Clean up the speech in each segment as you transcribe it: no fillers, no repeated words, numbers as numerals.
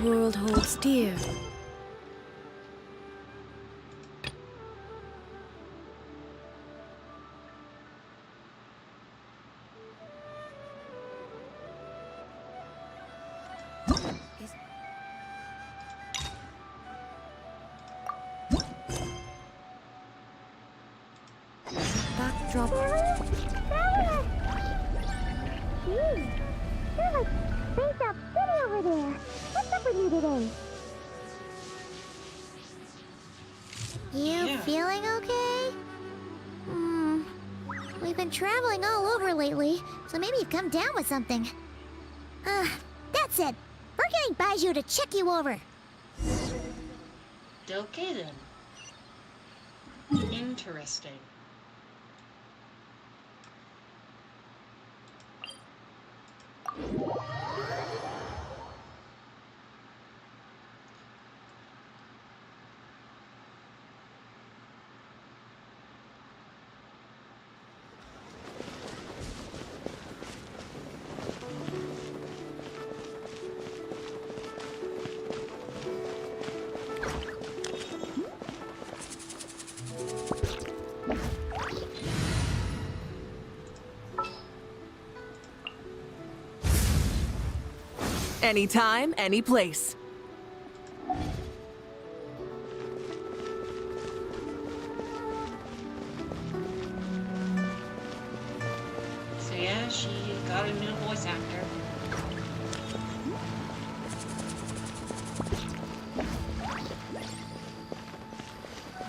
world holds dear. Backdrop. Geez, you're like spaced out city over there. What's up with you today? You feeling okay? We've been traveling all over lately, so maybe you've come down with something. That's it. We're getting Baiju to check you over. Okay then. Interesting. Anytime, any place. So yeah, she got a new voice actor.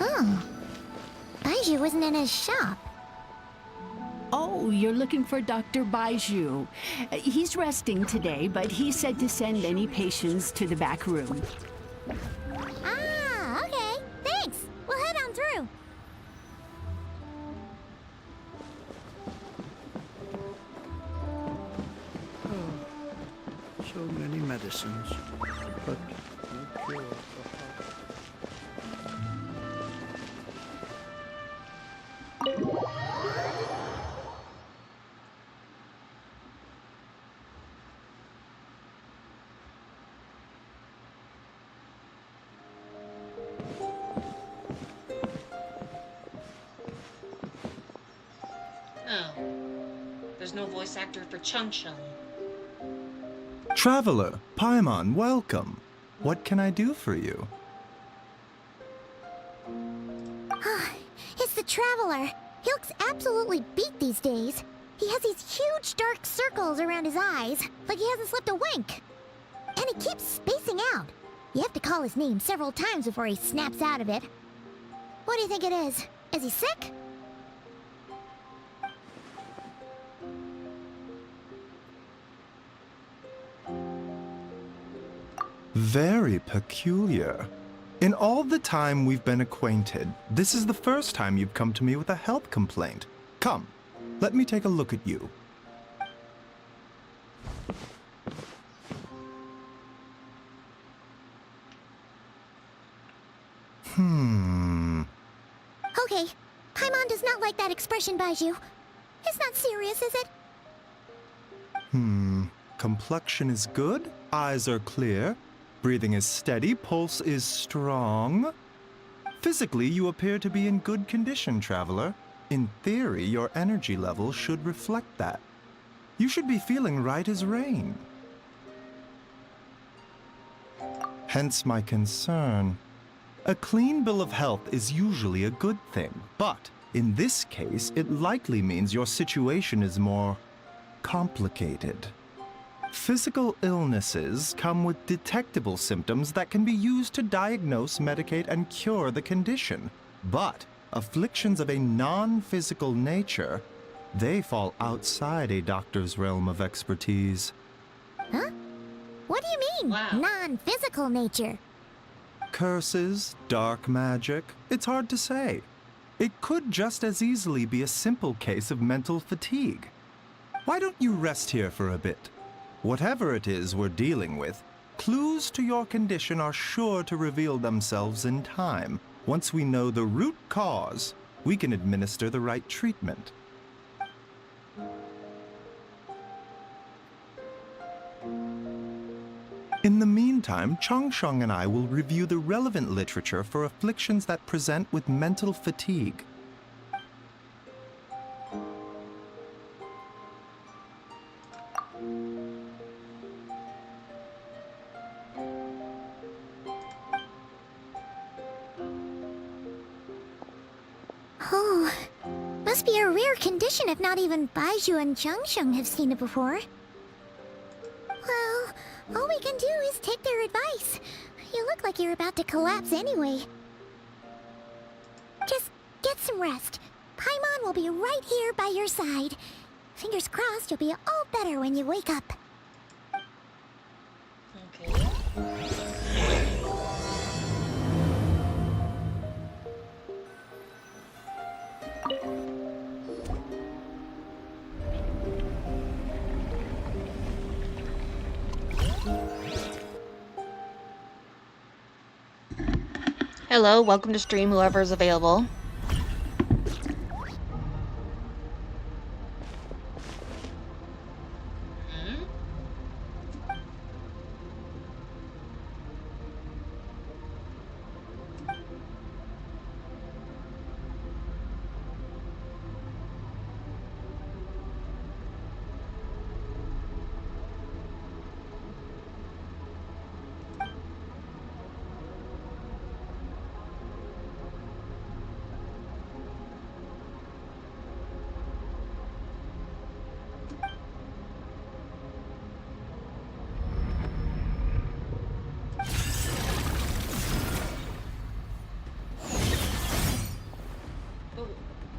Oh. Baiju isn't in his shop. Oh, you're looking for Dr. Baiju. He's resting today, but he said to send any patients to the back room. Ah, okay. Thanks. We'll head on through. So many medicines, but no cure for Oh. There's no voice actor for Chung Chung. Traveler, Paimon, welcome. What can I do for you? It's the Traveler. He looks absolutely beat these days. He has these huge dark circles around his eyes, like he hasn't slept a wink. And he keeps spacing out. You have to call his name several times before he snaps out of it. What do you think it is? Is he sick? Very peculiar. In all the time we've been acquainted, this is the first time you've come to me with a health complaint. Come, let me take a look at you. Okay, Paimon does not like that expression, Baiju. It's not serious, is it? Complexion is good, eyes are clear, breathing is steady, pulse is strong. Physically, you appear to be in good condition, Traveler. In theory, your energy level should reflect that. You should be feeling right as rain. Hence my concern. A clean bill of health is usually a good thing, but in this case, it likely means your situation is more complicated. Physical illnesses come with detectable symptoms that can be used to diagnose, medicate, and cure the condition. But afflictions of a non-physical nature, they fall outside a doctor's realm of expertise. Huh? What do you mean, Wow. non-physical nature? Curses, dark magic, it's hard to say. It could just as easily be a simple case of mental fatigue. Why don't you rest here for a bit? Whatever it is we're dealing with, clues to your condition are sure to reveal themselves in time. Once we know the root cause, we can administer the right treatment. In the meantime, meantime, Changsheng and I will review the relevant literature for afflictions that present with mental fatigue. Oh, must be a rare condition if not even Baizhu and Changsheng have seen it before. Well, all we can do is take their advice. You look like you're about to collapse anyway. Just get some rest. Paimon will be right here by your side. Fingers crossed you'll be all better when you wake up. Okay. Hello, welcome to stream, whoever's available.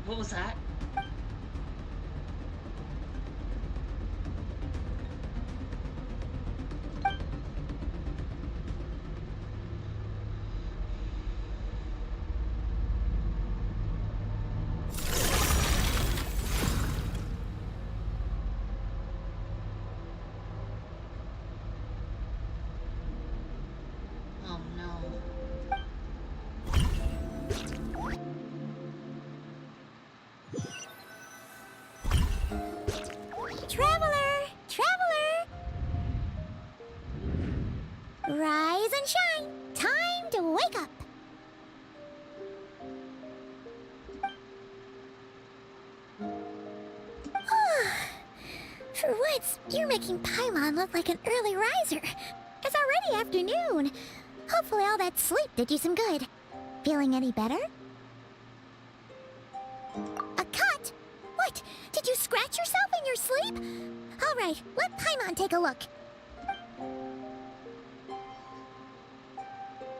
What was that? Oh no. Traveler! Traveler! Rise and shine! Time to wake up! For once, you're making Paimon look like an early riser. It's already afternoon. Hopefully all that sleep did you some good. Feeling any better? A cut? What? Did you scratch yourself in your sleep? All right, let Paimon take a look.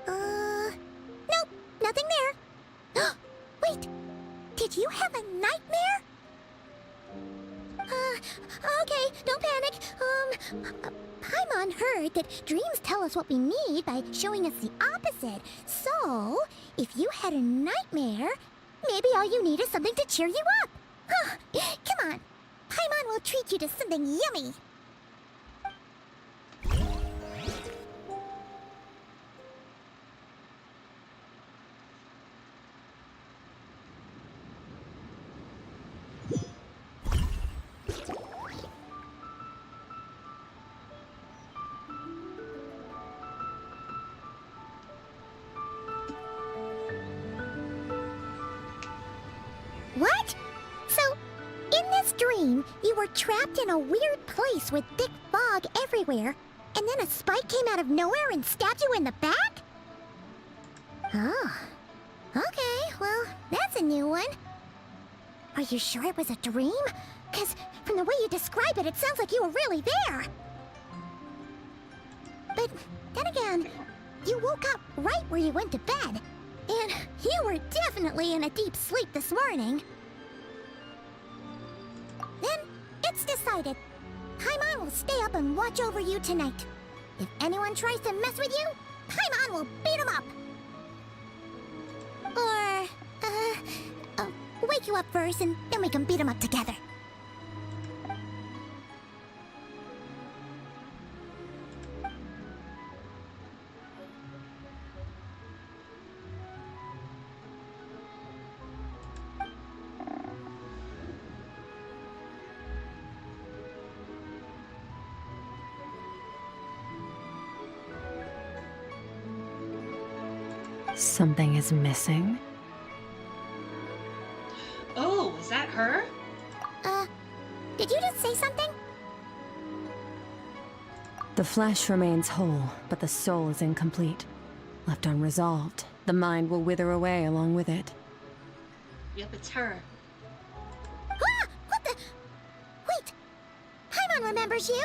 Nope, nothing there. Wait, did you have a nightmare? Okay, don't panic. Paimon heard that dreams tell us what we need by showing us the opposite. So, if you had a nightmare, maybe all you need is something to cheer you up. Come on, Paimon will treat you to something yummy. What? So, in this dream, you were trapped in a weird place with thick fog everywhere, and then a spike came out of nowhere and stabbed you in the back? Oh. Okay, well, that's a new one. Are you sure it was a dream? Because from the way you describe it, it sounds like you were really there. But then again, you woke up right where you went to bed. And you were definitely in a deep sleep this morning. Then, it's decided. Paimon will stay up and watch over you tonight. If anyone tries to mess with you, Paimon will beat him up. Or, wake you up first and then we can beat him up together. Something is missing. Oh, is that her? Did you just say something? The flesh remains whole, but the soul is incomplete. Left unresolved, the mind will wither away along with it. Yep, it's her. Ah! What the? Wait! Paimon remembers you!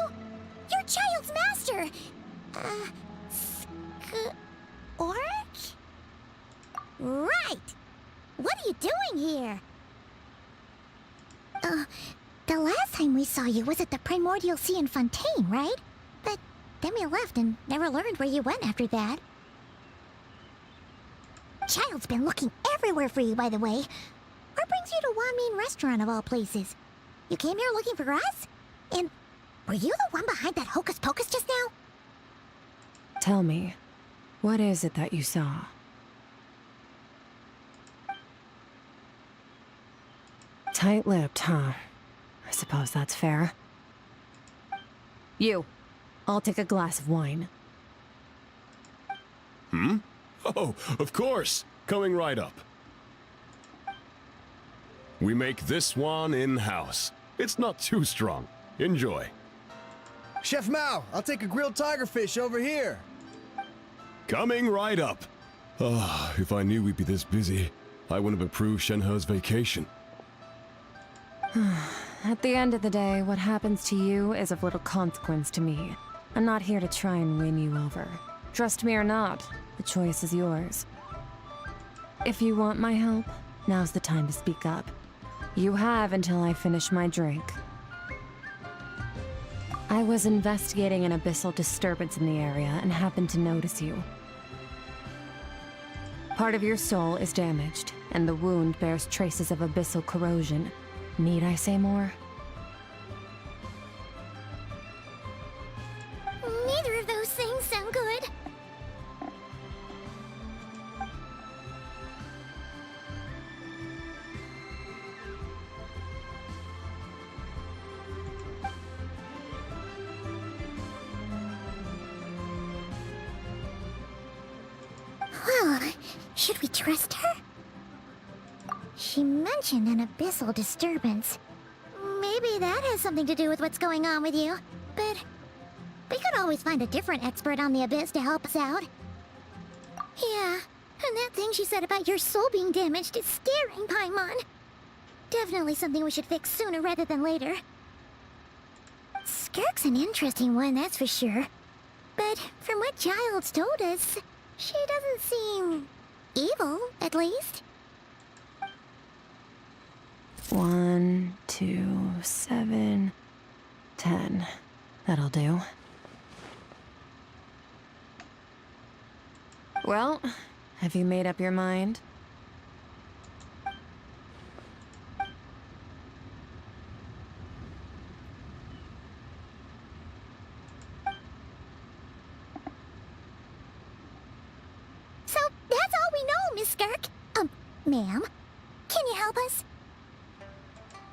You're Child's master! Skirk? Right! What are you doing here? The last time we saw you was at the Primordial Sea in Fontaine, right? But then we left and never learned where you went after that. Child's been looking everywhere for you, by the way. What brings you to Wanmin Restaurant of all places? You came here looking for us? And were you the one behind that hocus pocus just now? Tell me, what is it that you saw? Tight-lipped, huh? I suppose that's fair. You. I'll take a glass of wine. Hmm? Oh, of course! Coming right up. We make this one in-house. It's not too strong. Enjoy. Chef Mao, I'll take a grilled tigerfish over here. Coming right up. Ah, if I knew we'd be this busy, I wouldn't have approved Shenhe's vacation. At the end of the day, what happens to you is of little consequence to me. I'm not here to try and win you over. Trust me or not, the choice is yours. If you want my help, now's the time to speak up. You have until I finish my drink. I was investigating an abyssal disturbance in the area and happened to notice you. Part of your soul is damaged, and the wound bears traces of abyssal corrosion. Need I say more? Neither of those things sound good. Well, should we trust her? She mentioned an abyssal disturbance. Maybe that has something to do with what's going on with you. But we could always find a different expert on the abyss to help us out. Yeah, and that thing she said about your soul being damaged is scaring, Paimon. Definitely something we should fix sooner rather than later. Skirk's an interesting one, that's for sure. But from what Child's told us, she doesn't seem evil, at least. 1, 2, 7, 10. That'll do. Well, have you made up your mind? So, that's all we know, Miss Skirk. Ma'am, can you help us?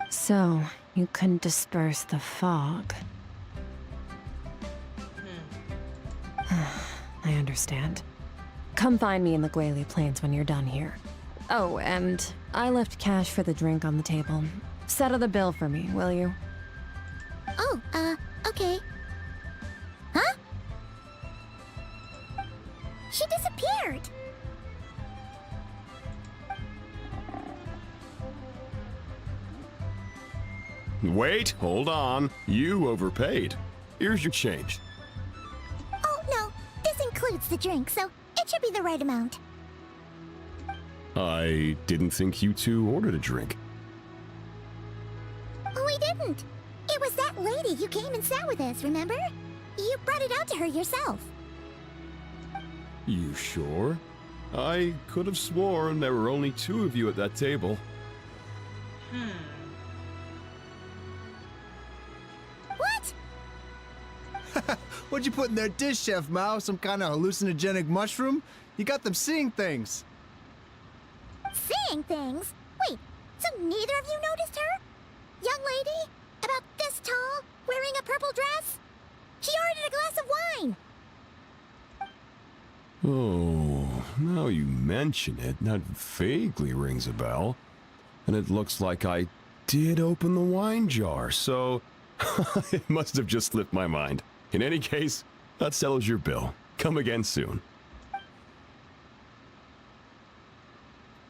So, you can disperse the fog. I understand. Come find me in the Guili Plains when you're done here. Oh, and I left cash for the drink on the table. Settle the bill for me, will you? Oh, okay. Huh? She disappeared! Wait, hold on. You overpaid. Here's your change. Oh, no. This includes the drink, so it should be the right amount. I didn't think you two ordered a drink. We didn't. It was that lady you came and sat with us, remember? You brought it out to her yourself. You sure? I could have sworn there were only 2 of you at that table. What? What'd you put in their dish, Chef Mao? Some kind of hallucinogenic mushroom? You got them seeing things. Seeing things? Wait, so neither of you noticed her? Young lady? About this tall? Wearing a purple dress? She ordered a glass of wine! Oh, now you mention it, that vaguely rings a bell. And it looks like I did open the wine jar, so it must have just slipped my mind. In any case, that settles your bill. Come again soon.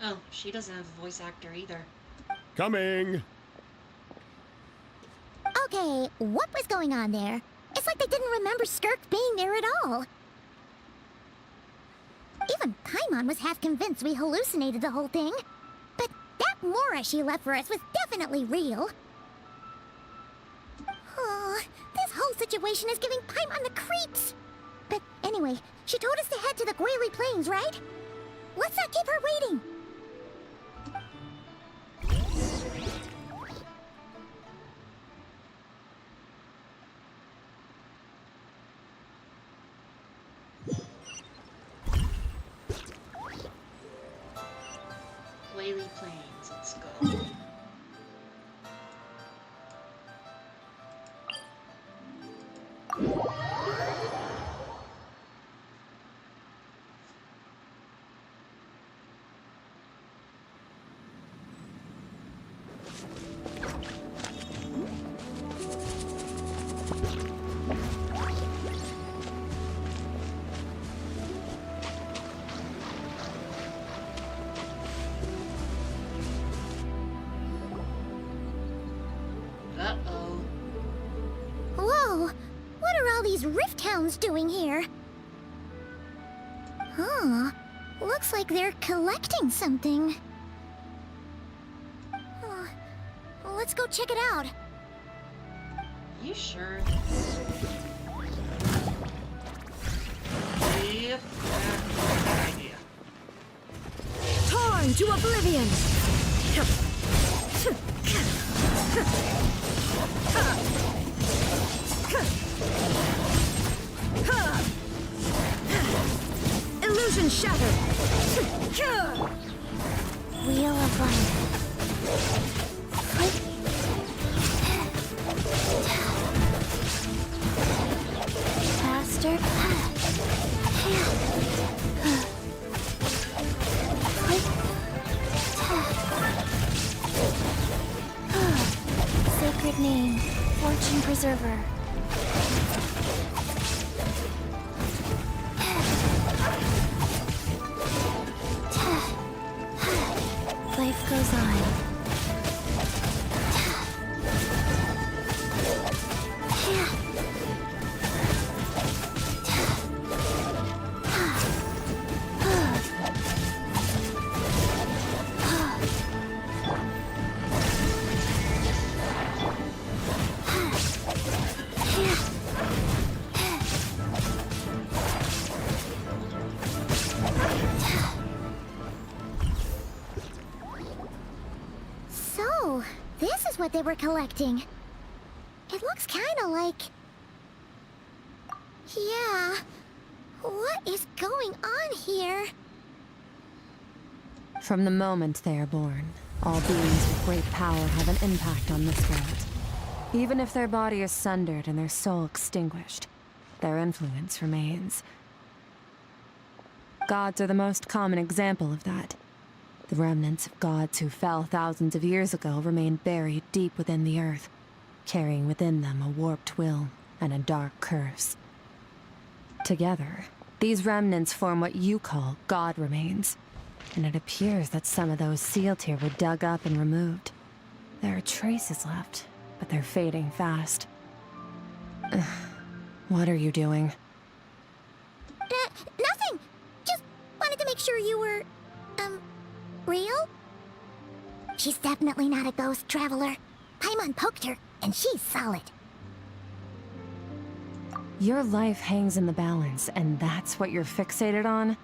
Oh, she doesn't have a voice actor either. Coming! Okay, what was going on there? It's like they didn't remember Skirk being there at all. Even Paimon was half convinced we hallucinated the whole thing. But that Mora she left for us was definitely real. Oh, this whole situation is giving Paimon the creeps. But anyway, she told us to head to the Guili Plains, right? Let's not keep her waiting. Whaley Plains, let's go. Uh-oh. Whoa! What are all these rift hounds doing here? Huh. Looks like they're collecting something. Oh, let's go check it out. You sure? Yep, bad idea. Torn to oblivion! Illusion shattered! Wheel of Life. Faster. Sacred name, Fortune Preserver. Life goes on. So, this is what they were collecting. It looks kinda like... Yeah. What is going on here? From the moment they are born, all beings with great power have an impact on this world. Even if their body is sundered and their soul extinguished, their influence remains. Gods are the most common example of that. The remnants of gods who fell thousands of years ago remain buried deep within the earth, carrying within them a warped will and a dark curse. Together, these remnants form what you call god remains, and it appears that some of those sealed here were dug up and removed. There are traces left, but they're fading fast. What are you doing? Nothing! Just wanted to make sure you were, real? She's definitely not a ghost traveler. Paimon poked her, and she's solid. Your life hangs in the balance, and that's what you're fixated on?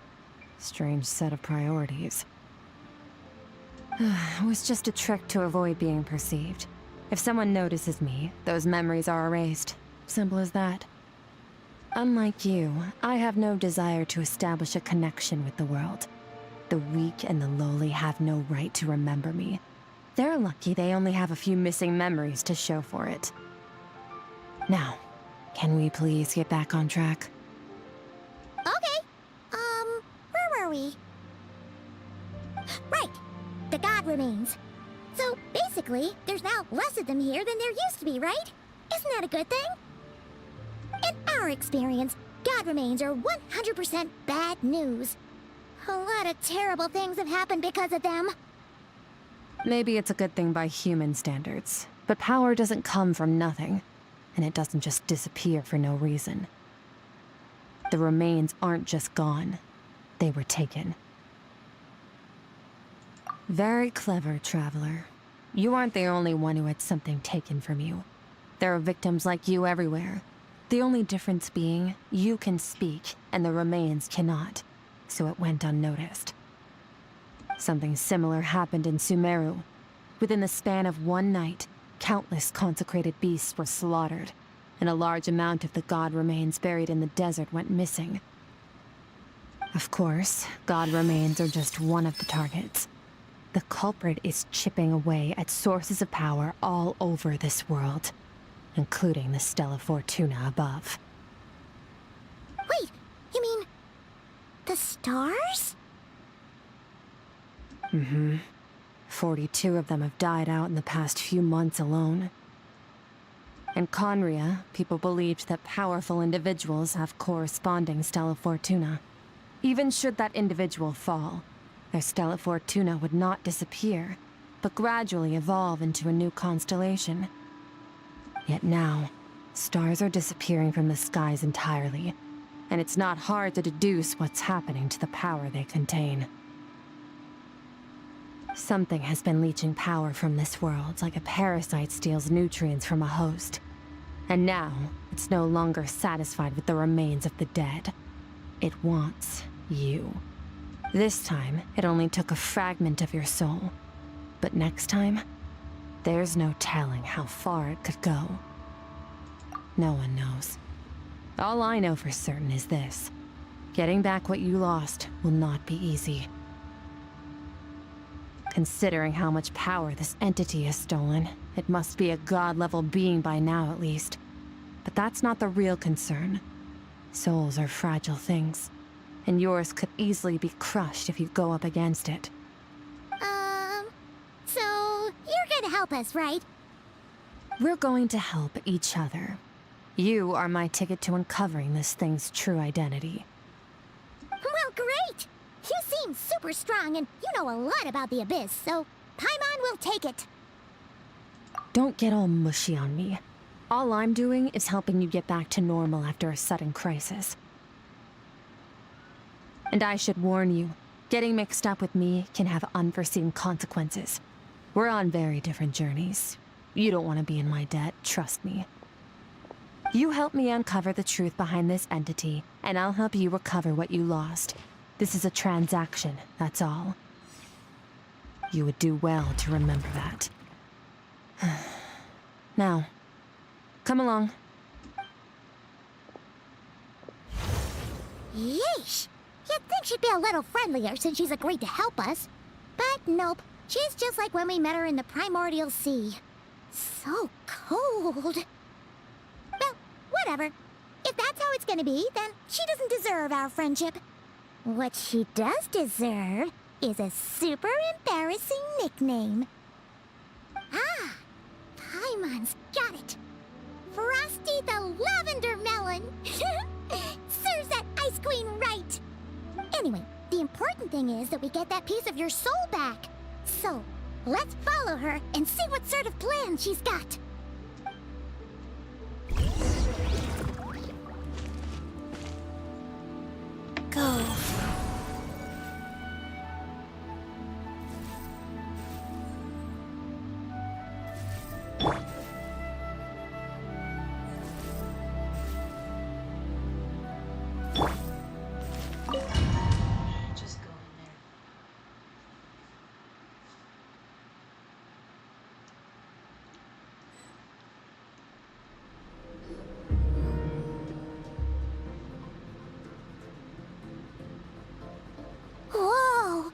Strange set of priorities. It was just a trick to avoid being perceived. If someone notices me, those memories are erased. Simple as that. Unlike you, I have no desire to establish a connection with the world. The weak and the lowly have no right to remember me. They're lucky they only have a few missing memories to show for it. Now, can we please get back on track? Okay. Where were we? god remains. So basically, there's now less of them here than there used to be, right? Isn't that a good thing? In our experience, god remains are 100% bad news. A lot of terrible things have happened because of them. Maybe it's a good thing by human standards, but power doesn't come from nothing, and it doesn't just disappear for no reason. The remains aren't just gone, they were taken. Very clever, Traveler. You aren't the only one who had something taken from you. There are victims like you everywhere. The only difference being, you can speak, and the remains cannot, so it went unnoticed. Something similar happened in Sumeru. Within the span of one night, countless consecrated beasts were slaughtered, and a large amount of the god remains buried in the desert went missing. Of course, god remains are just one of the targets. The culprit is chipping away at sources of power all over this world, including the Stella Fortuna above. Wait, you mean... the stars? 42 of them have died out in the past few months alone. In Conria, people believed that powerful individuals have corresponding Stella Fortuna. Even should that individual fall, their Stella Fortuna would not disappear, but gradually evolve into a new constellation. Yet now, stars are disappearing from the skies entirely, and it's not hard to deduce what's happening to the power they contain. Something has been leeching power from this world like a parasite steals nutrients from a host. And now, it's no longer satisfied with the remains of the dead. It wants you. This time, it only took a fragment of your soul. But next time, there's no telling how far it could go. No one knows. All I know for certain is this. Getting back what you lost will not be easy. Considering how much power this entity has stolen, it must be a god-level being by now at least. But that's not the real concern. Souls are fragile things, and yours could easily be crushed if you go up against it. So you're gonna help us, right? We're going to help each other. You are my ticket to uncovering this thing's true identity. Well, great! You seem super strong, and you know a lot about the Abyss, so Paimon will take it. Don't get all mushy on me. All I'm doing is helping you get back to normal after a sudden crisis. And I should warn you, getting mixed up with me can have unforeseen consequences. We're on very different journeys. You don't want to be in my debt, trust me. You help me uncover the truth behind this entity, and I'll help you recover what you lost. This is a transaction, that's all. You would do well to remember that. Now, come along. Yeesh! You'd think she'd be a little friendlier since she's agreed to help us. But nope, she's just like when we met her in the Primordial Sea. So cold. Well, whatever. If that's how it's gonna be, then she doesn't deserve our friendship. What she does deserve is a super embarrassing nickname. Ah, Paimon's got it. Frosty the Lavender Melon. Serves that Ice Queen right. Anyway, the important thing is that we get that piece of your soul back. So, let's follow her and see what sort of plan she's got. Go. Just go in there. Whoa!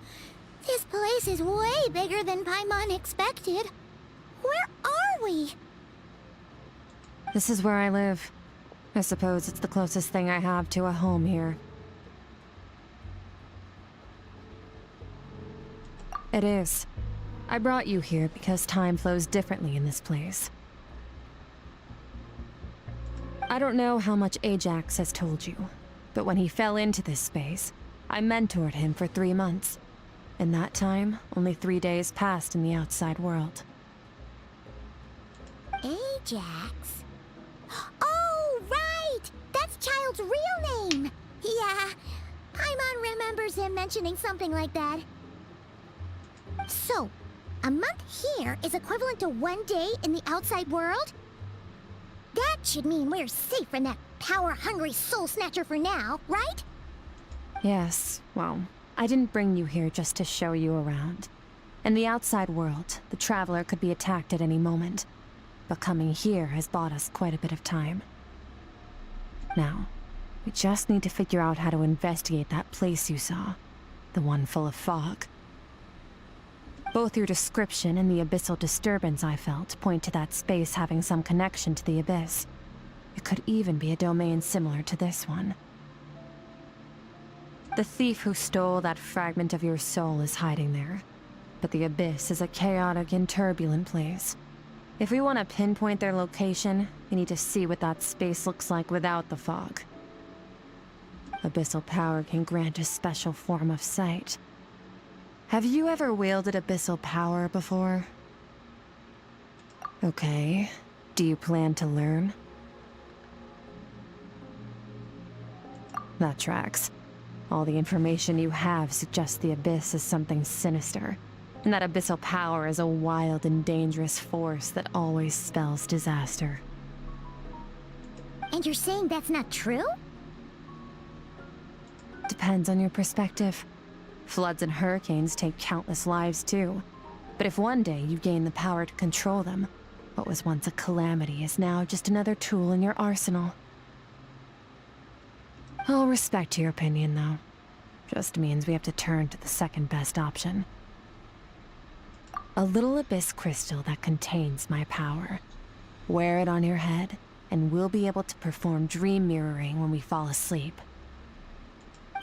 This place is way bigger than Paimon expected. Where are we? This is where I live. I suppose it's the closest thing I have to a home here. It is. I brought you here because time flows differently in this place. I don't know how much Ajax has told you, but when he fell into this space, I mentored him for 3 months. In that time, only 3 days passed in the outside world. Ajax? Oh, right! That's Child's real name! Yeah, Paimon remembers him mentioning something like that. So, a month here is equivalent to 1 day in the outside world? That should mean we're safe from that power-hungry soul snatcher for now, right? Yes, well, I didn't bring you here just to show you around. In the outside world, the Traveler could be attacked at any moment, but coming here has bought us quite a bit of time. Now, we just need to figure out how to investigate that place you saw, the one full of fog. Both your description and the abyssal disturbance I felt point to that space having some connection to the abyss. It could even be a domain similar to this one. The thief who stole that fragment of your soul is hiding there, but the abyss is a chaotic and turbulent place. If we want to pinpoint their location, we need to see what that space looks like without the fog. Abyssal power can grant a special form of sight. Have you ever wielded abyssal power before? Okay. Do you plan to learn? That tracks. All the information you have suggests the abyss is something sinister, and that abyssal power is a wild and dangerous force that always spells disaster. And you're saying that's not true? Depends on your perspective. Floods and hurricanes take countless lives too. But if one day you gain the power to control them, what was once a calamity is now just another tool in your arsenal. I'll respect your opinion, though. Just means we have to turn to the second best option. A little abyss crystal that contains my power. Wear it on your head, and we'll be able to perform dream mirroring when we fall asleep.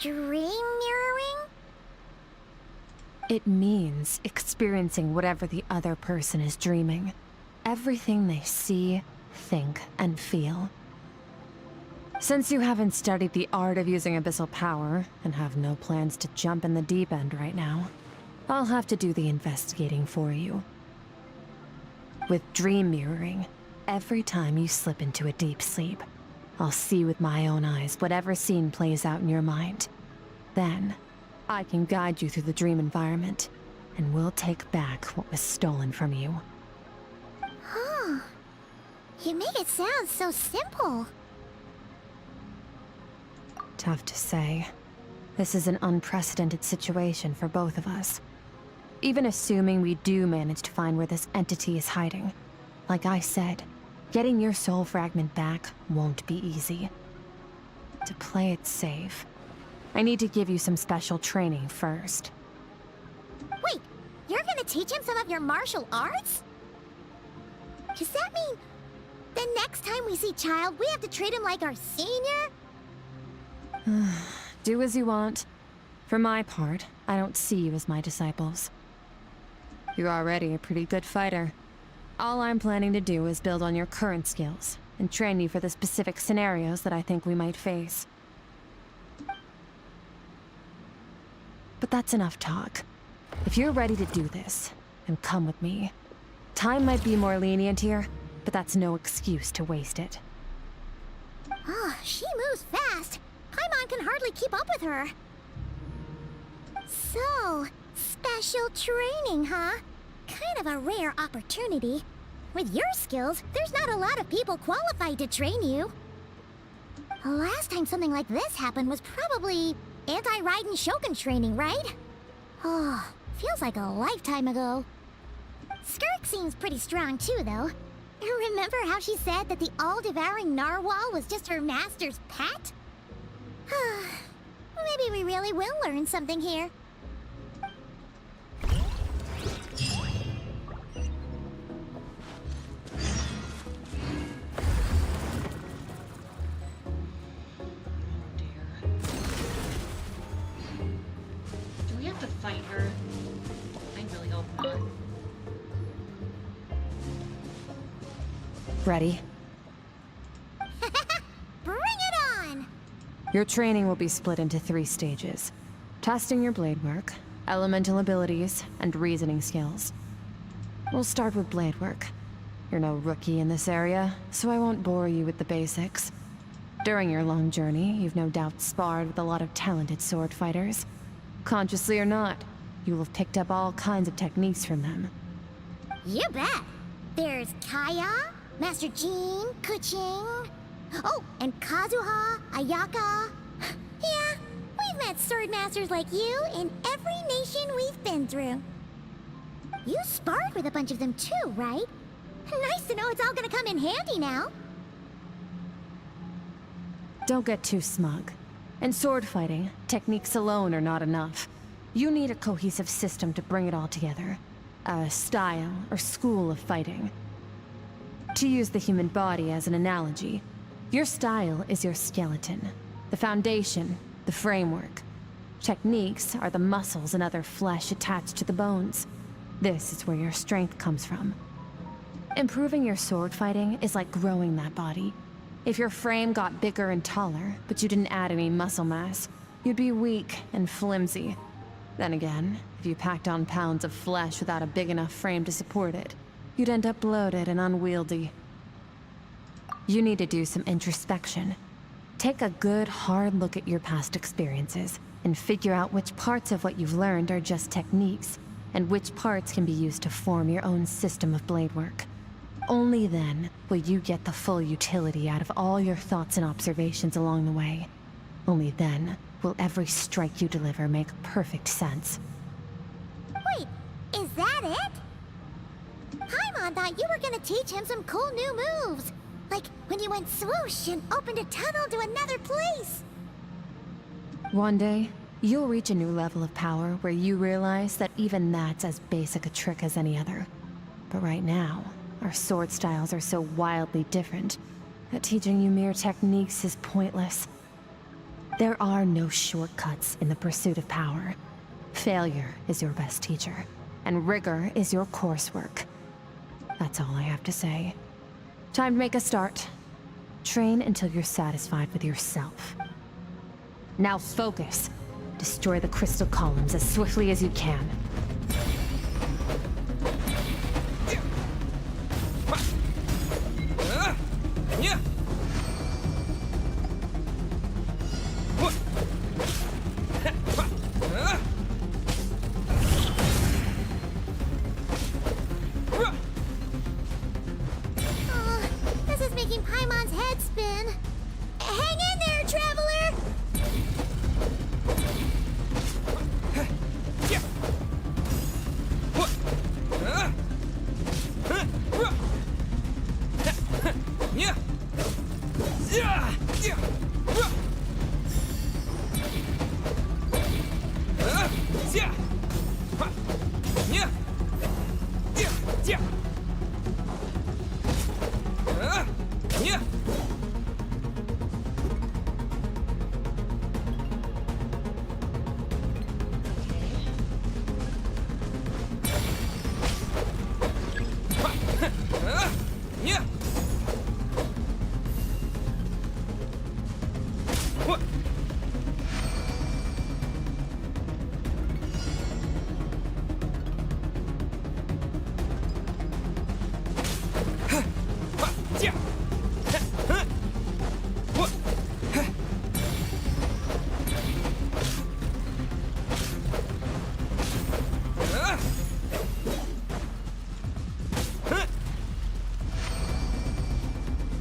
Dream mirroring? It means experiencing whatever the other person is dreaming. Everything they see, think, and feel. Since you haven't studied the art of using abyssal power, and have no plans to jump in the deep end right now, I'll have to do the investigating for you. With dream mirroring, every time you slip into a deep sleep, I'll see with my own eyes whatever scene plays out in your mind. Then, I can guide you through the dream environment, and we'll take back what was stolen from you. Huh. You make it sound so simple. Tough to say. This is an unprecedented situation for both of us. Even assuming we do manage to find where this entity is hiding, like I said, getting your soul fragment back won't be easy. To play it safe, I need to give you some special training first. Wait, you're gonna teach him some of your martial arts? Does that mean the next time we see Child, we have to treat him like our senior? Do as you want. For my part, I don't see you as my disciples. You're already a pretty good fighter. All I'm planning to do is build on your current skills, and train you for the specific scenarios that I think we might face. But that's enough talk. If you're ready to do this, then come with me. Time might be more lenient here, but that's no excuse to waste it. Oh, she moves fast. Paimon can hardly keep up with her. So, special training, huh? Kind of a rare opportunity. With your skills, there's not a lot of people qualified to train you. The last time something like this happened was probably anti-Raiden Shogun training, right? Oh, feels like a lifetime ago. Skirk seems pretty strong too, though. Remember how she said that the all-devouring narwhal was just her master's pet? Maybe we really will learn something here. Do we have to fight her? I really hope not. Ready? Bring it on! Your training will be split into 3 stages. Testing your blade work, elemental abilities, and reasoning skills. We'll start with blade work. You're no rookie in this area, so I won't bore you with the basics. During your long journey, you've no doubt sparred with a lot of talented sword fighters. Consciously or not, you will have picked up all kinds of techniques from them. You bet! There's Kaya, Master Jean, Kuching. Oh, and Kazuha, Ayaka. Yeah, we've met sword masters like you in every nation we've been through. You sparred with a bunch of them too, right? Nice to know it's all gonna come in handy now. Don't get too smug. In sword fighting, techniques alone are not enough. You need a cohesive system to bring it all together. A style or school of fighting. To use the human body as an analogy, your style is your skeleton, the foundation, the framework. Techniques are the muscles and other flesh attached to the bones. This is where your strength comes from. Improving your sword fighting is like growing that body. If your frame got bigger and taller, but you didn't add any muscle mass, you'd be weak and flimsy. Then again, if you packed on pounds of flesh without a big enough frame to support it, you'd end up bloated and unwieldy. You need to do some introspection. Take a good, hard look at your past experiences, and figure out which parts of what you've learned are just techniques, and which parts can be used to form your own system of blade work. Only then will you get the full utility out of all your thoughts and observations along the way. Only then will every strike you deliver make perfect sense. Wait, is that it? Paimon thought you were gonna teach him some cool new moves. Like when you went swoosh and opened a tunnel to another place. One day, you'll reach a new level of power where you realize that even that's as basic a trick as any other. But right now, our sword styles are so wildly different that teaching you mere techniques is pointless. There are no shortcuts in the pursuit of power. Failure is your best teacher, and rigor is your coursework. That's all I have to say. Time to make a start. Train until you're satisfied with yourself. Now focus. Destroy the crystal columns as swiftly as you can. This is making Paimon's head spin. Hang in there, traveler!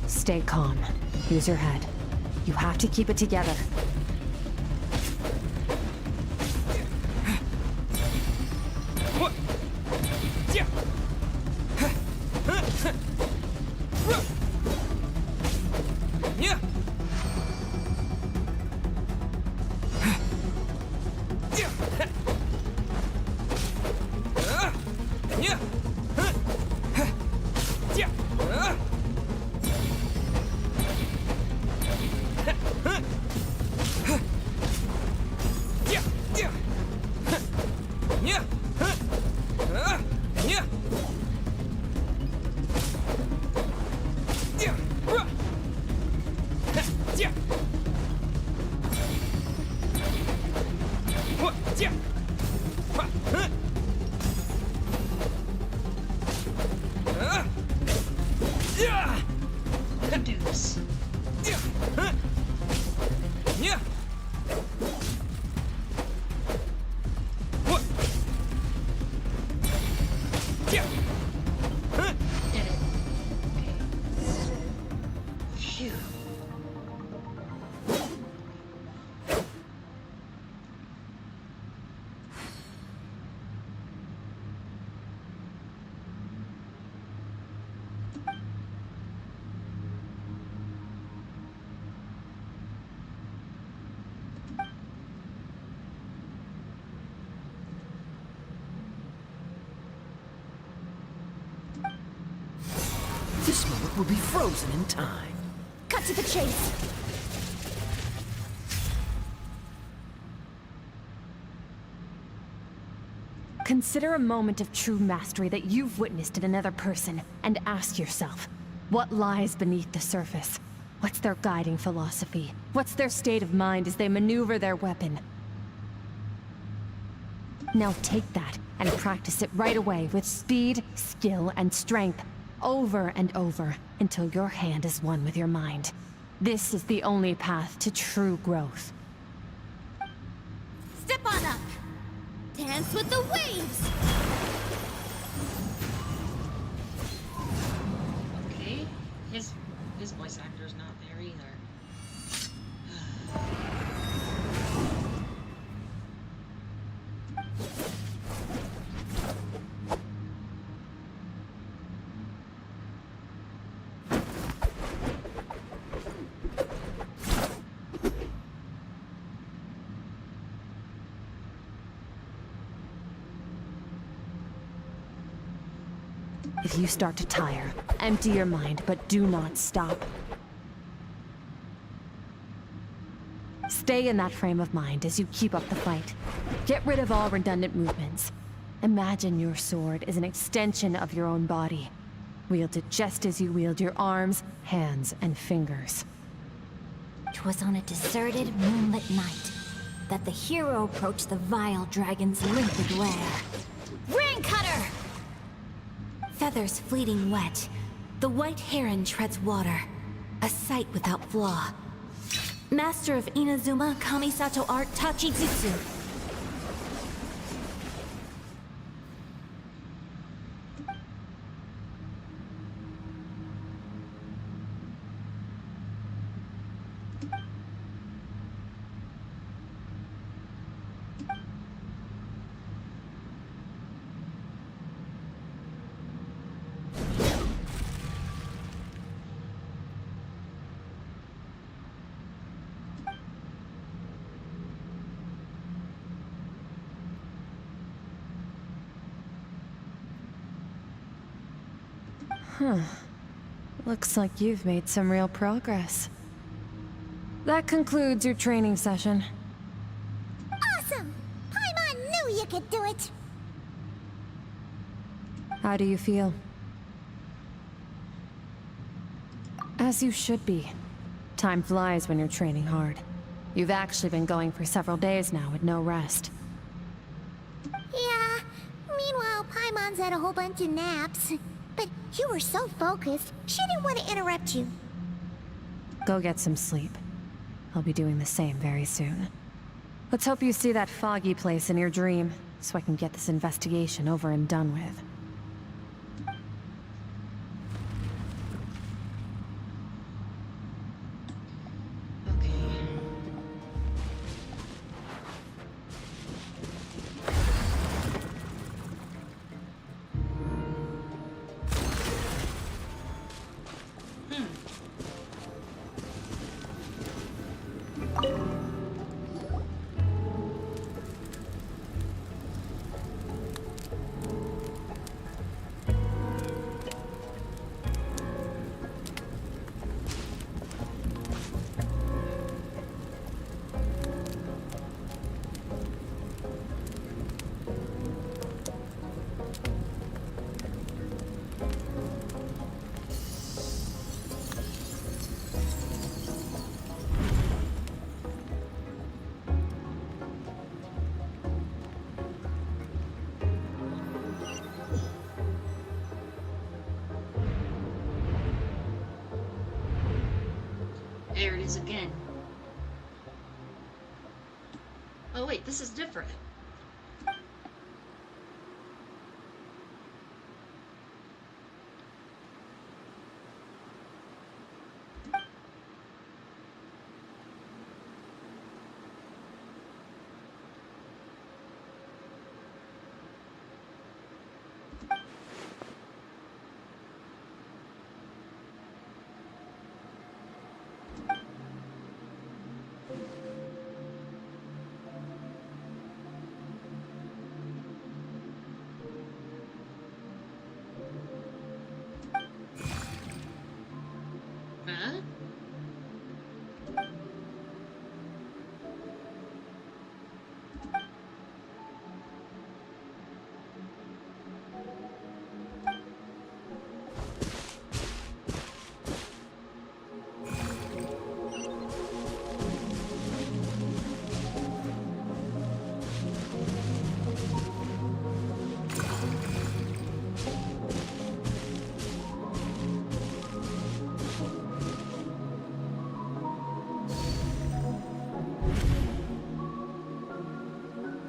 Stay calm. Use your head. You have to keep it together. can do this. Did it. Okay. Phew. This moment will be frozen in time. Cut to the chase. Consider a moment of true mastery that you've witnessed in another person, and ask yourself, what lies beneath the surface? What's their guiding philosophy? What's their state of mind as they maneuver their weapon? Now take that and practice it right away with speed, skill, and strength, over and over, until your hand is one with your mind. This is the only path to true growth. Step on up. Dance with the waves. Okay. His voice actor's not there either. If you start to tire, empty your mind, but do not stop. Stay in that frame of mind as you keep up the fight. Get rid of all redundant movements. Imagine your sword is an extension of your own body. Wield it just as you wield your arms, hands, and fingers. 'Twas on a deserted, moonlit night that the hero approached the vile dragon's limpid lair. Ring cutter! Feathers fleeting wet, the white heron treads water, a sight without flaw. Master of Inazuma Kamisato art Tachijutsu. Looks like you've made some real progress. That concludes your training session. Awesome! Paimon knew you could do it! How do you feel? As you should be. Time flies when you're training hard. You've actually been going for several days now with no rest. Yeah, meanwhile Paimon's had a whole bunch of naps. But you were so focused, she didn't want to interrupt you. Go get some sleep. I'll be doing the same very soon. Let's hope you see that foggy place in your dream, so I can get this investigation over and done with. There it is again. Oh wait, this is different. Huh?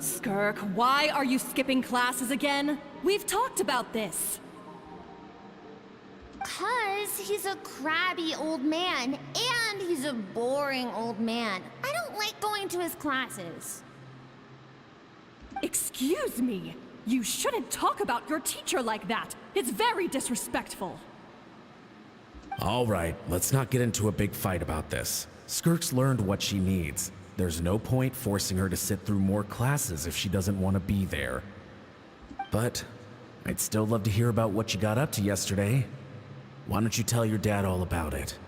Skirk, why are you skipping classes again? We've talked about this. 'Cause he's a crabby old man, and he's a boring old man. I don't like going to his classes. Excuse me. You shouldn't talk about your teacher like that. It's very disrespectful. All right, let's not get into a big fight about this. Skirk's learned what she needs. There's no point forcing her to sit through more classes if she doesn't want to be there. But I'd still love to hear about what you got up to yesterday. Why don't you tell your dad all about it?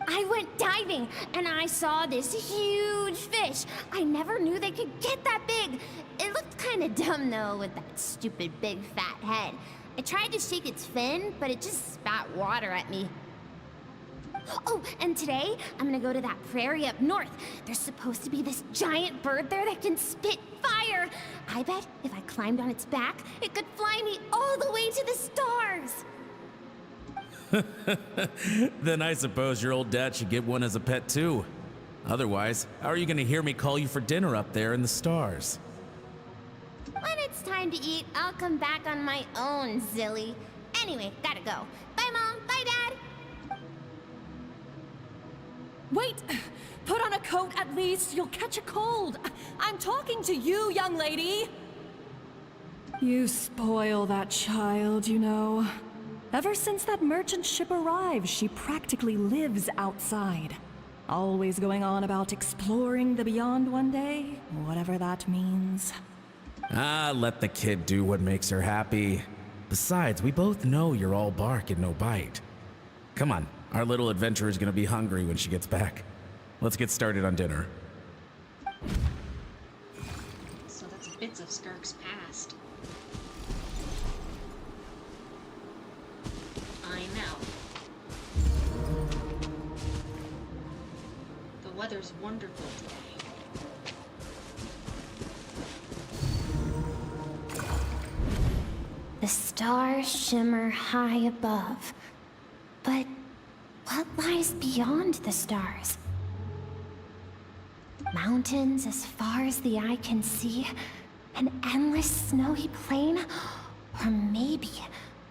I went diving, and I saw this huge fish. I never knew they could get that big. It looked kind of dumb, though, with that stupid big fat head. I tried to shake its fin, but it just spat water at me. Oh, and today, I'm gonna go to that prairie up north. There's supposed to be this giant bird there that can spit fire. I bet if I climbed on its back, it could fly me all the way to the stars. Then I suppose your old dad should get one as a pet too. Otherwise, how are you gonna hear me call you for dinner up there in the stars? When it's time to eat, I'll come back on my own, Zilly. Anyway, gotta go. Bye, Mom. Bye, Dad. Wait! Put on a coat at least. You'll catch a cold. I'm talking to you, young lady. You spoil that child, you know. Ever since that merchant ship arrived, she practically lives outside. Always going on about exploring the beyond one day, whatever that means. Ah, let the kid do what makes her happy. Besides, we both know you're all bark and no bite. Come on, our little adventurer is gonna be hungry when she gets back. Let's get started on dinner. So that's bits of Skirk's past. I know. The weather's wonderful today. The stars shimmer high above. But what lies beyond the stars? Mountains as far as the eye can see? An endless snowy plain? Or maybe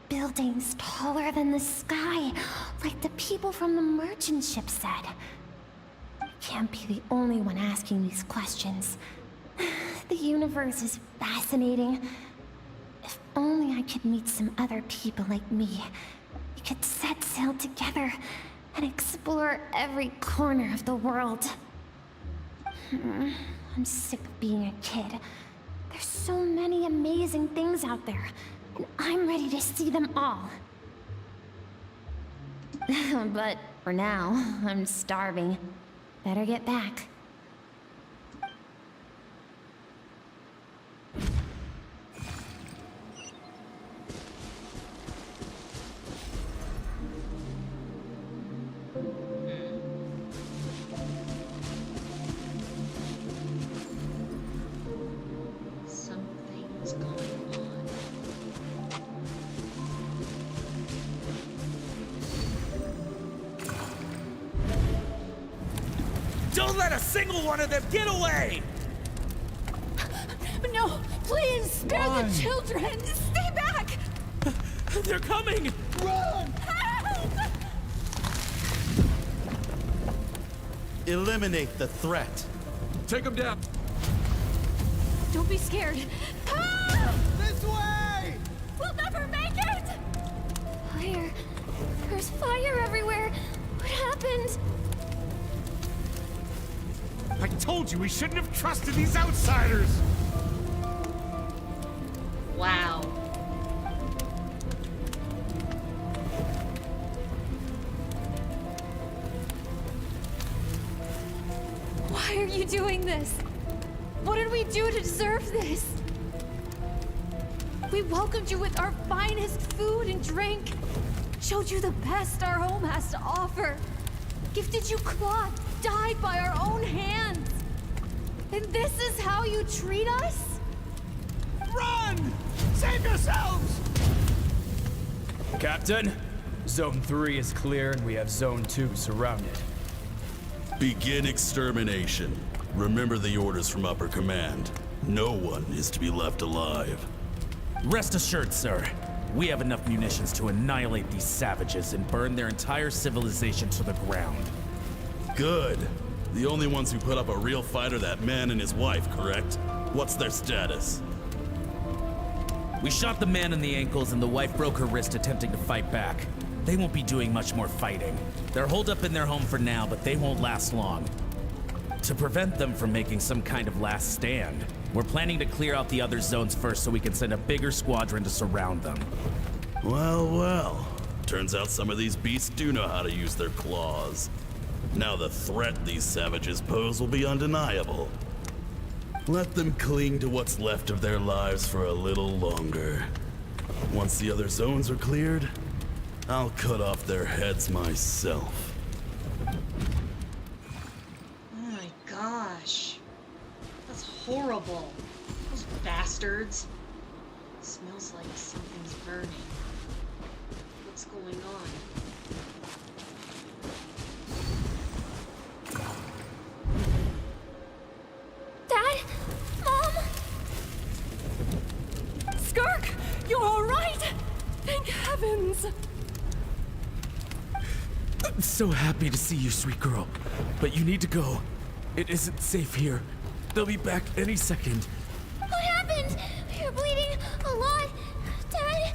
buildings taller than the sky, like the people from the merchant ship said? I can't be the only one asking these questions. The universe is fascinating. If only I could meet some other people like me. We could set sail together and explore every corner of the world. I'm sick of being a kid. There's so many amazing things out there, and I'm ready to see them all. But for now, I'm starving. Better get back. Something's going on. Don't let a single one of them get away! No, please, spare the children! Stay back! They're coming! Run! Help! Eliminate the threat. Take them down. Don't be scared. Ah! This way! We'll never make it! Fire. There's fire everywhere. What happened? I told you we shouldn't have trusted these outsiders! Wow. Why are you doing this? What did we do to deserve this? We welcomed you with our finest food and drink, showed you the best our home has to offer, gifted you cloth dyed by our own hands. And this is how you treat us? Run! Save yourselves! Captain, Zone 3 is clear and we have Zone 2 surrounded. Begin extermination. Remember the orders from upper command. No one is to be left alive. Rest assured, sir. We have enough munitions to annihilate these savages and burn their entire civilization to the ground. Good. The only ones who put up a real fight are that man and his wife, correct? What's their status? We shot the man in the ankles and the wife broke her wrist attempting to fight back. They won't be doing much more fighting. They're holed up in their home for now, but they won't last long. To prevent them from making some kind of last stand, we're planning to clear out the other zones first so we can send a bigger squadron to surround them. Well, well. Turns out some of these beasts do know how to use their claws. Now the threat these savages pose will be undeniable. Let them cling to what's left of their lives for a little longer. Once the other zones are cleared, I'll cut off their heads myself. Oh my gosh. That's horrible. Those bastards. It smells like something's burning. What's going on? Dad? Mom? Skirk, you're all right? Thank heavens. I'm so happy to see you, sweet girl. But you need to go. It isn't safe here. They'll be back any second. What happened? You're bleeding a lot. Dad?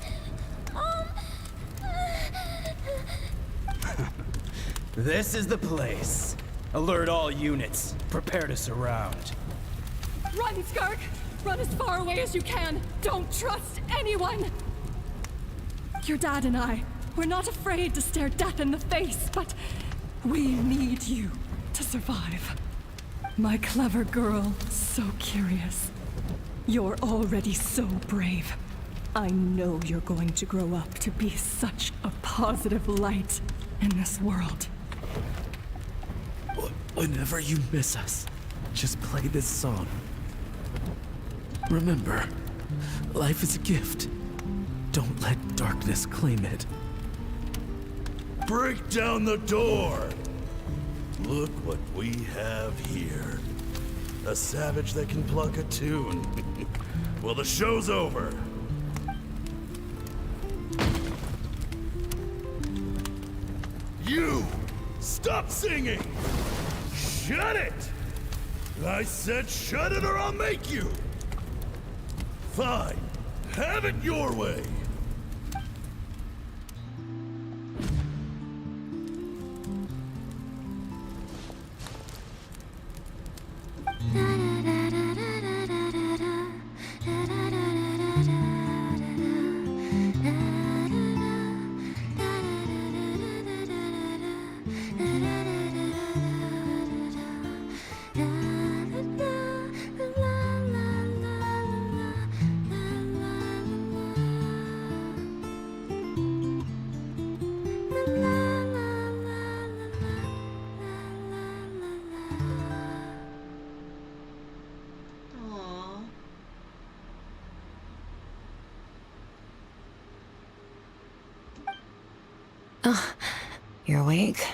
This is the place. Alert all units. Prepare to surround. Run, Skirk! Run as far away as you can. Don't trust anyone. Your dad and I, we're not afraid to stare death in the face, but we need you to survive. My clever girl, so curious. You're already so brave. I know you're going to grow up to be such a positive light in this world. Whenever you miss us, just play this song. Remember, life is a gift. Don't let darkness claim it. Break down the door! Look what we have here. A savage that can pluck a tune. Well, the show's over. You! Stop singing! Shut it! I said shut it or I'll make you! Fine. Have it your way. Aww. You're awake?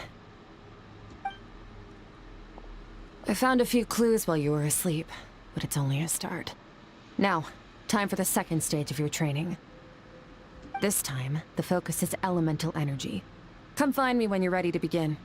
I found a few clues while you were asleep, but it's only a start. Now, time for the second stage of your training. This time, the focus is elemental energy. Come find me when you're ready to begin.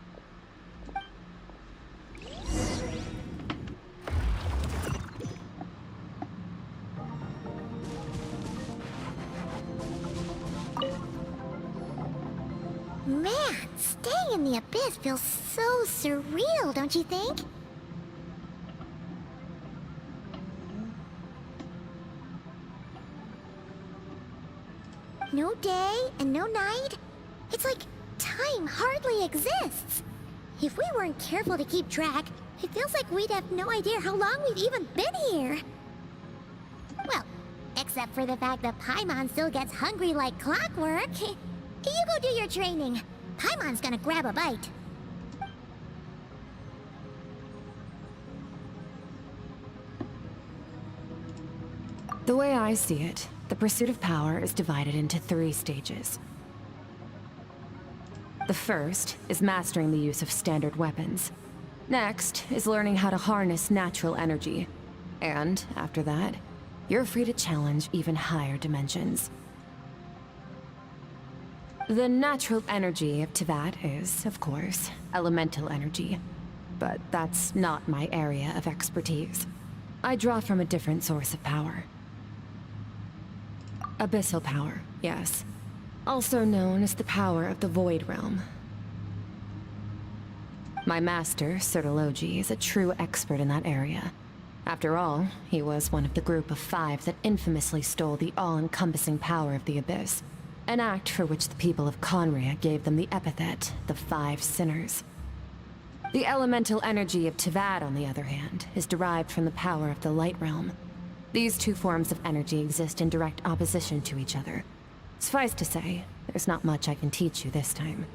Man, staying in the abyss feels so surreal, don't you think? No day and no night? It's like time hardly exists. If we weren't careful to keep track, it feels like we'd have no idea how long we've even been here. Well, except for the fact that Paimon still gets hungry like clockwork. You go do your training. Paimon's gonna grab a bite. The way I see it, the pursuit of power is divided into 3 stages. The first is mastering the use of standard weapons. Next is learning how to harness natural energy. And after that, you're free to challenge even higher dimensions. The natural energy of Tivat is, of course, elemental energy. But that's not my area of expertise. I draw from a different source of power. Abyssal power, yes. Also known as the power of the Void Realm. My master, Sertologi, is a true expert in that area. After all, he was one of the group of 5 that infamously stole the all-encompassing power of the Abyss. An act for which the people of Conria gave them the epithet, the 5 Sinners. The elemental energy of Tivat, on the other hand, is derived from the power of the Light Realm. These 2 forms of energy exist in direct opposition to each other. Suffice to say, there's not much I can teach you this time.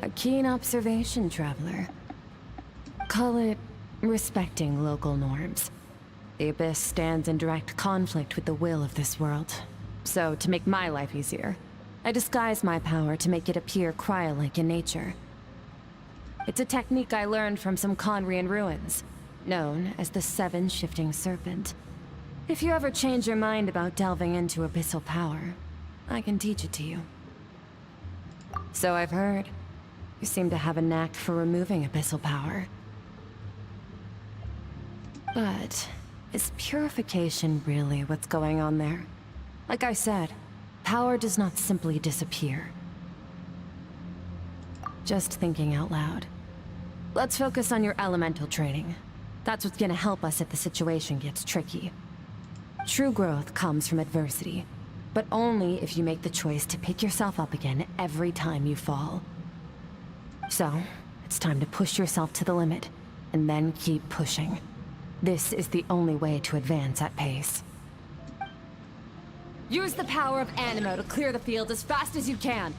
A keen observation, traveler. Call it respecting local norms. The Abyss stands in direct conflict with the will of this world. So, to make my life easier, I disguise my power to make it appear cryo-like in nature. It's a technique I learned from some Conrian ruins, known as the 7 Shifting Serpent. If you ever change your mind about delving into abyssal power, I can teach it to you. So I've heard. You seem to have a knack for removing abyssal power. But is purification really what's going on there? Like I said, power does not simply disappear. Just thinking out loud. Let's focus on your elemental training. That's what's gonna help us if the situation gets tricky. True growth comes from adversity, but only if you make the choice to pick yourself up again every time you fall. So, it's time to push yourself to the limit, and then keep pushing. This is the only way to advance at pace. Use the power of Animo to clear the field as fast as you can.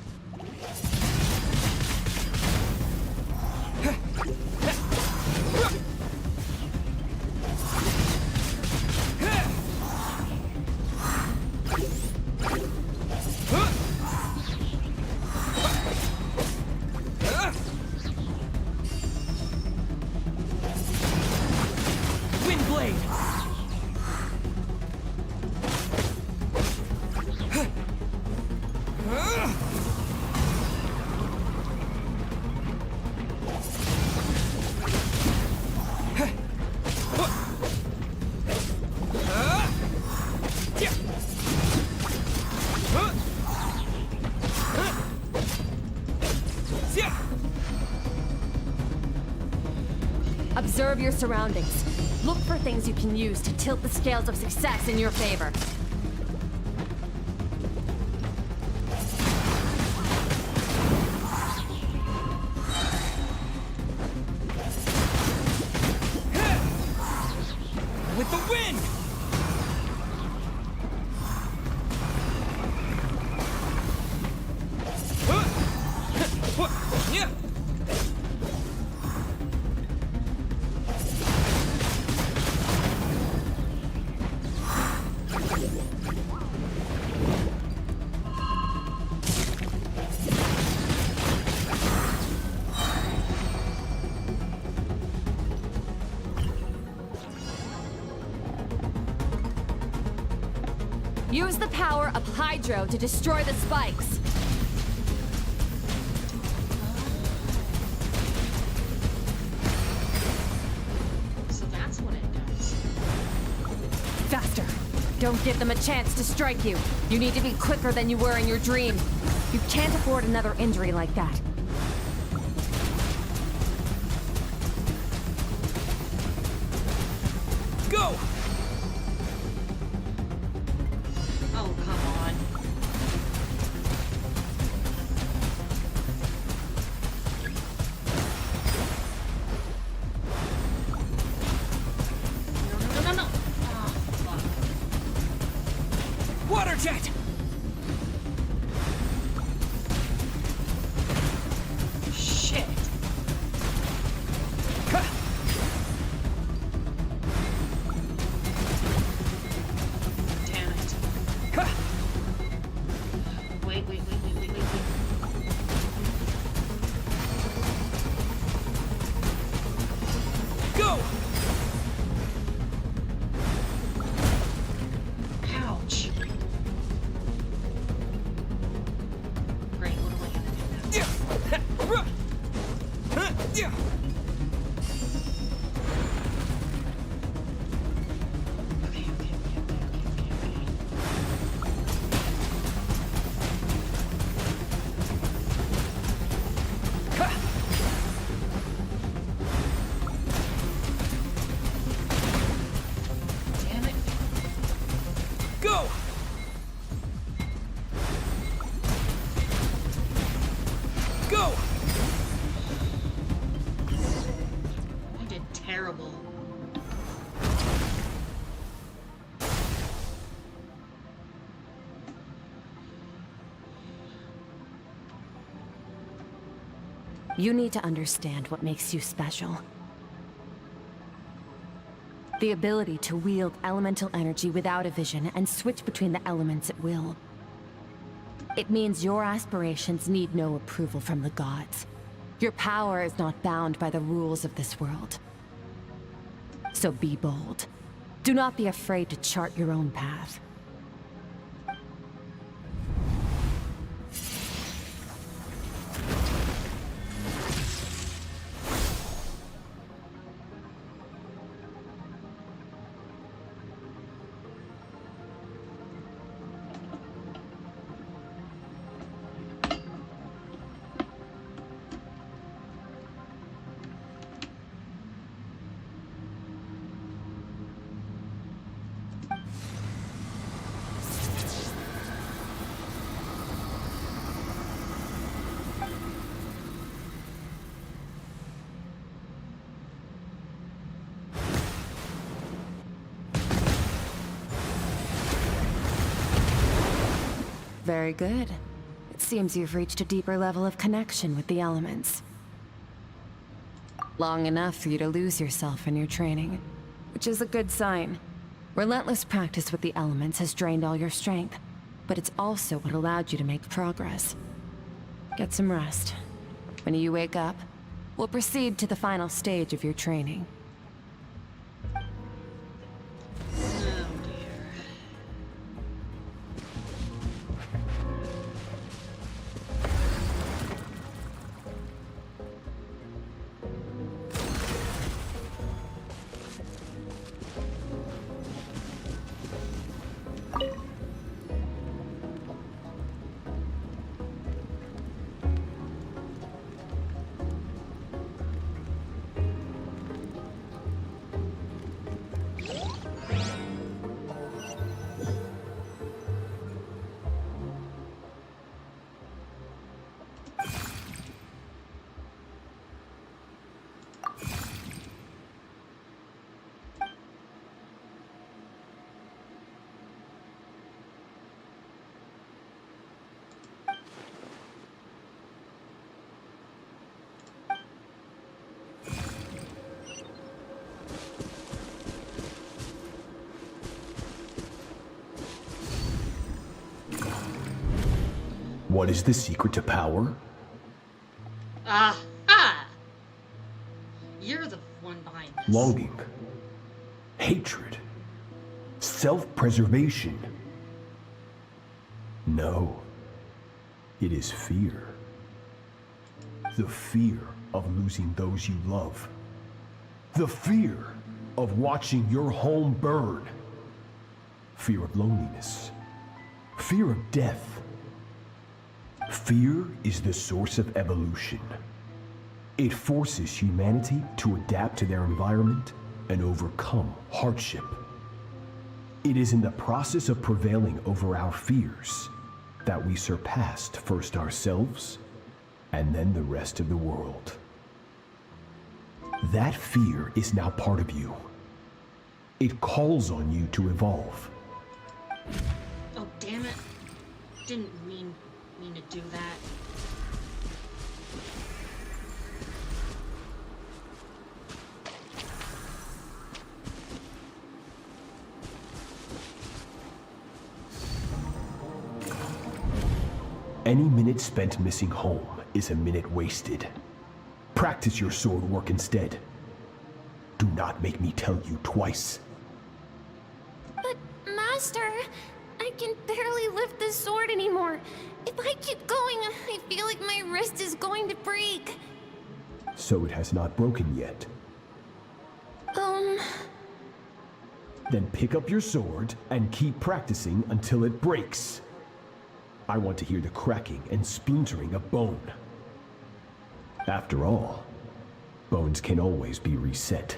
Observe your surroundings. Look for things you can use to tilt the scales of success in your favor. With the wind! Use the power of Hydro to destroy the spikes. So that's what it does. Faster. Don't give them a chance to strike you. You need to be quicker than you were in your dream. You can't afford another injury like that. Go! Oh, come on. No. Oh, fuck. Water jet! Shit. Damn it. Wait. Go! Ouch. Great, what am I gonna do now? Okay. Damn it. Go! Go! I did terrible. You need to understand what makes you special. The ability to wield elemental energy without a vision and switch between the elements at will. It means your aspirations need no approval from the gods. Your power is not bound by the rules of this world. So be bold. Do not be afraid to chart your own path. Very good. It seems you've reached a deeper level of connection with the elements. Long enough for you to lose yourself in your training, which is a good sign. Relentless practice with the elements has drained all your strength, but it's also what allowed you to make progress. Get some rest. When you wake up, we'll proceed to the final stage of your training. Oh dear. What is the secret to power? Aha! You're the one behind this. Longing, hatred, self-preservation. No. It is fear. The fear of losing those you love. The fear of watching your home burn. Fear of loneliness. Fear of death. Fear is the source of evolution. It forces humanity to adapt to their environment and overcome hardship. It is in the process of prevailing over our fears that we surpassed first ourselves and then the rest of the world. That fear is now part of you. It calls on you to evolve. Oh, damn it. Didn't mean to do that. Any minute spent missing home is a minute wasted. Practice your sword work instead. Do not make me tell you twice. But, Master, I can barely lift the sword anymore. If I keep going, I feel like my wrist is going to break. So it has not broken yet. Then pick up your sword and keep practicing until it breaks. I want to hear the cracking and splintering of bone. After all, bones can always be reset.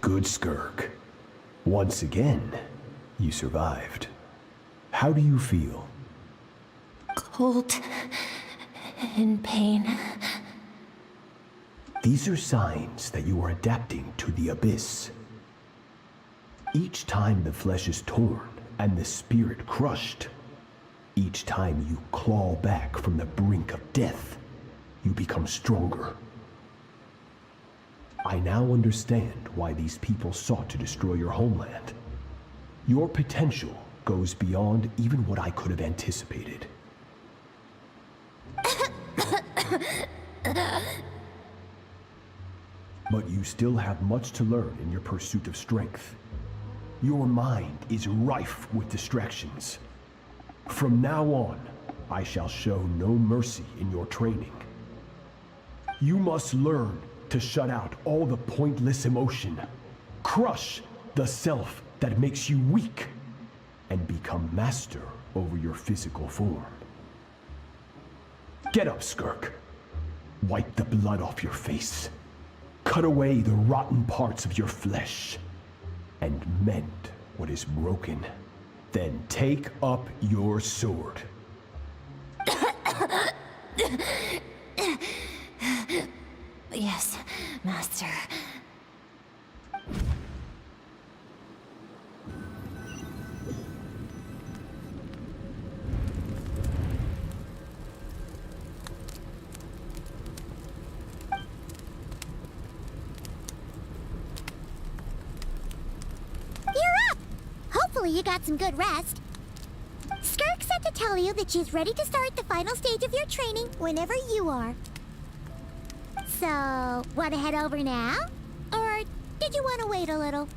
Good, Skirk. Once again, you survived. How do you feel? Cold and pain. These are signs that you are adapting to the abyss. Each time the flesh is torn and the spirit crushed, each time you claw back from the brink of death, you become stronger. I now understand why these people sought to destroy your homeland. Your potential goes beyond even what I could have anticipated. But you still have much to learn in your pursuit of strength. Your mind is rife with distractions. From now on, I shall show no mercy in your training. You must learn to shut out all the pointless emotion, crush the self that makes you weak, and become master over your physical form. Get up, Skirk. Wipe the blood off your face. Cut away the rotten parts of your flesh, and mend what is broken. Then take up your sword. Yes, Master. You're up! Hopefully you got some good rest. Skirk said to tell you that she's ready to start the final stage of your training whenever you are. So, want to head over now? Or did you want to wait a little?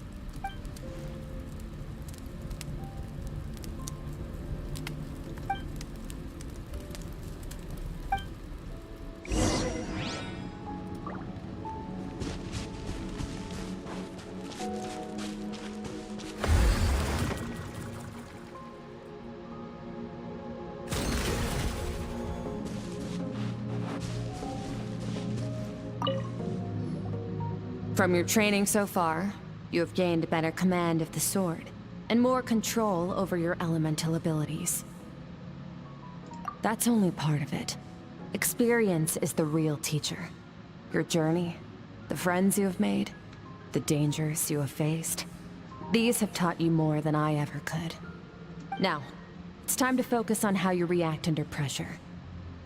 From your training so far, you have gained a better command of the sword, and more control over your elemental abilities. That's only part of it. Experience is the real teacher. Your journey, the friends you have made, the dangers you have faced. These have taught you more than I ever could. Now, it's time to focus on how you react under pressure.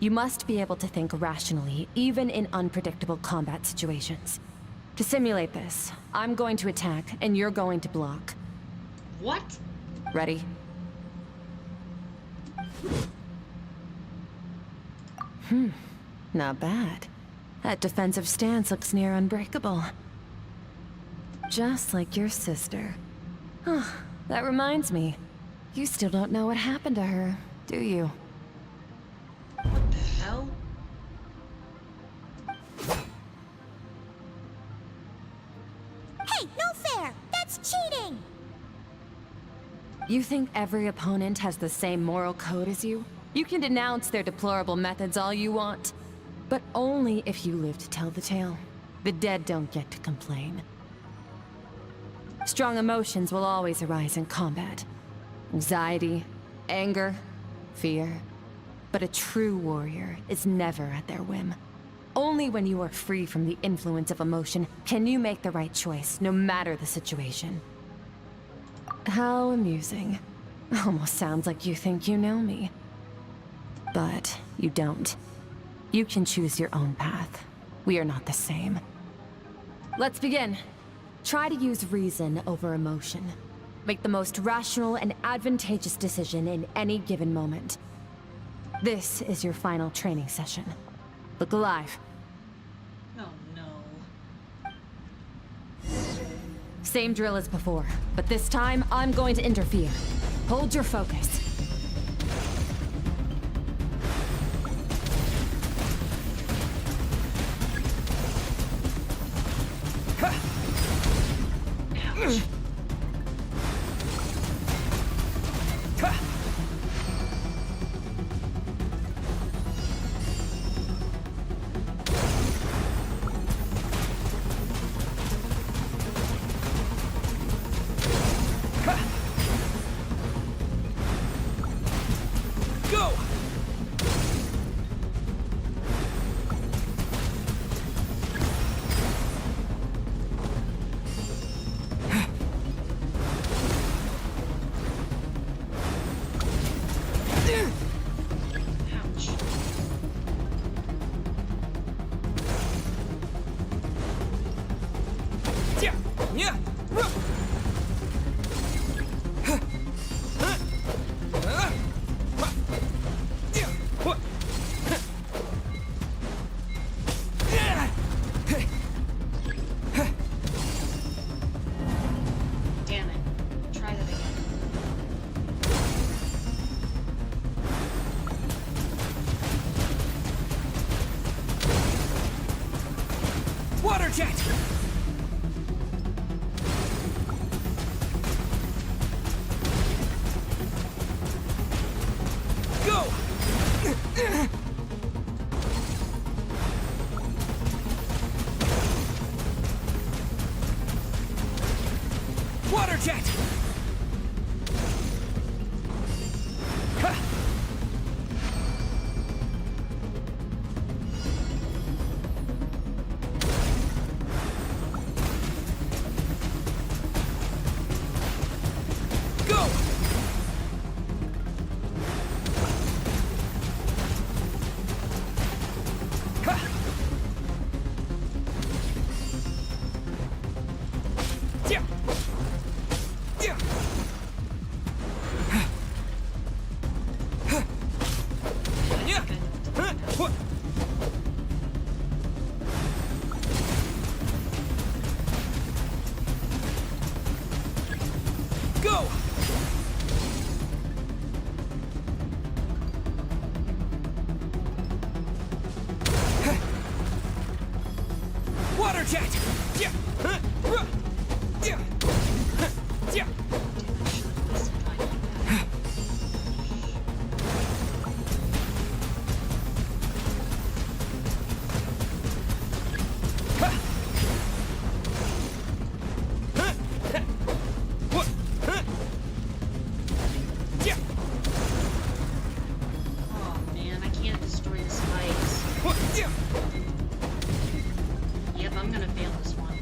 You must be able to think rationally, even in unpredictable combat situations. To simulate this, I'm going to attack, and you're going to block. What? Ready? Not bad. That defensive stance looks near unbreakable. Just like your sister. Oh, that reminds me. You still don't know what happened to her, do you? What the hell? Hey, no fair! That's cheating! You think every opponent has the same moral code as you? You can denounce their deplorable methods all you want, but only if you live to tell the tale. The dead don't get to complain. Strong emotions will always arise in combat. Anxiety, anger, fear. But a true warrior is never at their whim. Only when you are free from the influence of emotion can you make the right choice, no matter the situation. How amusing. Almost sounds like you think you know me. But you don't. You can choose your own path. We are not the same. Let's begin. Try to use reason over emotion. Make the most rational and advantageous decision in any given moment. This is your final training session. Look alive. Oh no. Same drill as before, but this time I'm going to interfere. Hold your focus. Ouch. Damn it. Try that again. Water jet! Go! Water jet! Go! Yeah. Yeah. Yeah. What? Go! Water jet! Yeah! Yeah! Yeah! Oh man, I can't destroy the spikes. Yep, I'm gonna fail this one.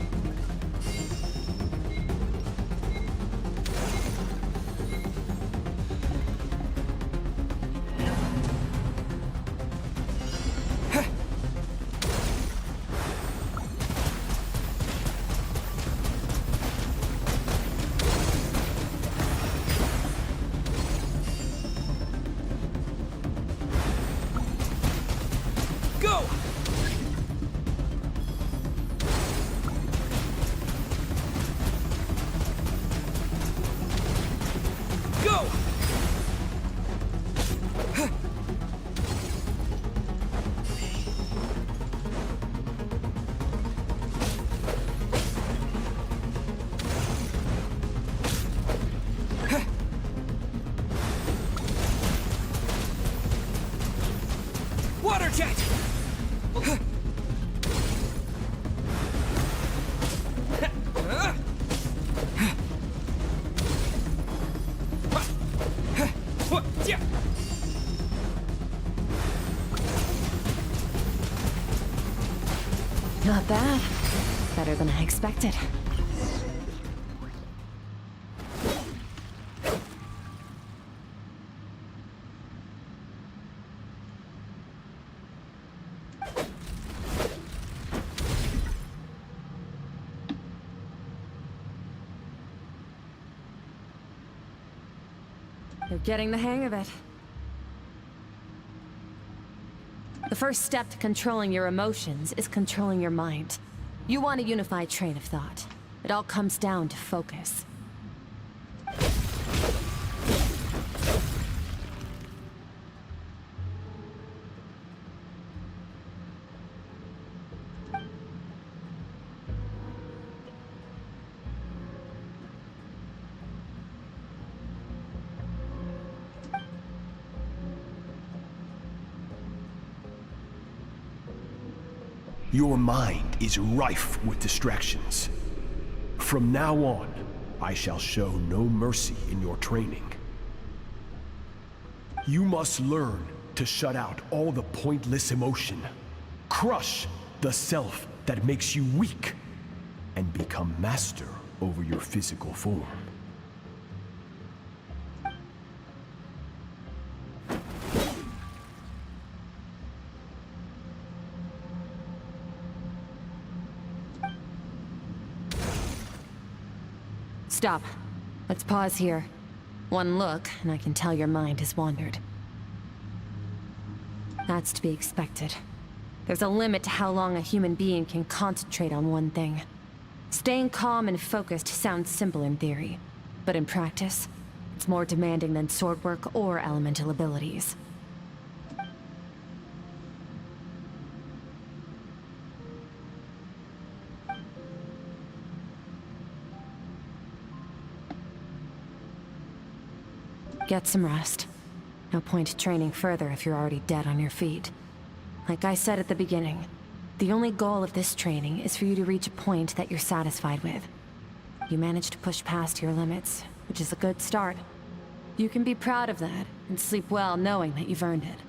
Not bad. Better than I expected. You're getting the hang of it. The first step to controlling your emotions is controlling your mind. You want a unified train of thought. It all comes down to focus. Your mind is rife with distractions. From now on, I shall show no mercy in your training. You must learn to shut out all the pointless emotion, crush the self that makes you weak, and become master over your physical form. Stop. Let's pause here. One look, and I can tell your mind has wandered. That's to be expected. There's a limit to how long a human being can concentrate on one thing. Staying calm and focused sounds simple in theory, but in practice, it's more demanding than sword work or elemental abilities. Get some rest. No point training further if you're already dead on your feet. Like I said at the beginning, the only goal of this training is for you to reach a point that you're satisfied with. You managed to push past your limits, which is a good start. You can be proud of that, and sleep well knowing that you've earned it.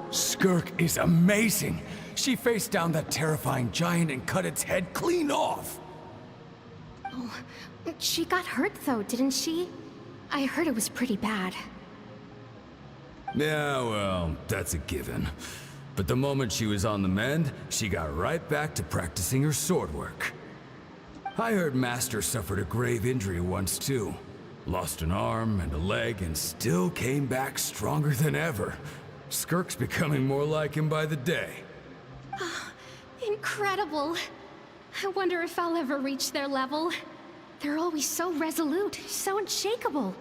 Skirk is amazing. She faced down that terrifying giant and cut its head clean off. Oh, she got hurt though, didn't she? I heard it was pretty bad. Yeah, well, that's a given. But the moment she was on the mend, she got right back to practicing her sword work. I heard Master suffered a grave injury once too. Lost an arm and a leg and still came back stronger than ever. Skirk's becoming more like him by the day. Incredible. I wonder if I'll ever reach their level. They're always so resolute, so unshakable.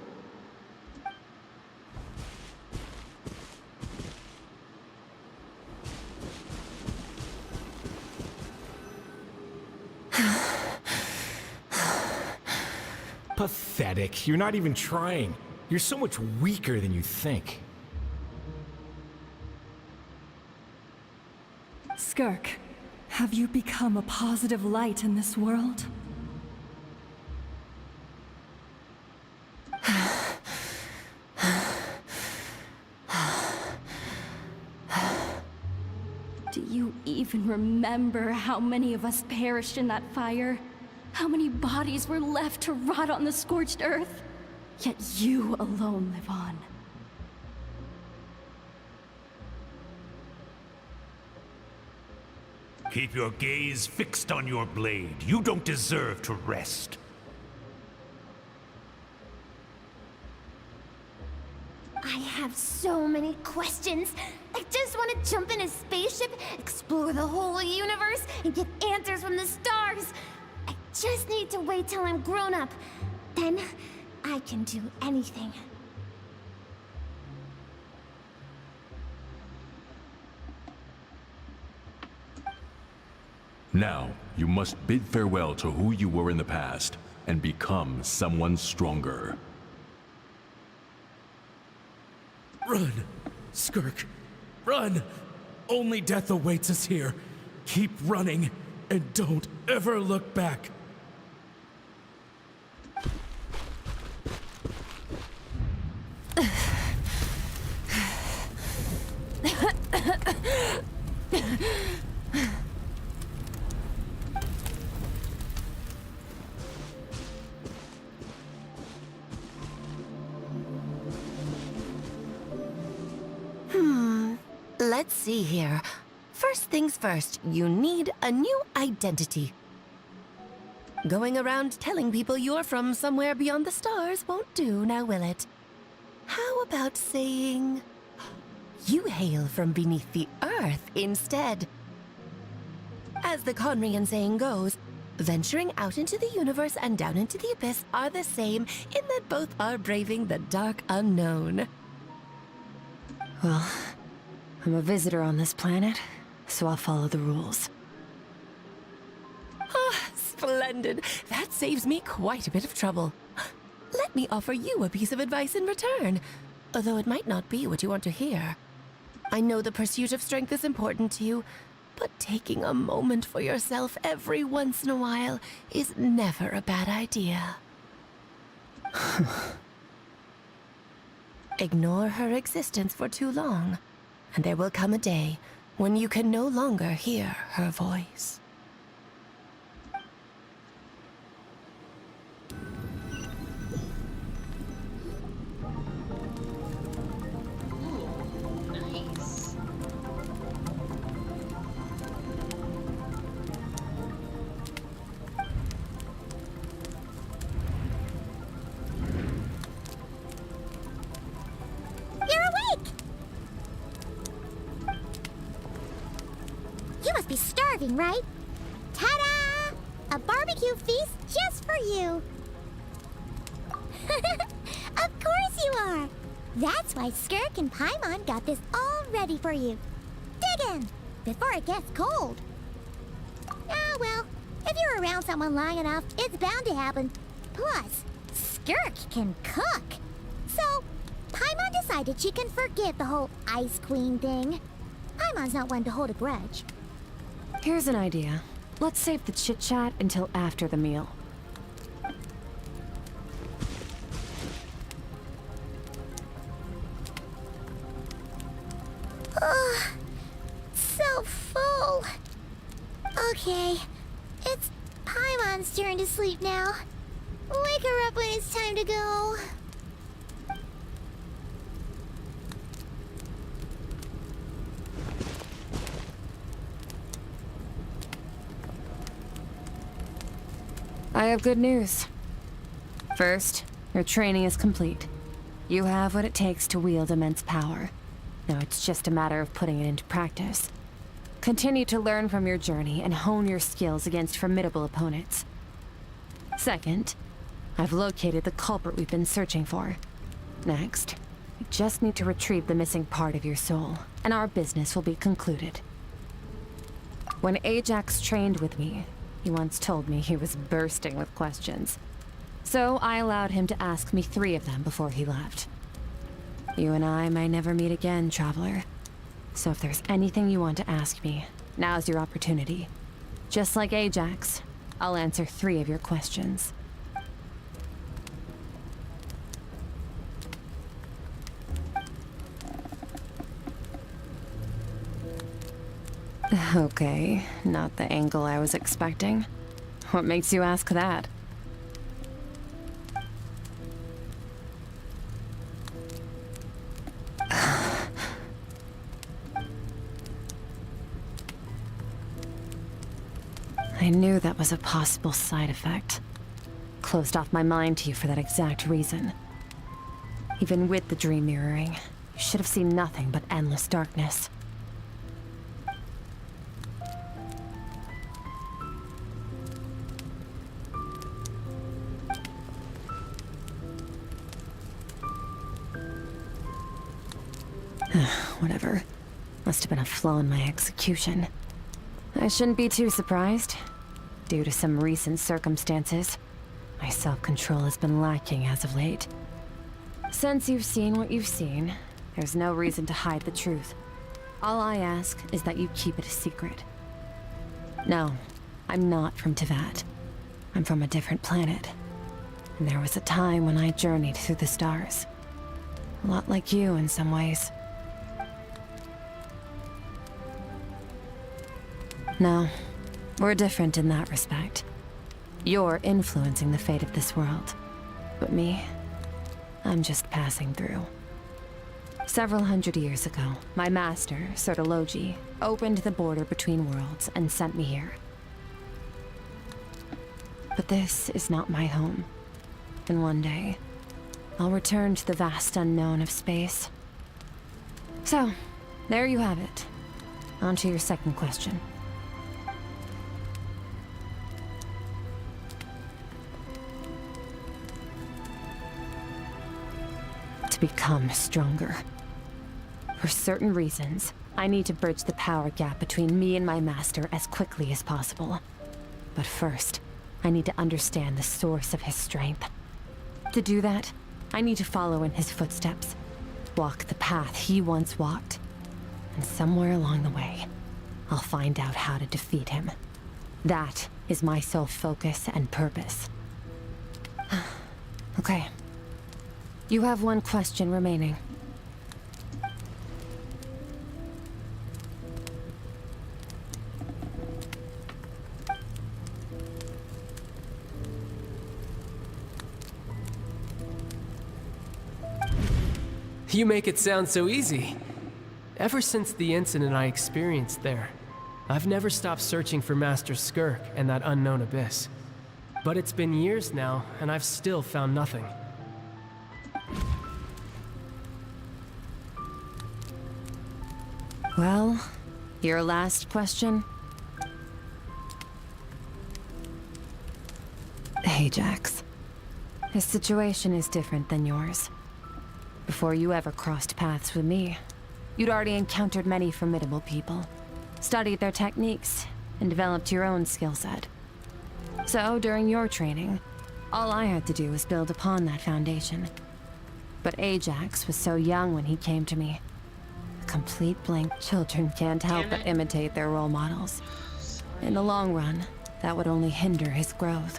Pathetic. You're not even trying. You're so much weaker than you think. Skirk, have you become a positive light in this world? you even remember how many of us perished in that fire? How many bodies were left to rot on the scorched earth? Yet you alone live on. Keep your gaze fixed on your blade. You don't deserve to rest. I have so many questions. I just want to jump in a spaceship, explore the whole universe, and get answers from the stars. I just need to wait till I'm grown up. Then, I can do anything. Now, you must bid farewell to who you were in the past, and become someone stronger. Run! Skirk! Run! Only death awaits us here. Keep running, and don't ever look back. Let's see here. First things first, you need a new identity. Going around telling people you're from somewhere beyond the stars won't do, now will it? How about saying you hail from beneath the earth instead? As the Conrian saying goes, venturing out into the universe and down into the abyss are the same in that both are braving the dark unknown. Well, I'm a visitor on this planet, so I'll follow the rules. Ah, splendid. That saves me quite a bit of trouble. Let me offer you a piece of advice in return, although it might not be what you want to hear. I know the pursuit of strength is important to you, but taking a moment for yourself every once in a while is never a bad idea. Ignore her existence for too long, and there will come a day when you can no longer hear her voice. Nice. You're awake! You must be starving, right? Ta-da! A barbecue feast just for you! Of course you are! That's why Skirk and Paimon got this all ready for you. Dig in, before it gets cold. Ah, well, if you're around someone long enough, it's bound to happen. Plus, Skirk can cook. So, Paimon decided she can forget the whole Ice Queen thing. Paimon's not one to hold a grudge. Here's an idea. Let's save the chit-chat until after the meal. Ugh, so full. Okay, it's Paimon's turn to sleep now. Wake her up when it's time to go. I have good news. First, your training is complete. You have what it takes to wield immense power. Now it's just a matter of putting it into practice. Continue to learn from your journey and hone your skills against formidable opponents. Second, I've located the culprit we've been searching for. Next, we just need to retrieve the missing part of your soul, and our business will be concluded. When Ajax trained with me, he once told me he was bursting with questions. So I allowed him to ask me 3 of them before he left. You and I may never meet again, Traveler. So if there's anything you want to ask me, now's your opportunity. Just like Ajax, I'll answer 3 of your questions. Okay, not the angle I was expecting. What makes you ask that? I knew that was a possible side effect. Closed off my mind to you for that exact reason. Even with the dream mirroring, you should have seen nothing but endless darkness. Whatever. Must have been a flaw in my execution. I shouldn't be too surprised. Due to some recent circumstances, my self-control has been lacking as of late. Since you've seen what you've seen, there's no reason to hide the truth. All I ask is that you keep it a secret. No, I'm not from Tevat. I'm from a different planet. And there was a time when I journeyed through the stars. A lot like you in some ways. No, we're different in that respect. You're influencing the fate of this world. But me, I'm just passing through. Several hundred years ago, my master, Sertologi, opened the border between worlds and sent me here. But this is not my home. And one day, I'll return to the vast unknown of space. So, there you have it. On to your second question. To become stronger. For certain reasons, I need to bridge the power gap between me and my master as quickly as possible. But first, I need to understand the source of his strength. To do that, I need to follow in his footsteps, walk the path he once walked. And somewhere along the way, I'll find out how to defeat him. That is my sole focus and purpose. Okay. You have one question remaining. You make it sound so easy. Ever since the incident I experienced there, I've never stopped searching for Master Skirk and that unknown abyss. But it's been years now, and I've still found nothing. Well, your last question? Ajax. His situation is different than yours. Before you ever crossed paths with me, you'd already encountered many formidable people, studied their techniques, and developed your own skill set. So, during your training, all I had to do was build upon that foundation. But Ajax was so young when he came to me. A complete blank. Children can't help but imitate their role models. In the long run, that would only hinder his growth.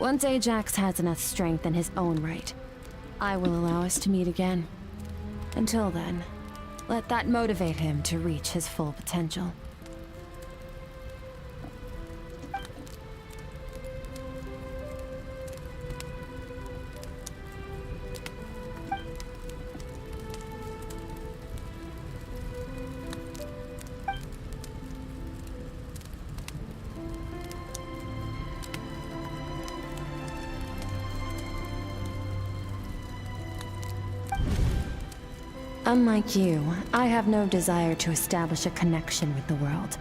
Once Ajax has enough strength in his own right, I will allow us to meet again. Until then, let that motivate him to reach his full potential. Unlike you, I have no desire to establish a connection with the world.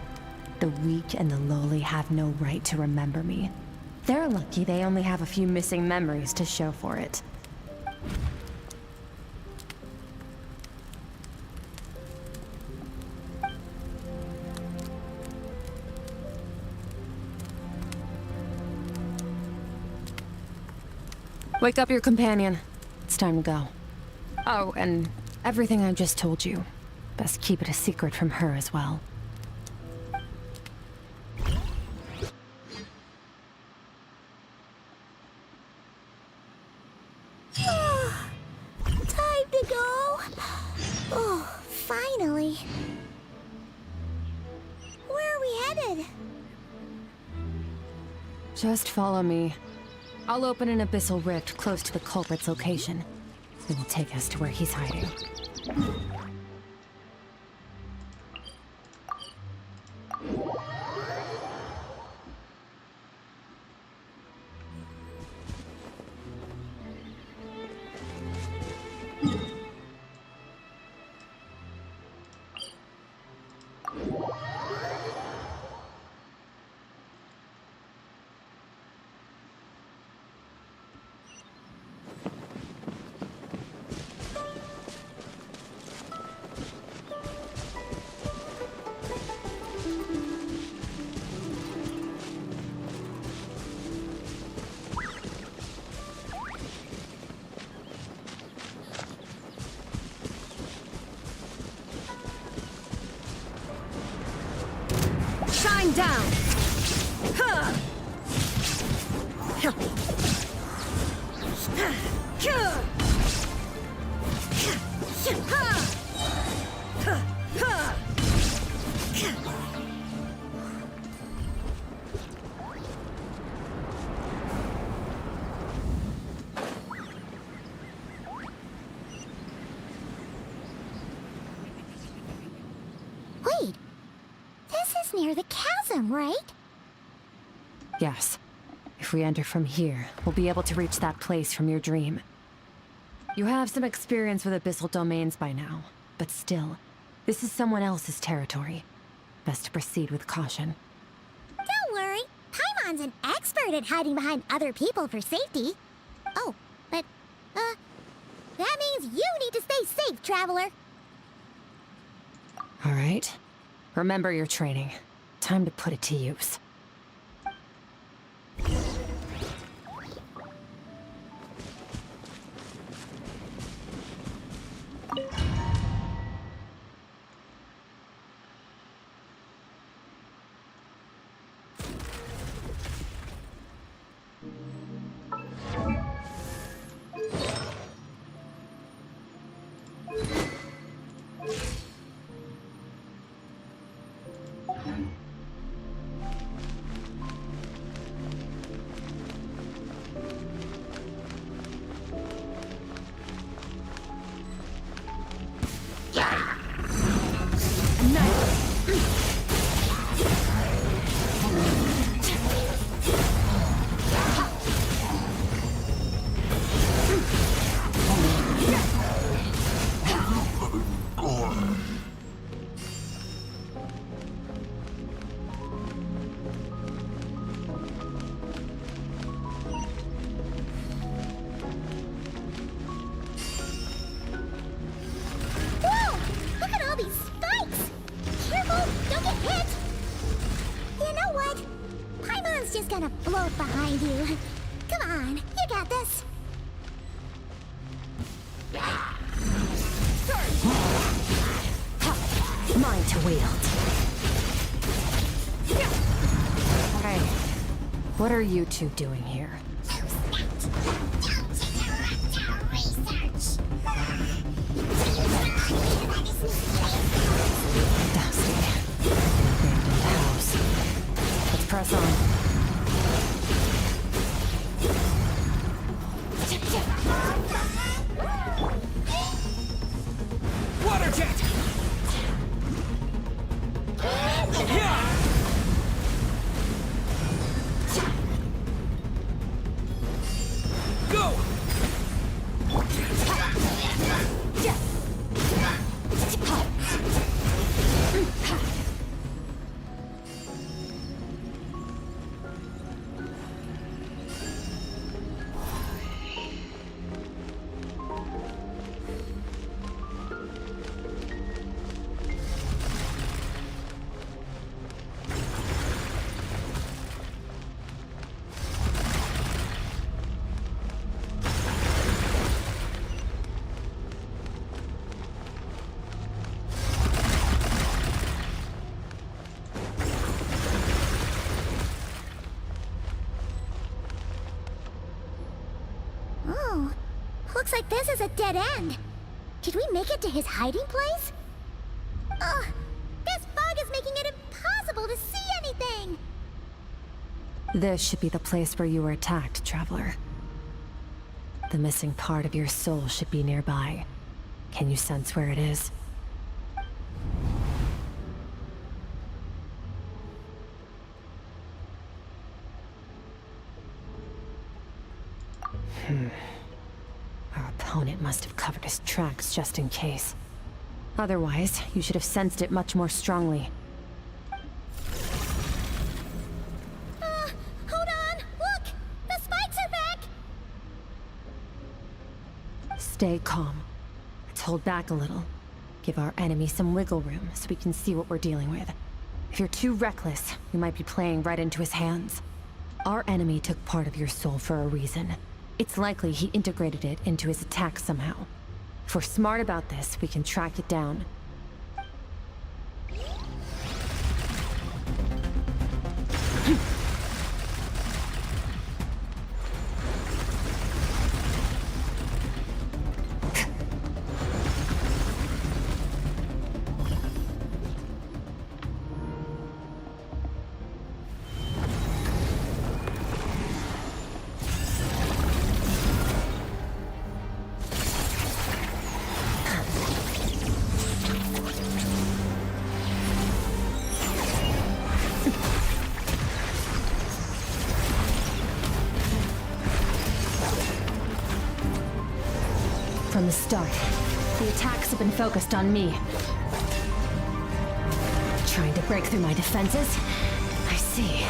The weak and the lowly have no right to remember me. They're lucky they only have a few missing memories to show for it. Wake up your companion. It's time to go. Oh, and everything I just told you, best keep it a secret from her as well. Time to go. Oh, finally. Just follow me. I'll open an abyssal rift close to the culprit's location. It will take us to where he's hiding. Shine down! Huh. Wait, this is near the chasm, right? Yes. If we enter from here, we'll be able to reach that place from your dream. You have some experience with abyssal domains by now, but still, this is someone else's territory. Best to proceed with caution. Don't worry, Paimon's an expert at hiding behind other people for safety. Oh, but, that means you need to stay safe, traveler. All right. Remember your training. Time to put it to use. Just gonna float behind you. Come on, you got this. Mine to wield. Hey, what are you two doing here? Dusty. Abandoned house. Let's press on. Water jet! Go! Oh, looks like this is a dead end. Did we make it to his hiding place? Ugh, this fog is making it impossible to see anything. This should be the place where you were attacked, Traveler. The missing part of your soul should be nearby. Can you sense where it is? Our opponent must have covered his tracks just in case. Otherwise, you should have sensed it much more strongly. Hold on! Look! The spikes are back! Stay calm. Let's hold back a little. Give our enemy some wiggle room so we can see what we're dealing with. If you're too reckless, we might be playing right into his hands. Our enemy took part of your soul for a reason. It's likely he integrated it into his attack somehow. If we're smart about this, we can track it down. From the start, the attacks have been focused on me. Trying to break through my defenses? I see.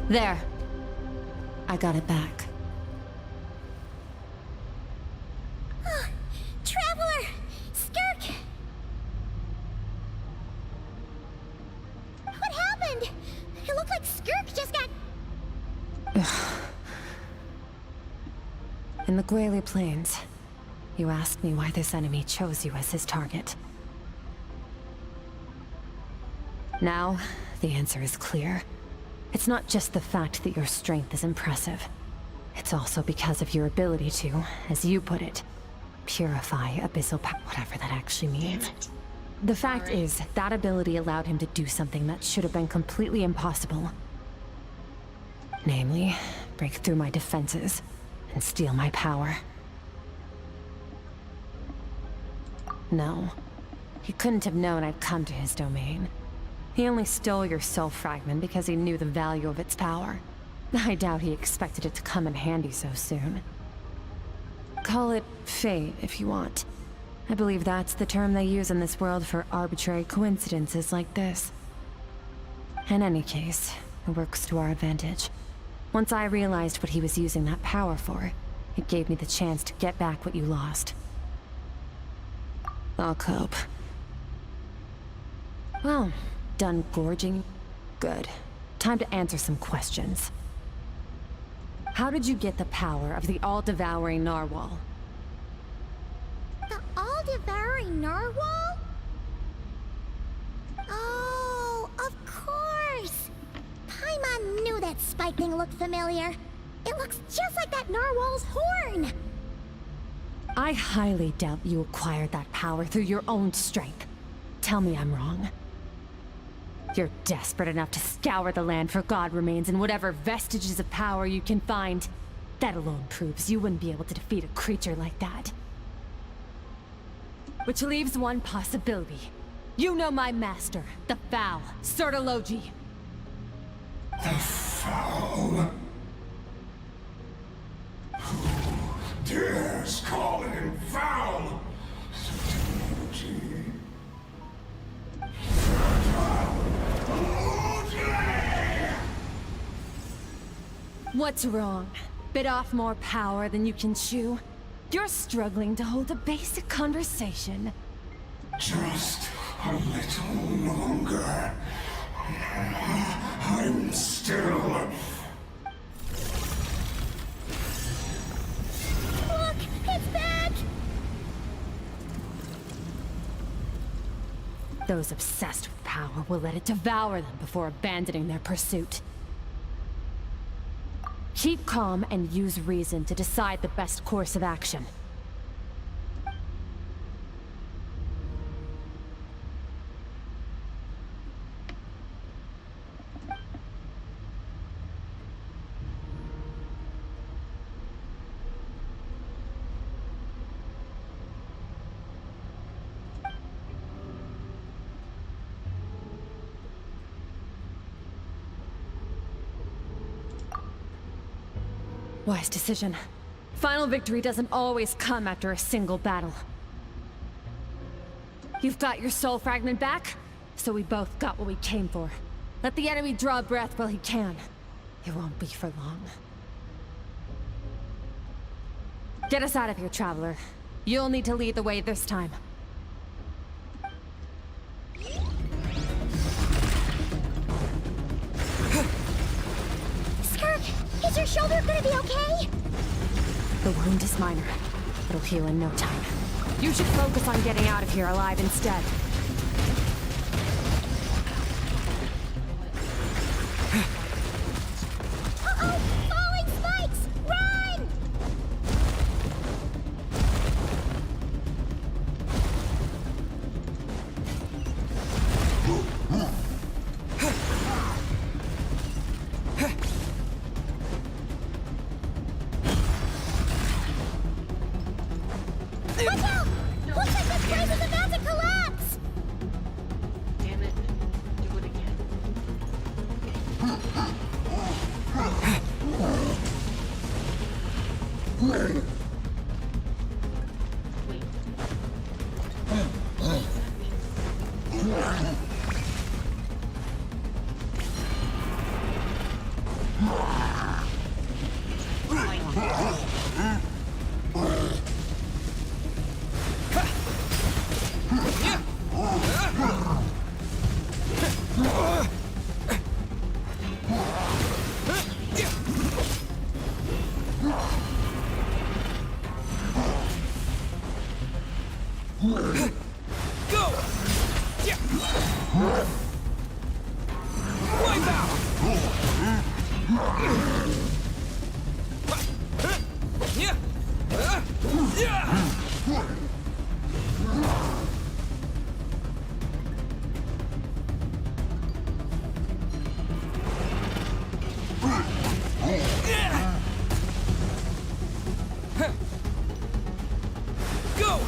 There. I got it back. Traveler! Skirk! What happened? It looked like Skirk just got... In the Guili Plains, you asked me why this enemy chose you as his target. Now, the answer is clear. It's not just the fact that your strength is impressive. It's also because of your ability to, as you put it, purify abyssal power, whatever that actually means. The fact is, that ability allowed him to do something that should have been completely impossible. Namely, break through my defenses and steal my power. No, he couldn't have known I'd come to his domain. He only stole your soul fragment because he knew the value of its power. I doubt he expected it to come in handy so soon. Call it fate, if you want. I believe that's the term they use in this world for arbitrary coincidences like this. In any case, it works to our advantage. Once I realized what he was using that power for, it gave me the chance to get back what you lost. I'll cope. Well, done gorging? Good. Time to answer some questions. How did you get the power of the all-devouring narwhal? The all-devouring narwhal? Oh, of course! Paimon knew that spike thing looked familiar. It looks just like that narwhal's horn! I highly doubt you acquired that power through your own strength. Tell me I'm wrong. You're desperate enough to scour the land for god remains and whatever vestiges of power you can find. That alone proves you wouldn't be able to defeat a creature like that. Which leaves one possibility. You know my master, the Foul, Sertologi. The Foul? Who dares call him foul? What's wrong? Bit off more power than you can chew? You're struggling to hold a basic conversation. Just a little longer. I'm still... Look! It's back! Those obsessed with power will let it devour them before abandoning their pursuit. Keep calm and use reason to decide the best course of action. Wise decision. Final victory doesn't always come after a single battle. You've got your soul fragment back, so we both got what we came for. Let the enemy draw breath while he can. It won't be for long. Get us out of here, Traveler. You'll need to lead the way this time. Skirk, is your shoulder gonna be okay? The wound is minor. It'll heal in no time. You should focus on getting out of here alive instead. Uh-oh! Falling spikes! Run! Watch out! Looks like this place is about to collapse! Damn it. Do it again. Go! Yeah! Wipe out! Yeah! Yeah! Go!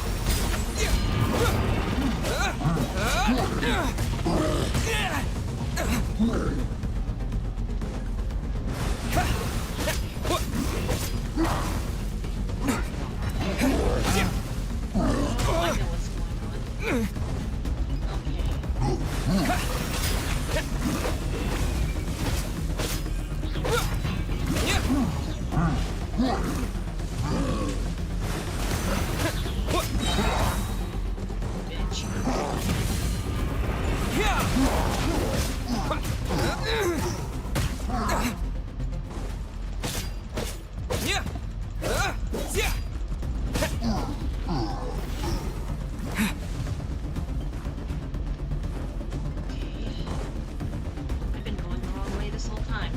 I've been going the wrong way this whole time.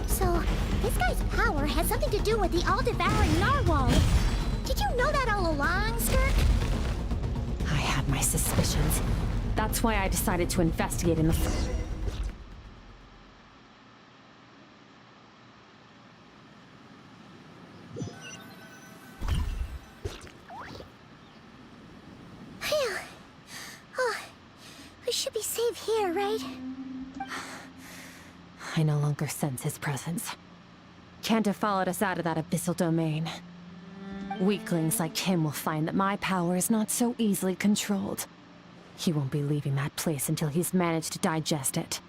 So, this guy's power has something to do with the all-devouring narwhal. Did you know that all along, Skirk? I had my suspicions. That's why I decided to investigate in the... Phew. Oh, we should be safe here, right? I no longer sense his presence. can't have followed us out of that abyssal domain. Weaklings like him will find that my power is not so easily controlled. He won't be leaving that place until he's managed to digest it.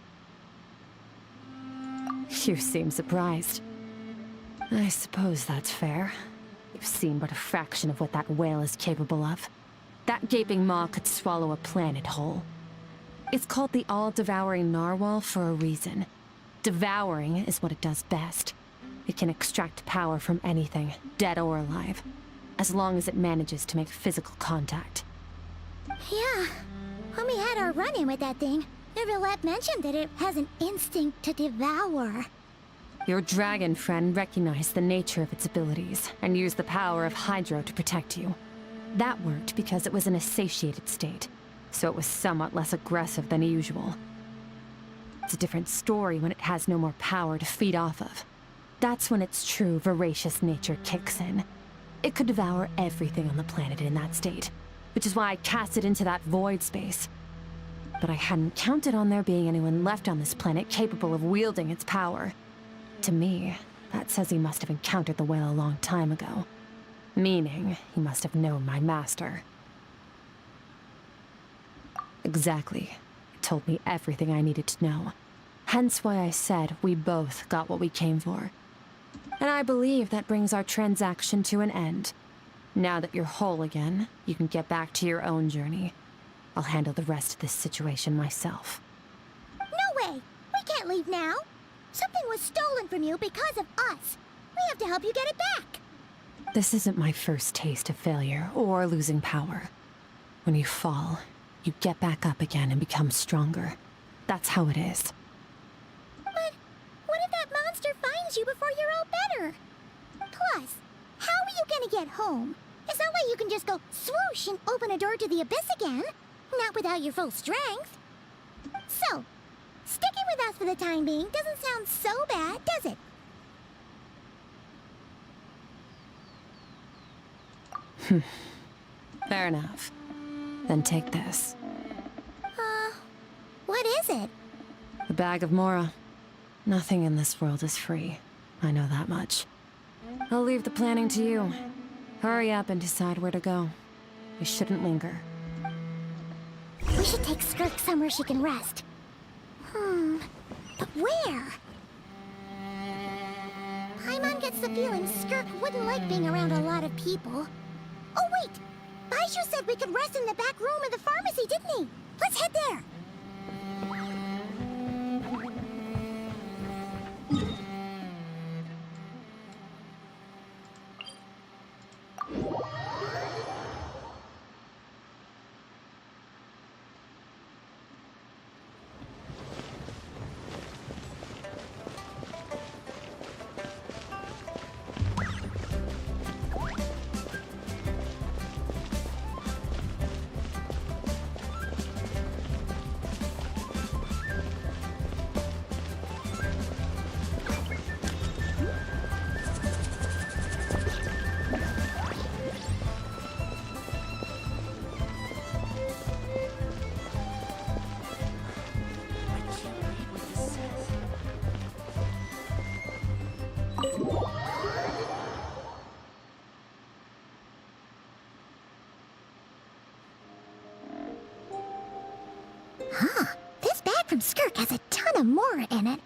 You seem surprised. I suppose that's fair. You've seen but a fraction of what that whale is capable of. That gaping maw could swallow a planet whole. It's called the all-devouring narwhal for a reason. Devouring is what it does best. It can extract power from anything, dead or alive, as long as it manages to make physical contact. Yeah, when we had our run-in with that thing, Neverlet mentioned that it has an instinct to devour. Your dragon friend recognized the nature of its abilities and used the power of Hydro to protect you. That worked because it was in a satiated state, so it was somewhat less aggressive than usual. It's a different story when it has no more power to feed off of. That's when its true voracious nature kicks in. It could devour everything on the planet in that state, which is why I cast it into that void space. But I hadn't counted on there being anyone left on this planet capable of wielding its power. To me, that says he must have encountered the whale a long time ago. Meaning, he must have known my master. Exactly. It told me everything I needed to know. Hence why I said we both got what we came for. And I believe that brings our transaction to an end. Now that you're whole again, you can get back to your own journey. I'll handle the rest of this situation myself. No way! We can't leave now! Something was stolen from you because of us. We have to help you get it back. This isn't my first taste of failure or losing power. When you fall, you get back up again and become stronger. That's how it is. But what if that monster finds you before you're all better? Plus, how are you gonna get home? It's not like you can just go swoosh and open a door to the abyss again. Not without your full strength. So, sticking with us for the time being doesn't sound so bad, does it? Fair enough. Then take this. What is it? A bag of Mora. Nothing in this world is free. I know that much. I'll leave the planning to you. Hurry up and decide where to go. We shouldn't linger. We should take Skirk somewhere she can rest. But where? Paimon gets the feeling Skirk wouldn't like being around a lot of people. Oh wait! Baiju said we could rest in the back room of the pharmacy, didn't he? Let's head there! This bag from Skirk has a ton of Mora in it.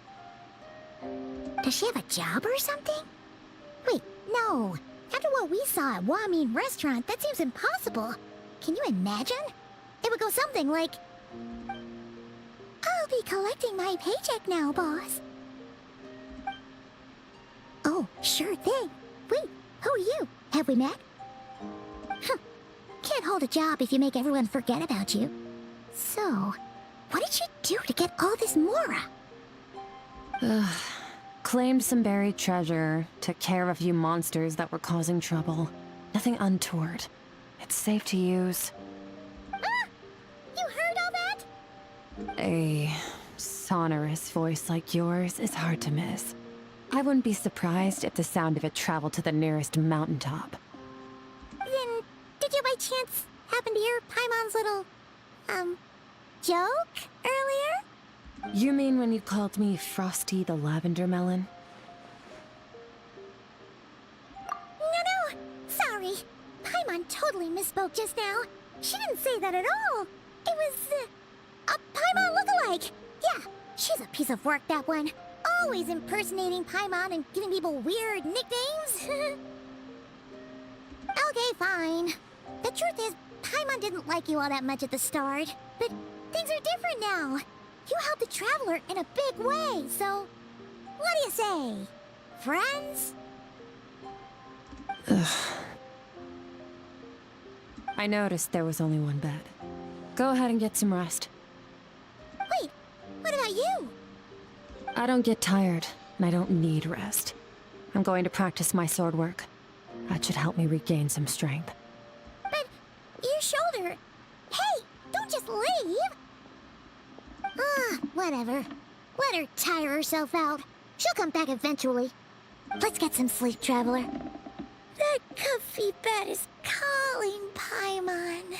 Does she have a job or something? Wait, no. After what we saw at Wamin Restaurant, that seems impossible. Can you imagine? It would go something like, I'll be collecting my paycheck now, boss. Oh, sure thing. Wait, who are you? Have we met? Can't hold a job if you make everyone forget about you. So, what did you do to get all this Mora? Claimed some buried treasure, took care of a few monsters that were causing trouble. Nothing untoward. It's safe to use. Ah! You heard all that? A sonorous voice like yours is hard to miss. I wouldn't be surprised if the sound of it traveled to the nearest mountaintop. Then, did you by chance happen to hear Paimon's little, joke earlier? You mean when you called me Frosty the Lavender Melon? Paimon totally misspoke just now. She didn't say that at all. It was, a Paimon lookalike. Yeah, she's a piece of work, that one. Always impersonating Paimon and giving people weird nicknames. Okay, fine. The truth is, Paimon didn't like you all that much at the start. But things are different now. You helped the Traveler in a big way, so... What do you say? Friends? Ugh. I noticed there was only one bed. Go ahead and get some rest. Wait, what about you? I don't get tired, and I don't need rest. I'm going to practice my sword work. That should help me regain some strength. But your shoulder... Hey, don't just leave! Whatever. Let her tire herself out. She'll come back eventually. Let's get some sleep, Traveler. That comfy bed is calling, Paimon.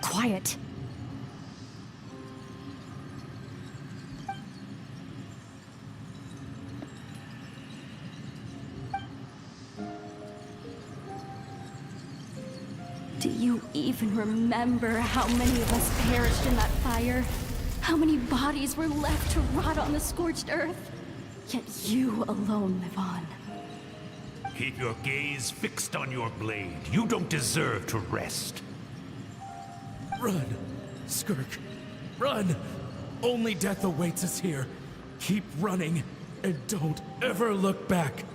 Quiet. Do you even remember how many of us perished in that fire? How many bodies were left to rot on the scorched earth? Yet you alone live on. Keep your gaze fixed on your blade. You don't deserve to rest. Run, Skirk, run! Only death awaits us here. Keep running, and don't ever look back.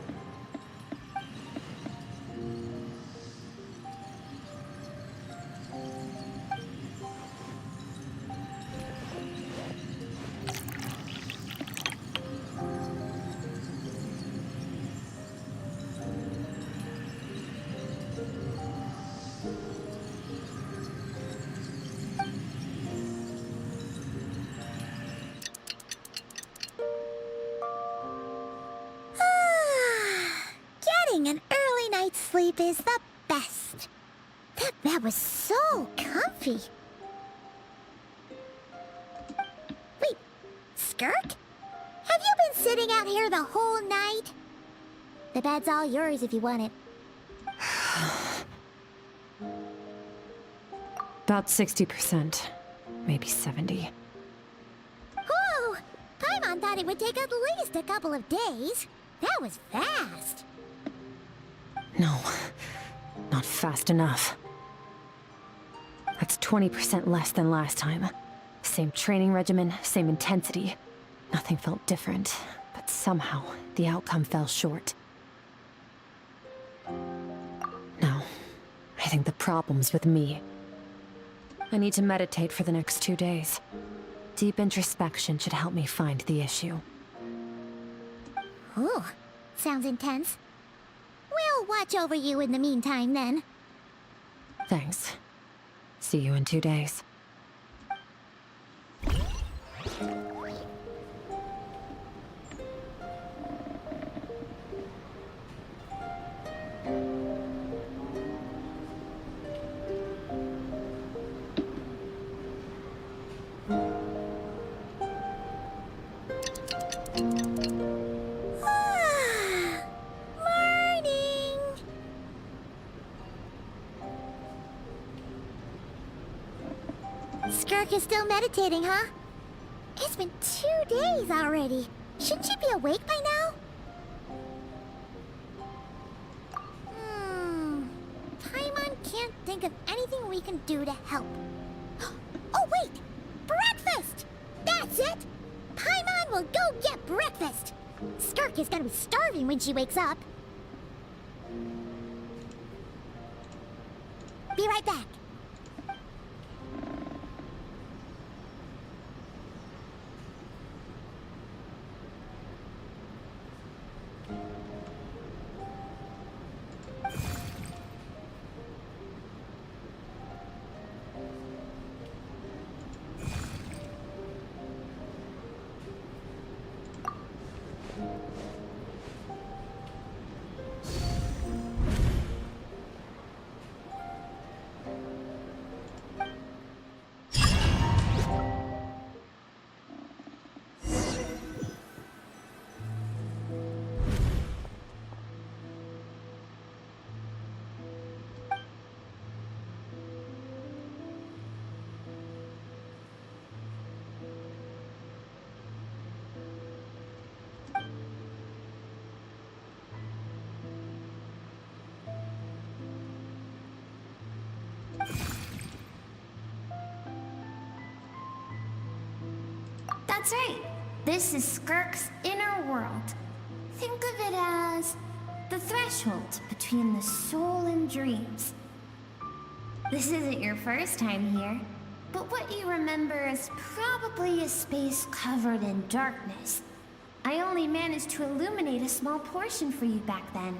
Getting an early night's sleep is the best. That bed was so comfy. Wait, Skirk? Have you been sitting out here the whole night? The bed's all yours if you want it. About 60%. Maybe 70. Whew! Paimon thought it would take at least a couple of days. That was fast. No, not fast enough. That's 20% less than last time. Same training regimen, same intensity. Nothing felt different, but somehow the outcome fell short. No, I think the problem's with me. I need to meditate for the next 2 days. Deep introspection should help me find the issue. Ooh, sounds intense. We'll watch over you in the meantime, then. Thanks. See you in 2 days. Skirk is still meditating, huh? It's been 2 days already. Shouldn't she be awake by now? Paimon can't think of anything we can do to help. Oh, wait! Breakfast! That's it! Paimon will go get breakfast! Skirk is gonna be starving when she wakes up. Be right back. That's right. This is Skirk's inner world. Think of it as the threshold between the soul and dreams. This isn't your first time here, but what you remember is probably a space covered in darkness. I only managed to illuminate a small portion for you back then.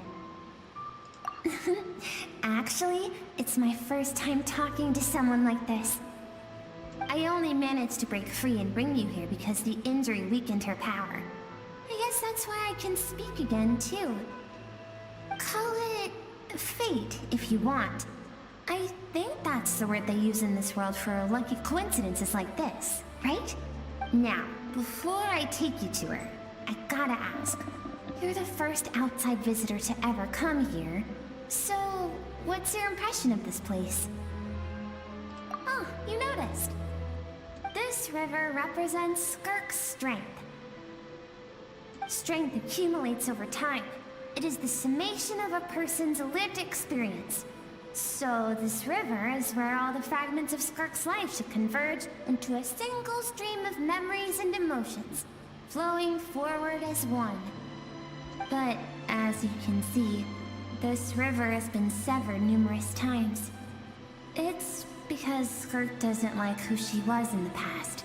Actually, it's my first time talking to someone like this. I only managed to break free and bring you here because the injury weakened her power. I guess that's why I can speak again, too. Call it fate, if you want. I think that's the word they use in this world for lucky coincidences like this, right? Now, before I take you to her, I gotta ask. You're the first outside visitor to ever come here, so what's your impression of this place? Oh, you noticed. This river represents Skirk's strength. Strength accumulates over time. It is the summation of a person's lived experience. So this river is where all the fragments of Skirk's life should converge into a single stream of memories and emotions, flowing forward as one. But as you can see, this river has been severed numerous times. It's because Skirk doesn't like who she was in the past.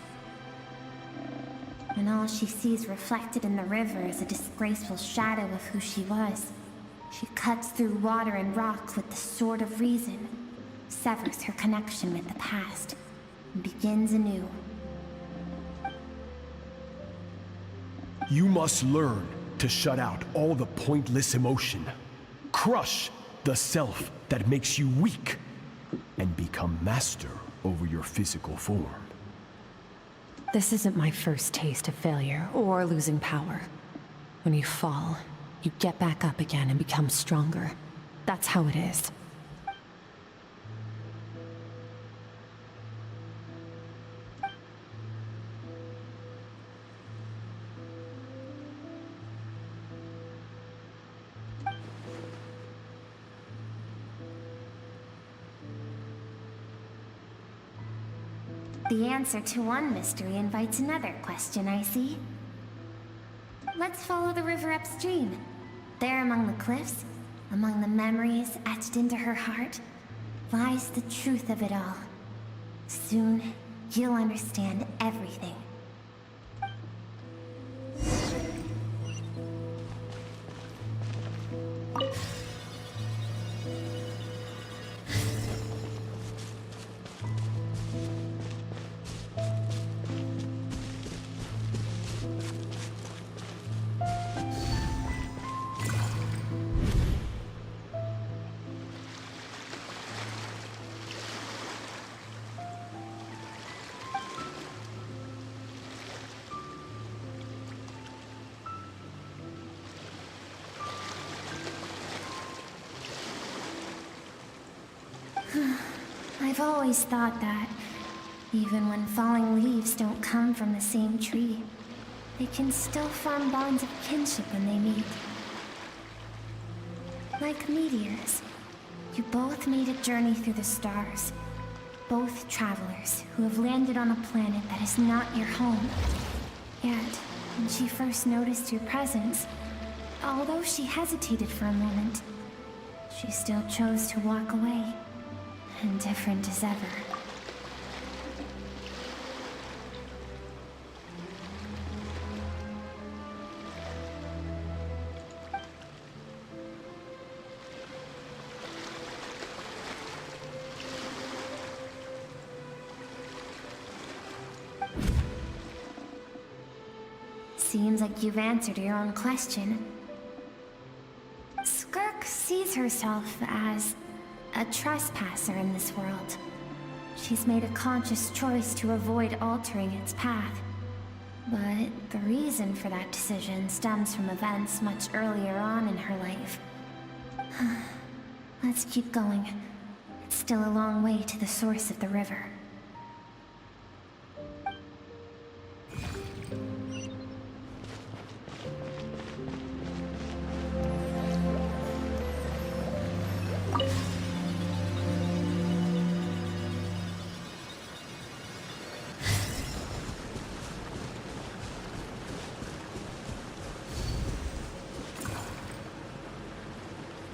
And all she sees reflected in the river is a disgraceful shadow of who she was. She cuts through water and rock with the sword of reason, severs her connection with the past, and begins anew. You must learn to shut out all the pointless emotion. Crush the self that makes you weak, and become master over your physical form. This isn't my first taste of failure or losing power. When you fall, you get back up again and become stronger. That's how it is. The answer to one mystery invites another question, I see. Let's follow the river upstream. There among the cliffs, among the memories etched into her heart, lies the truth of it all. Soon, you'll understand everything. I've always thought that, even when falling leaves don't come from the same tree, they can still form bonds of kinship when they meet. Like meteors, you both made a journey through the stars. Both travelers who have landed on a planet that is not your home. Yet, when she first noticed your presence, although she hesitated for a moment, she still chose to walk away. Indifferent as ever. Seems like you've answered your own question. Skirk sees herself as a trespasser in this world. She's made a conscious choice to avoid altering its path. But the reason for that decision stems from events much earlier on in her life. Let's keep going. It's still a long way to the source of the river.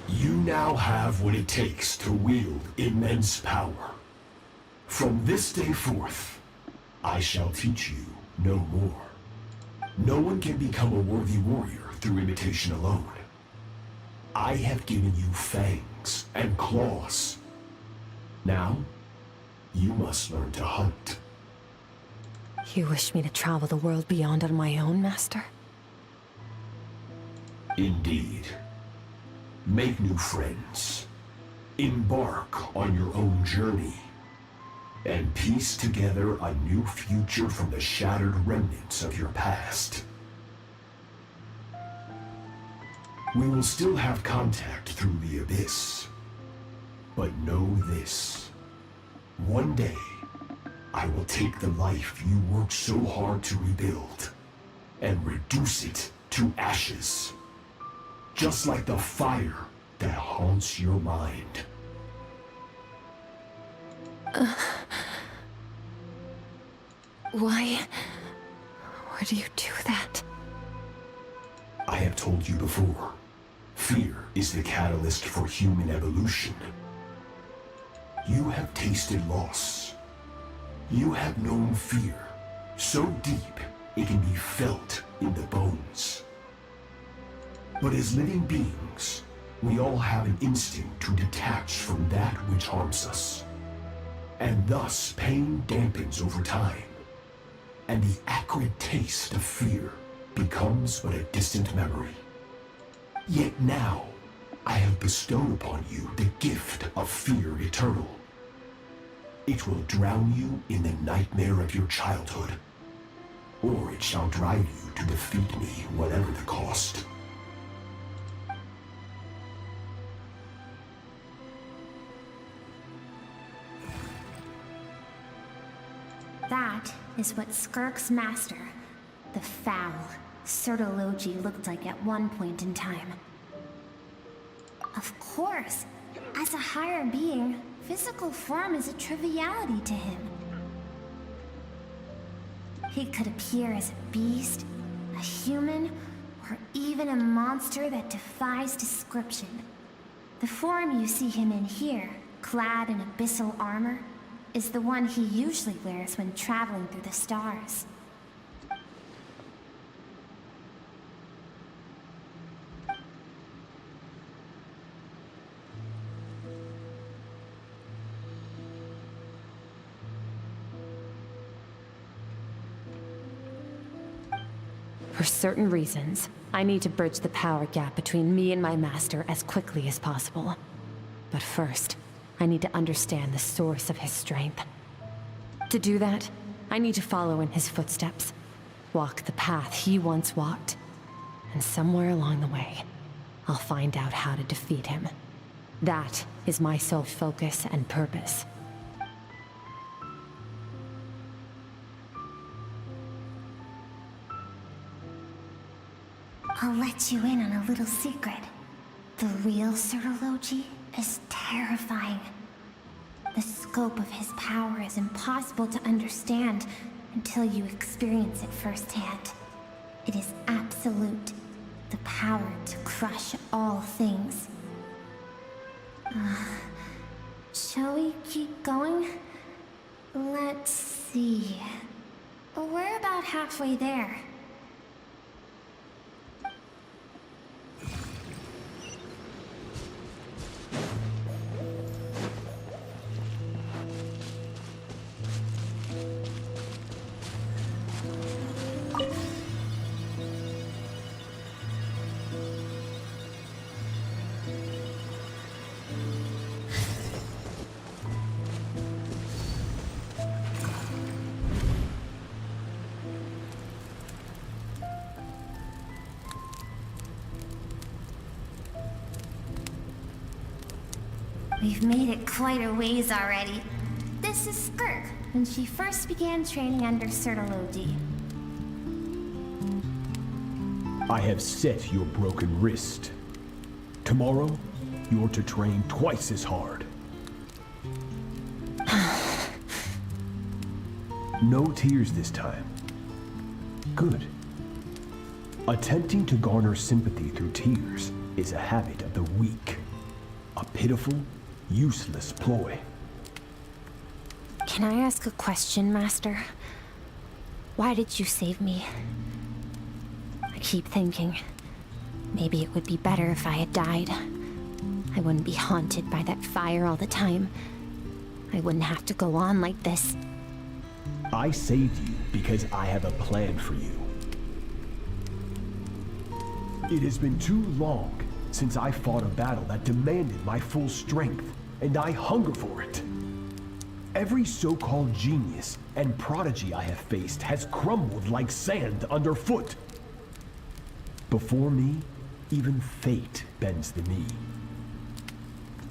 You now have what it takes to wield immense power. From this day forth, I shall teach you no more. No one can become a worthy warrior through imitation alone. I have given you fangs and claws. Now, you must learn to hunt. You wish me to travel the world beyond on my own, Master? Indeed. Make new friends. Embark on your own journey. And piece together a new future from the shattered remnants of your past. We will still have contact through the Abyss. But know this. One day, I will take the life you worked so hard to rebuild and reduce it to ashes. Just like the fire that haunts your mind. Why do you do that? I have told you before, fear is the catalyst for human evolution. You have tasted loss. You have known fear, so deep it can be felt in the bones. But as living beings, we all have an instinct to detach from that which harms us. And thus, pain dampens over time, and the acrid taste of fear becomes but a distant memory. Yet now, I have bestowed upon you the gift of fear eternal. It will drown you in the nightmare of your childhood, or it shall drive you to defeat me, whatever the cost. That is what Skirk's master, the foul Sertologi, looked like at one point in time. Of course, as a higher being, physical form is a triviality to him. He could appear as a beast, a human, or even a monster that defies description. The form you see him in here, clad in abyssal armor, is the one he usually wears when traveling through the stars. For certain reasons, I need to bridge the power gap between me and my master as quickly as possible. But first, I need to understand the source of his strength. To do that, I need to follow in his footsteps, walk the path he once walked, and somewhere along the way, I'll find out how to defeat him. That is my sole focus and purpose. I'll let you in on a little secret. The real Sertologi is terrifying. The scope of his power is impossible to understand until you experience it firsthand. It is absolute, the power to crush all things. Shall we keep going? Let's see. We're about halfway there. We've made it quite a ways already. This is Skirk, when she first began training under Sertology. I have set your broken wrist. Tomorrow, you're to train twice as hard. No tears this time. Good. Attempting to garner sympathy through tears is a habit of the weak. A pitiful, useless ploy. Can I ask a question, Master? Why did you save me? I keep thinking, maybe it would be better if I had died. I wouldn't be haunted by that fire all the time. I wouldn't have to go on like this. I saved you because I have a plan for you. It has been too long since I fought a battle that demanded my full strength, and I hunger for it. Every so-called genius and prodigy I have faced has crumbled like sand underfoot. Before me, even fate bends the knee.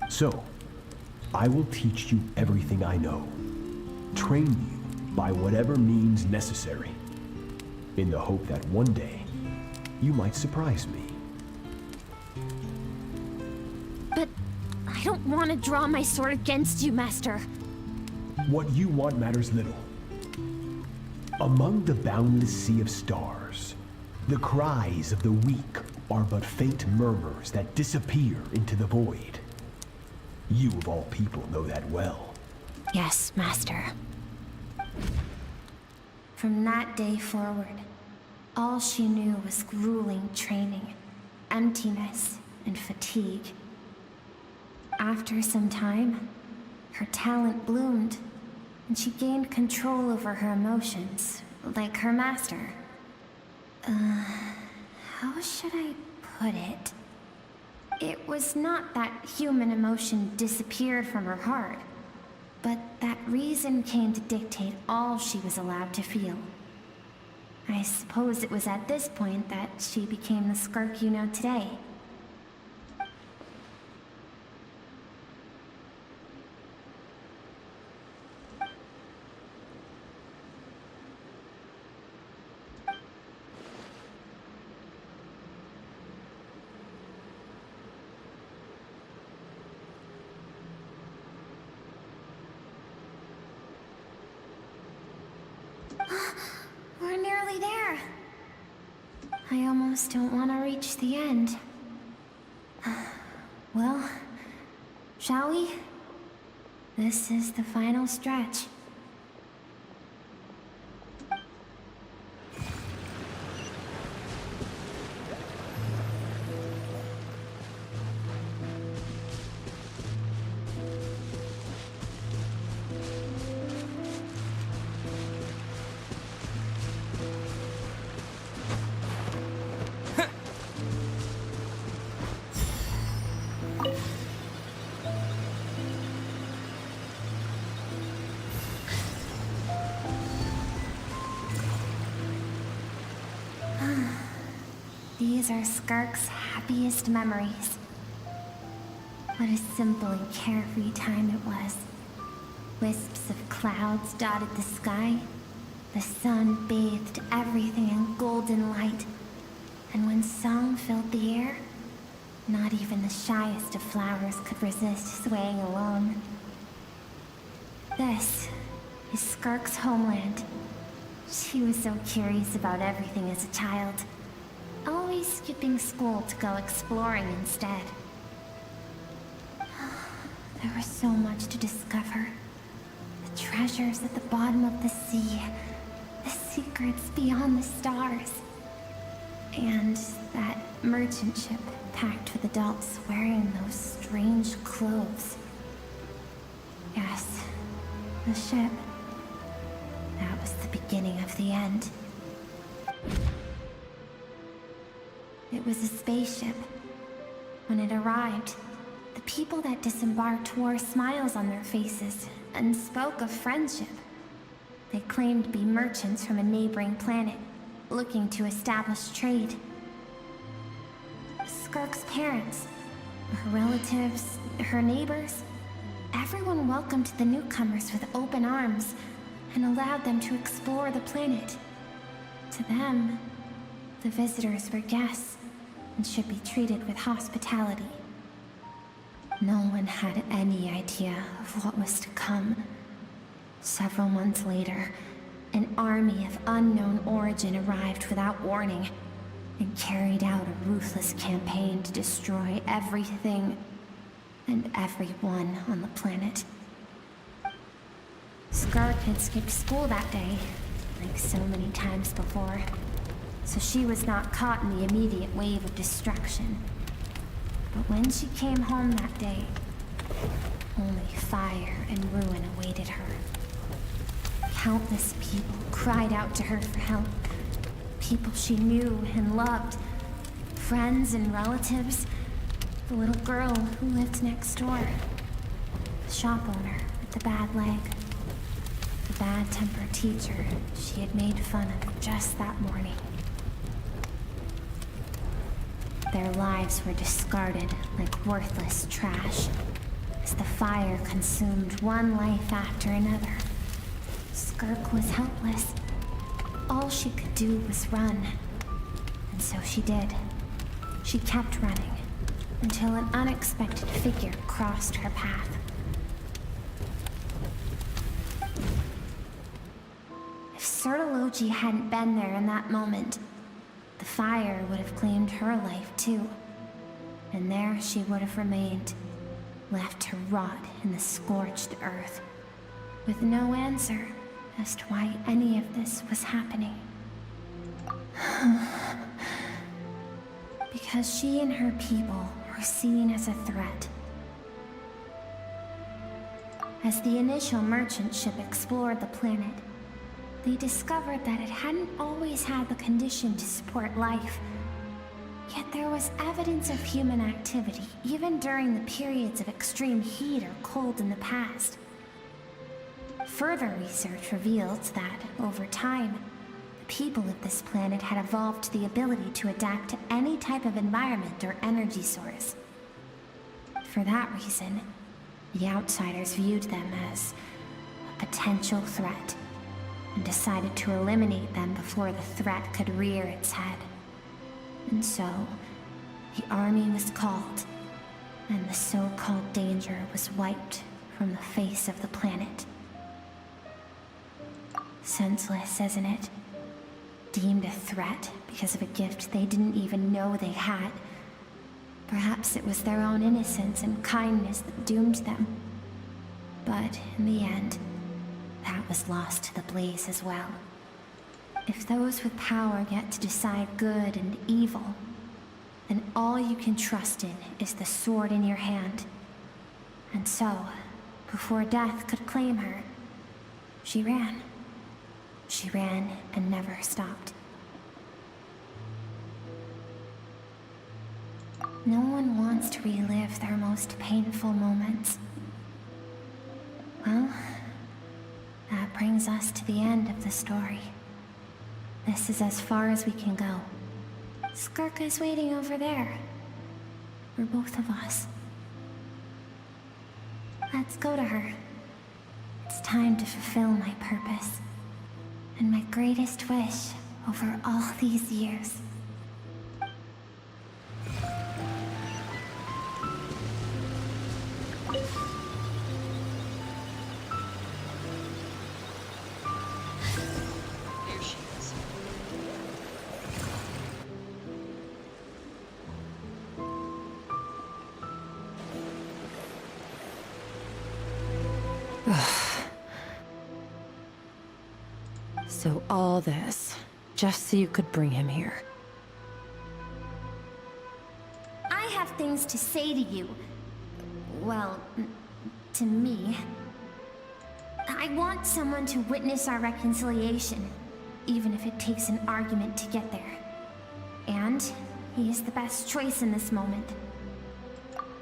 So, I will teach you everything I know. Train you by whatever means necessary, in the hope that one day, you might surprise me. But I don't want to draw my sword against you, Master. What you want matters little. Among the boundless sea of stars, the cries of the weak are but faint murmurs that disappear into the void. You of all people know that well. Yes, Master. From that day forward, all she knew was grueling training, emptiness, and fatigue. After some time, her talent bloomed, and she gained control over her emotions, like her master. How should I put it? It was not that human emotion disappeared from her heart, but that reason came to dictate all she was allowed to feel. I suppose it was at this point that she became the Skirk you know today. We're nearly there. I almost don't want to reach the end. Well, shall we? This is the final stretch. These are Skirk's happiest memories. What a simple and carefree time it was. Wisps of clouds dotted the sky. The sun bathed everything in golden light. And when song filled the air, not even the shyest of flowers could resist swaying along. This is Skirk's homeland. She was so curious about everything as a child. Always skipping school to go exploring instead. There was so much to discover. The treasures at the bottom of the sea, the secrets beyond the stars, and that merchant ship packed with adults wearing those strange clothes. Yes, the ship. That was the beginning of the end. It was a spaceship. When it arrived, the people that disembarked wore smiles on their faces and spoke of friendship. They claimed to be merchants from a neighboring planet, looking to establish trade. Skirk's parents, her relatives, her neighbors, everyone welcomed the newcomers with open arms and allowed them to explore the planet. To them, the visitors were guests and should be treated with hospitality. No one had any idea of what was to come. Several months later, an army of unknown origin arrived without warning and carried out a ruthless campaign to destroy everything and everyone on the planet. Skirk had skipped school that day, like so many times before, so she was not caught in the immediate wave of destruction. But when she came home that day, only fire and ruin awaited her. Countless people cried out to her for help. People she knew and loved. Friends and relatives. The little girl who lived next door. The shop owner with the bad leg. The bad-tempered teacher she had made fun of just that morning. Their lives were discarded like worthless trash as the fire consumed one life after another. Skirk was helpless. All she could do was run. And so she did. She kept running until an unexpected figure crossed her path. If Sertology hadn't been there in that moment, the fire would have claimed her life too. And there she would have remained, left to rot in the scorched earth, with no answer as to why any of this was happening. Because she and her people were seen as a threat. As the initial merchant ship explored the planet, they discovered that it hadn't always had the condition to support life. Yet there was evidence of human activity, even during the periods of extreme heat or cold in the past. Further research revealed that, over time, the people of this planet had evolved the ability to adapt to any type of environment or energy source. For that reason, the outsiders viewed them as a potential threat, and decided to eliminate them before the threat could rear its head. And so, the army was called, and the so-called danger was wiped from the face of the planet. Senseless, isn't it? Deemed a threat because of a gift they didn't even know they had. Perhaps it was their own innocence and kindness that doomed them. But in the end, that was lost to the blaze as well. If those with power get to decide good and evil, then all you can trust in is the sword in your hand. And so, before death could claim her, she ran. She ran and never stopped. No one wants to relive their most painful moments. Well, that brings us to the end of the story. This is as far as we can go. Skirk is waiting over there. For both of us. Let's go to her. It's time to fulfill my purpose. And my greatest wish over all these years. There she is. So all this, just so you could bring him here. I have things to say to you. Well, to me. I want someone to witness our reconciliation, even if it takes an argument to get there. And he is the best choice in this moment.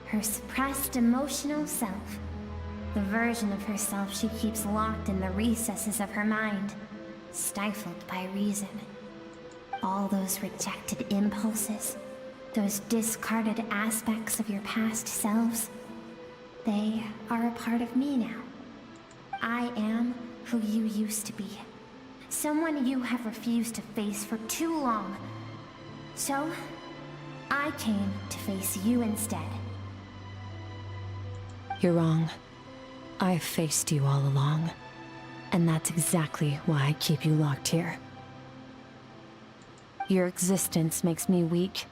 Her suppressed emotional self. The version of herself she keeps locked in the recesses of her mind, stifled by reason. All those rejected impulses, those discarded aspects of your past selves, they are a part of me now. I am who you used to be. Someone you have refused to face for too long. So, I came to face you instead. You're wrong. I've faced you all along. And that's exactly why I keep you locked here. Your existence makes me weak.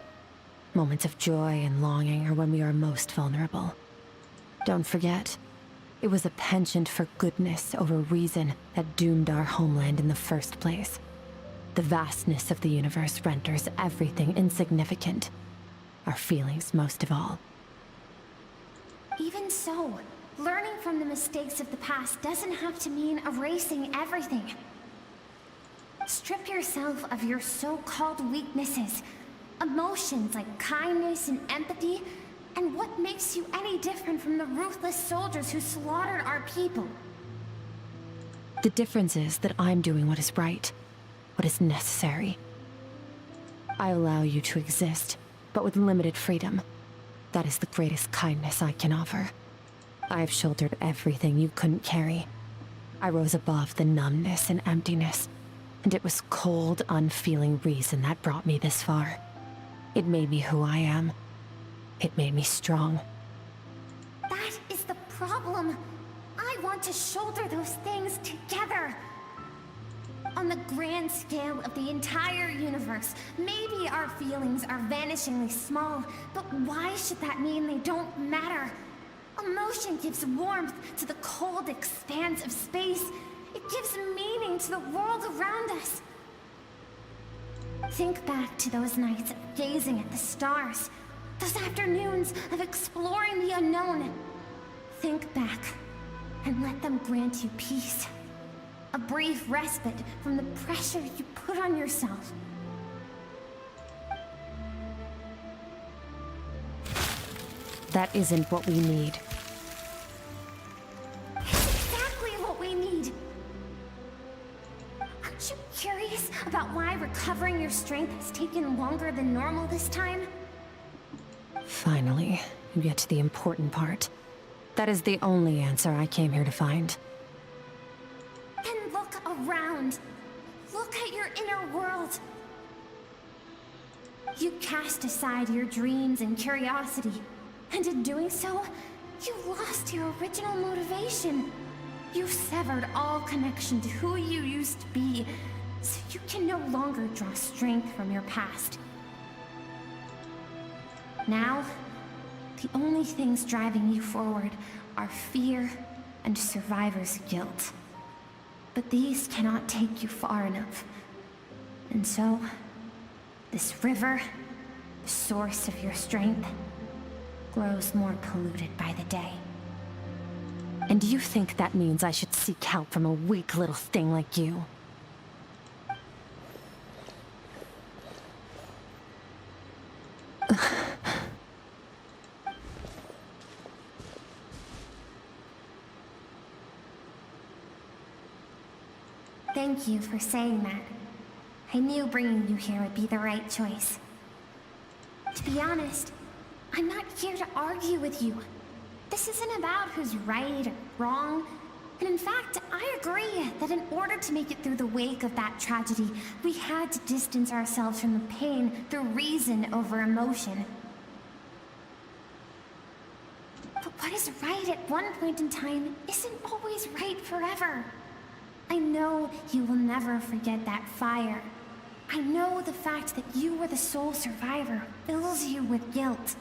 Moments of joy and longing are when we are most vulnerable. Don't forget, it was a penchant for goodness over reason that doomed our homeland in the first place. The vastness of the universe renders everything insignificant. Our feelings most of all. Even so, learning from the mistakes of the past doesn't have to mean erasing everything. Strip yourself of your so-called weaknesses, emotions like kindness and empathy, and what makes you any different from the ruthless soldiers who slaughtered our people? The difference is that I'm doing what is right, what is necessary. I allow you to exist, but with limited freedom. That is the greatest kindness I can offer. I've shouldered everything you couldn't carry. I rose above the numbness and emptiness, and it was cold, unfeeling reason that brought me this far. It made me who I am. It made me strong. That is the problem. I want to shoulder those things together. On the grand scale of the entire universe, maybe our feelings are vanishingly small, but why should that mean they don't matter? Emotion gives warmth to the cold expanse of space. It gives meaning to the world around us. Think back to those nights of gazing at the stars, those afternoons of exploring the unknown. Think back and let them grant you peace. A brief respite from the pressure you put on yourself. That isn't what we need. Exactly what we need. Aren't you curious about why recovering your strength has taken longer than normal this time? Finally, you get to the important part. That is the only answer I came here to find. Then look around. Look at your inner world. You cast aside your dreams and curiosity, and in doing so, you lost your original motivation. You severed all connection to who you used to be, so you can no longer draw strength from your past. Now, the only things driving you forward are fear and survivor's guilt. But these cannot take you far enough. And so, this river, the source of your strength, grows more polluted by the day. And you think that means I should seek help from a weak little thing like you? Thank you for saying that. I knew bringing you here would be the right choice. To be honest, I'm not here to argue with you. This isn't about who's right or wrong. And in fact, I agree that in order to make it through the wake of that tragedy, we had to distance ourselves from the pain through reason over emotion. But what is right at one point in time isn't always right forever. I know you will never forget that fire. I know the fact that you were the sole survivor fills you with guilt.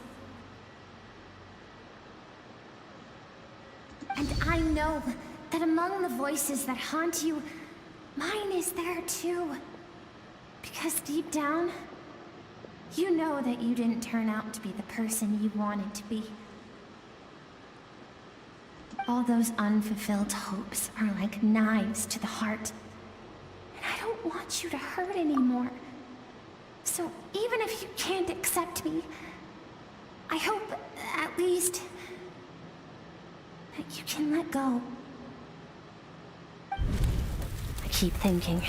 And I know that among the voices that haunt you, mine is there too. Because deep down, you know that you didn't turn out to be the person you wanted to be. All those unfulfilled hopes are like knives to the heart. And I don't want you to hurt anymore. So even if you can't accept me, I hope, at least, that you can let go. I keep thinking,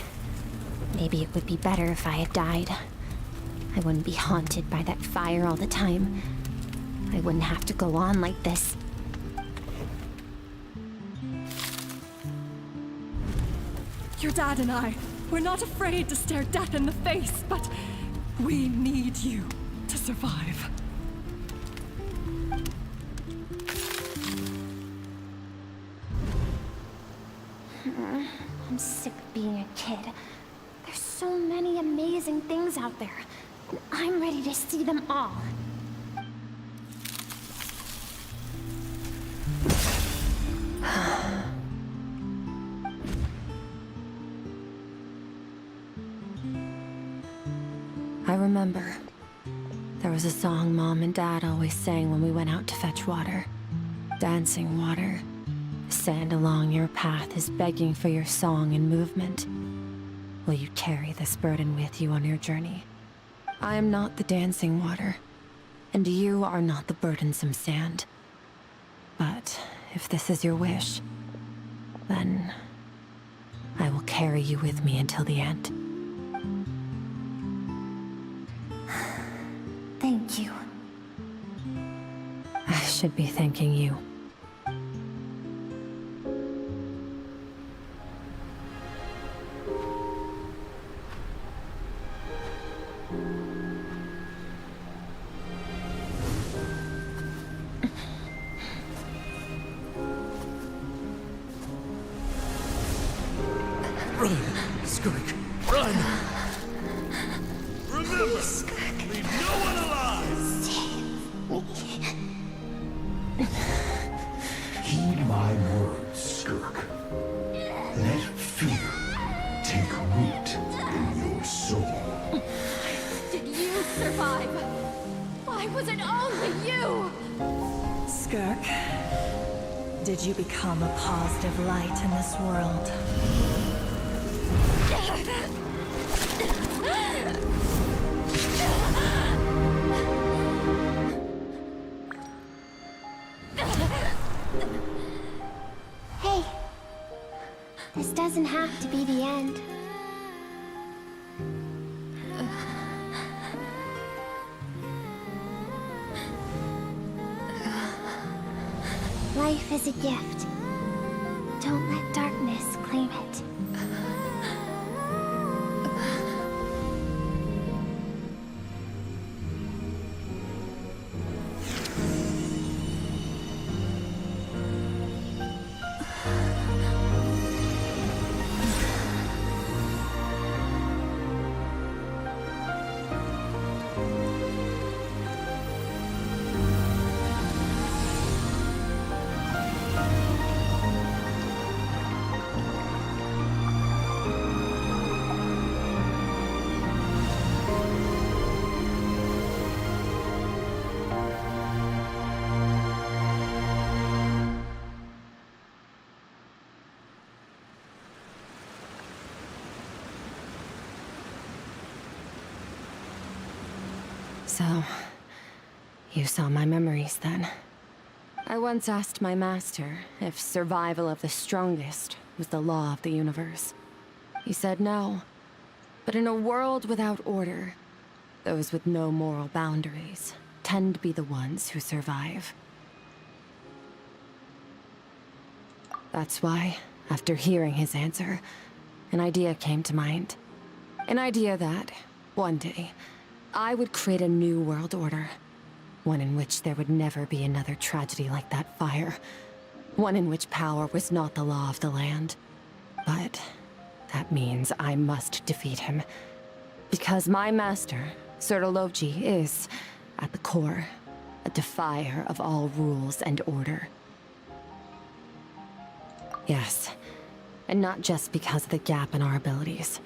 maybe it would be better if I had died. I wouldn't be haunted by that fire all the time. I wouldn't have to go on like this. Your dad and I, we're not afraid to stare death in the face, but we need you to survive. I'm sick of being a kid. There's so many amazing things out there, and I'm ready to see them all. I remember. There was a song Mom and Dad always sang when we went out to fetch water. Dancing water. The sand along your path is begging for your song and movement. Will you carry this burden with you on your journey? I am not the dancing water, and you are not the burdensome sand. But if this is your wish, then I will carry you with me until the end. Thank you. I should be thanking you. Run, Skirk, run! Remember, leave no one alive! Heed my words, Skirk. Let fear take root in your soul. Did you survive? Why was it only you? Skirk, did you become a positive light in this world? Hey, this doesn't have to be the end. Life is a gift. Don't let darkness claim it. So, you saw my memories then. I once asked my master if survival of the strongest was the law of the universe. He said no. But in a world without order, those with no moral boundaries tend to be the ones who survive. That's why, after hearing his answer, an idea came to mind. An idea that, one day, I would create a new world order. One in which there would never be another tragedy like that fire. One in which power was not the law of the land. But that means I must defeat him. Because my master, Sertologi, is, at the core, a defier of all rules and order. Yes. And not just because of the gap in our abilities,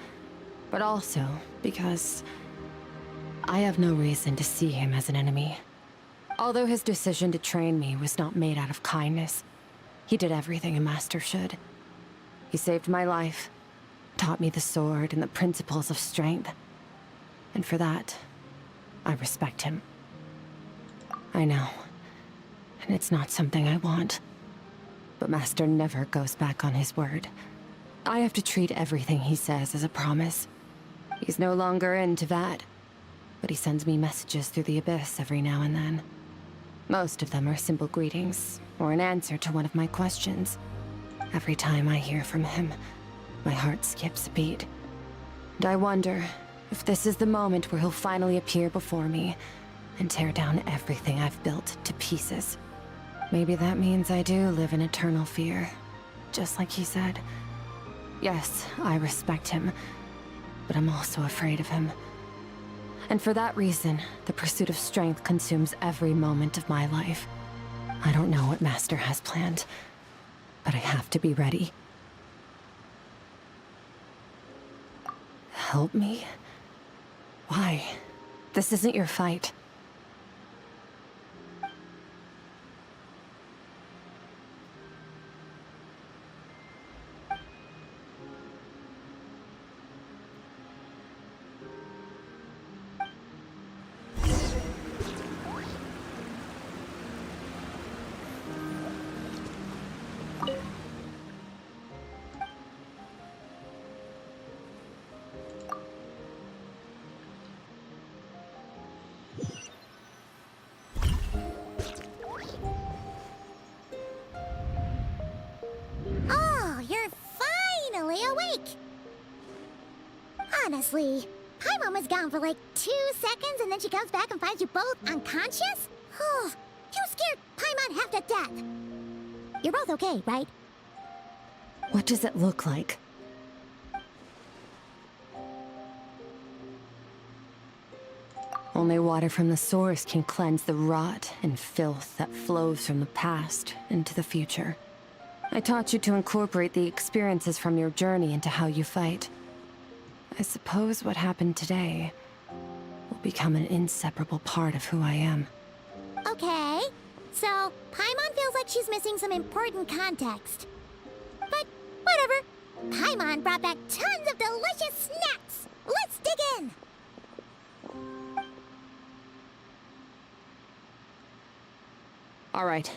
but also because I have no reason to see him as an enemy. Although his decision to train me was not made out of kindness, he did everything a master should. He saved my life, taught me the sword and the principles of strength. And for that, I respect him. I know, and it's not something I want. But Master never goes back on his word. I have to treat everything he says as a promise. He's no longer into that, but he sends me messages through the abyss every now and then. Most of them are simple greetings, or an answer to one of my questions. Every time I hear from him, my heart skips a beat. And I wonder if this is the moment where he'll finally appear before me and tear down everything I've built to pieces. Maybe that means I do live in eternal fear, just like he said. Yes, I respect him, but I'm also afraid of him. And for that reason, the pursuit of strength consumes every moment of my life. I don't know what Master has planned, but I have to be ready. Help me? Why? This isn't your fight. Oh, you're finally awake! Honestly, Paimon was gone for like 2 seconds and then she comes back and finds you both unconscious? Oh, you scared Paimon half to death! You're both okay, right? What does it look like? Only water from the source can cleanse the rot and filth that flows from the past into the future. I taught you to incorporate the experiences from your journey into how you fight. I suppose what happened today will become an inseparable part of who I am. Okay, so Paimon feels like she's missing some important context. But whatever. Paimon brought back tons of delicious snacks. Let's dig in. All right.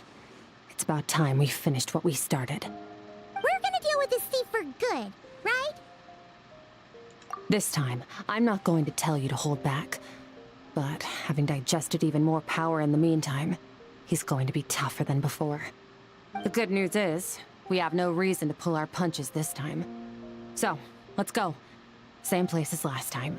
It's about time we finished what we started. We're gonna deal with this thief for good, right? This time, I'm not going to tell you to hold back. But having digested even more power in the meantime, he's going to be tougher than before. The good news is, we have no reason to pull our punches this time. So, let's go. Same place as last time.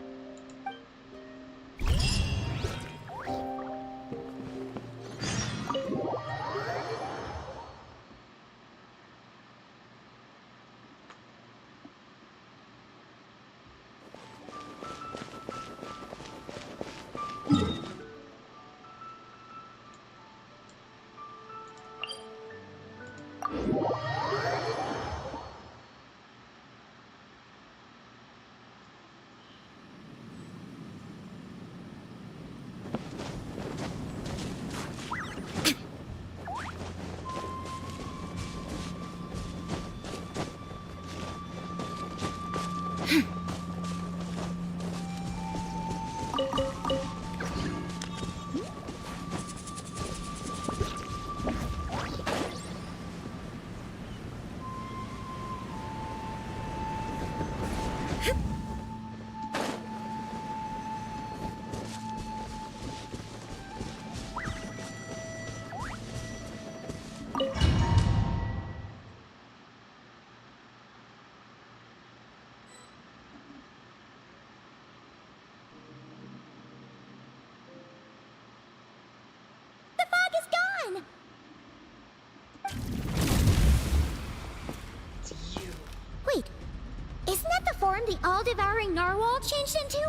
The all-devouring narwhal changed into?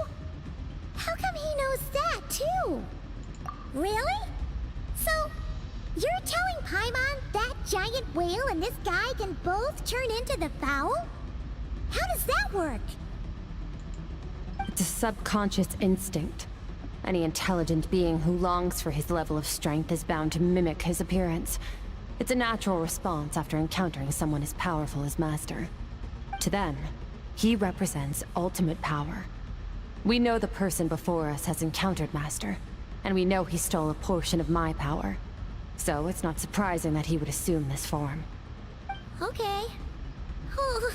How come he knows that, too? Really? So, you're telling Paimon that giant whale and this guy can both turn into the fowl? How does that work? It's a subconscious instinct. Any intelligent being who longs for his level of strength is bound to mimic his appearance. It's a natural response after encountering someone as powerful as Master. To them, he represents ultimate power. We know the person before us has encountered Master, and we know he stole a portion of my power. So it's not surprising that he would assume this form. Okay. Oh,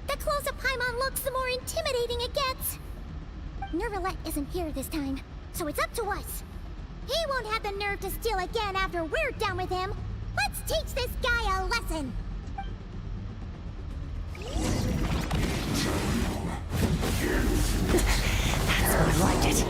the closer Paimon looks, the more intimidating it gets. Nervalette isn't here this time, so it's up to us. He won't have the nerve to steal again after we're done with him. Let's teach this guy a lesson. That's how I like it.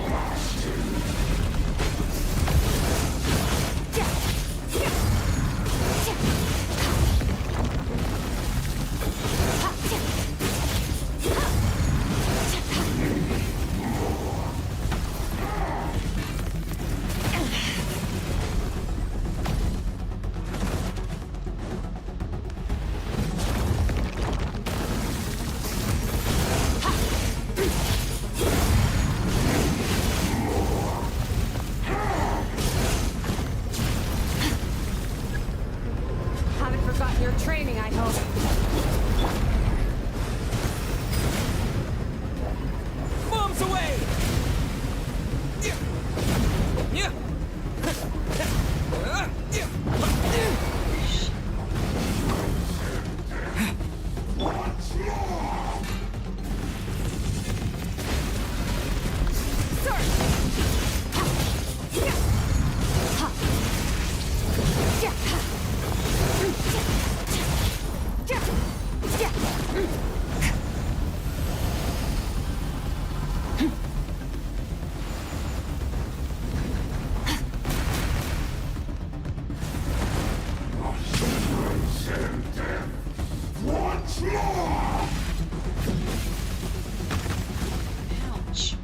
Haven't forgotten your training, I hope. Bombs away! Yeah. Ouch.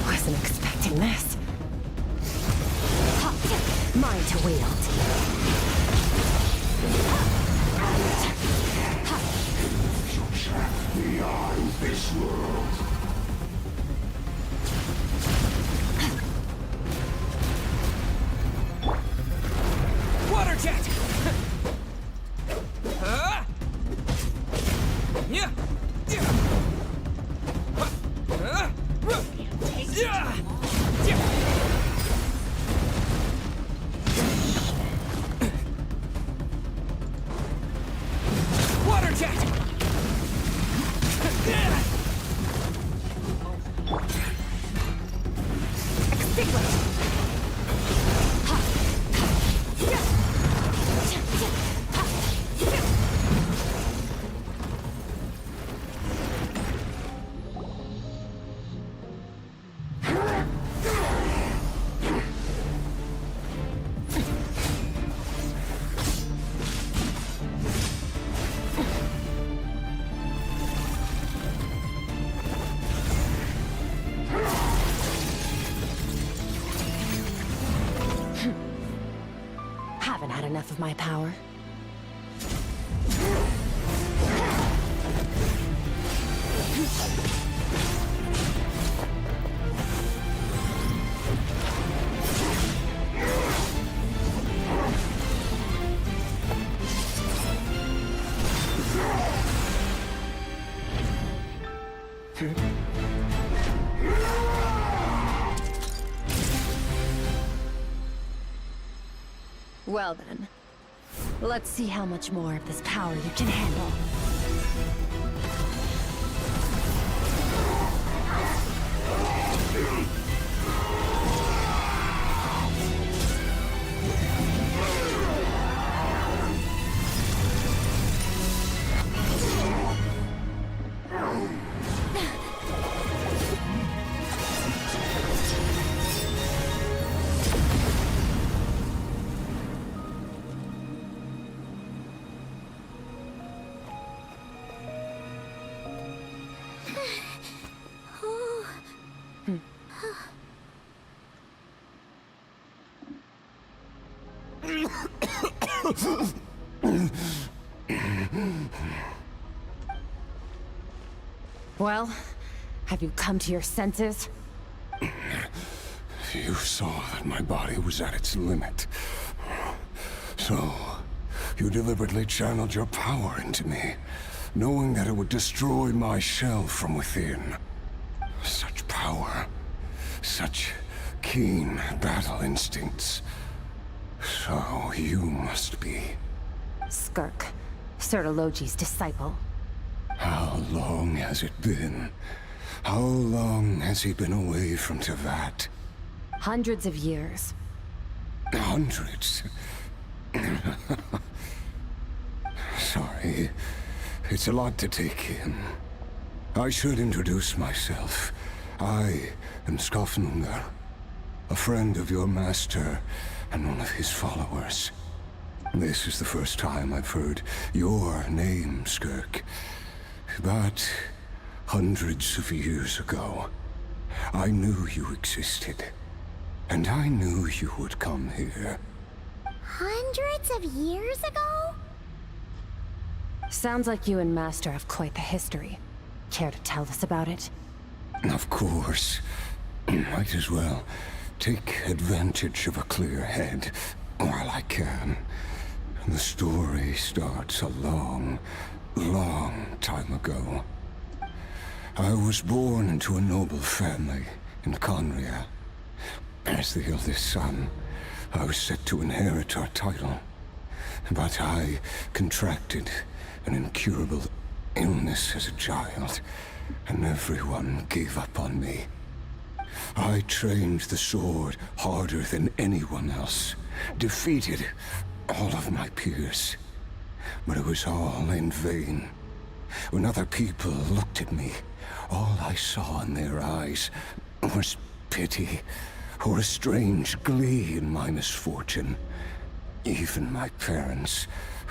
Wasn't expecting this. Mine to wield. Beyond this world. Water jet! Yeah! Water jet! Haven't had enough of my power. Well then, let's see how much more of this power you can handle. Well, have you come to your senses? You saw that my body was at its limit. So, you deliberately channeled your power into me, knowing that it would destroy my shell from within. Such power, such keen battle instincts. So you must be... Skirk, Sertologi's disciple. How long has it been? How long has he been away from Tevat? Hundreds of years. Hundreds? Sorry, it's a lot to take in. I should introduce myself. I am Skofnungar, a friend of your master and one of his followers. This is the first time I've heard your name, Skirk. But hundreds of years ago, I knew you existed. And I knew you would come here. Hundreds of years ago? Sounds like you and Master have quite the history. Care to tell us about it? Of course. Might as well take advantage of a clear head while I can. The story starts a long, long time ago. I was born into a noble family in Conria. As the eldest son, I was set to inherit our title. But I contracted an incurable illness as a child, and everyone gave up on me. I trained the sword harder than anyone else, defeated all of my peers. But it was all in vain. When other people looked at me, all I saw in their eyes was pity, or a strange glee in my misfortune. Even my parents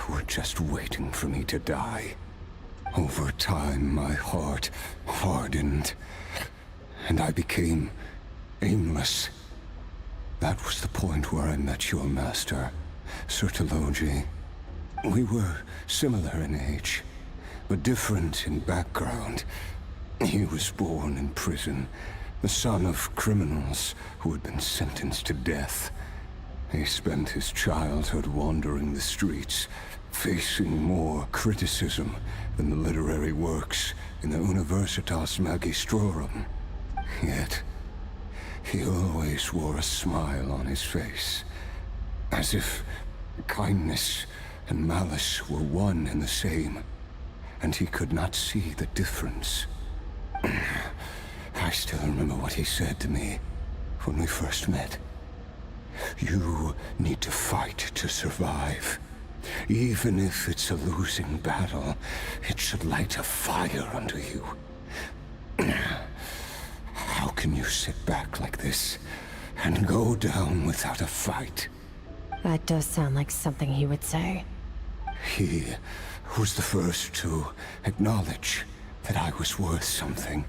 were just waiting for me to die. Over time, my heart hardened, and I became aimless. That was the point where I met your master, Sertologi. We were similar in age, but different in background. He was born in prison, the son of criminals who had been sentenced to death. He spent his childhood wandering the streets, facing more criticism than the literary works in the Universitas Magistrorum. Yet, he always wore a smile on his face, as if kindness and malice were one and the same, and he could not see the difference. I still remember what he said to me when we first met. You need to fight to survive. Even if it's a losing battle, it should light a fire under you. How can you sit back like this and go down without a fight? That does sound like something he would say. He was the first to acknowledge that I was worth something,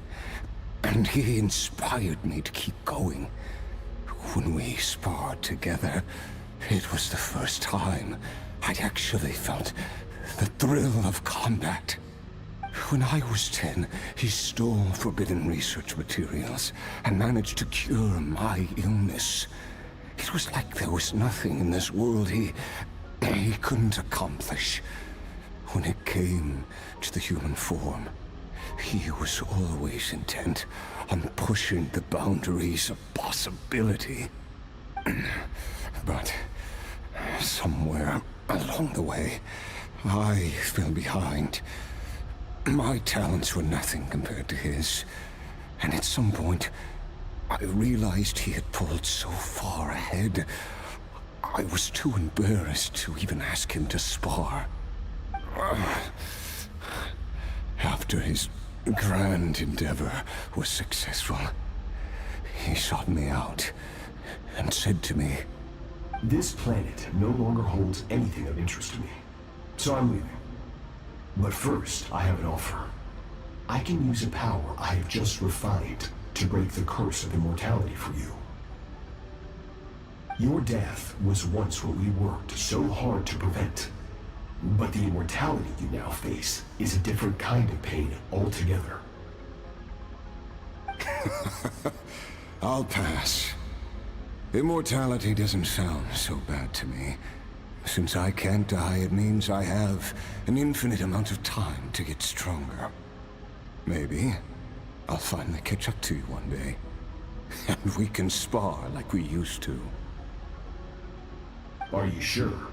and he inspired me to keep going. When we sparred together, it was the first time I'd actually felt the thrill of combat. When I was 10, he stole forbidden research materials and managed to cure my illness. It was like there was nothing in this world he couldn't accomplish. When it came to the human form, he was always intent on pushing the boundaries of possibility. But somewhere along the way, I fell behind. My talents were nothing compared to his, and at some point, I realized he had pulled so far ahead, I was too embarrassed to even ask him to spar. After his grand endeavor was successful, he sought me out and said to me, "This planet no longer holds anything of interest to me, so I'm leaving. But first, I have an offer. I can use a power I have just refined to break the curse of immortality for you. Your death was once what we worked so hard to prevent. But the immortality you now face is a different kind of pain altogether. I'll pass. Immortality doesn't sound so bad to me. Since I can't die, it means I have an infinite amount of time to get stronger. Maybe I'll finally catch up to you one day. And we can spar like we used to. Are you sure?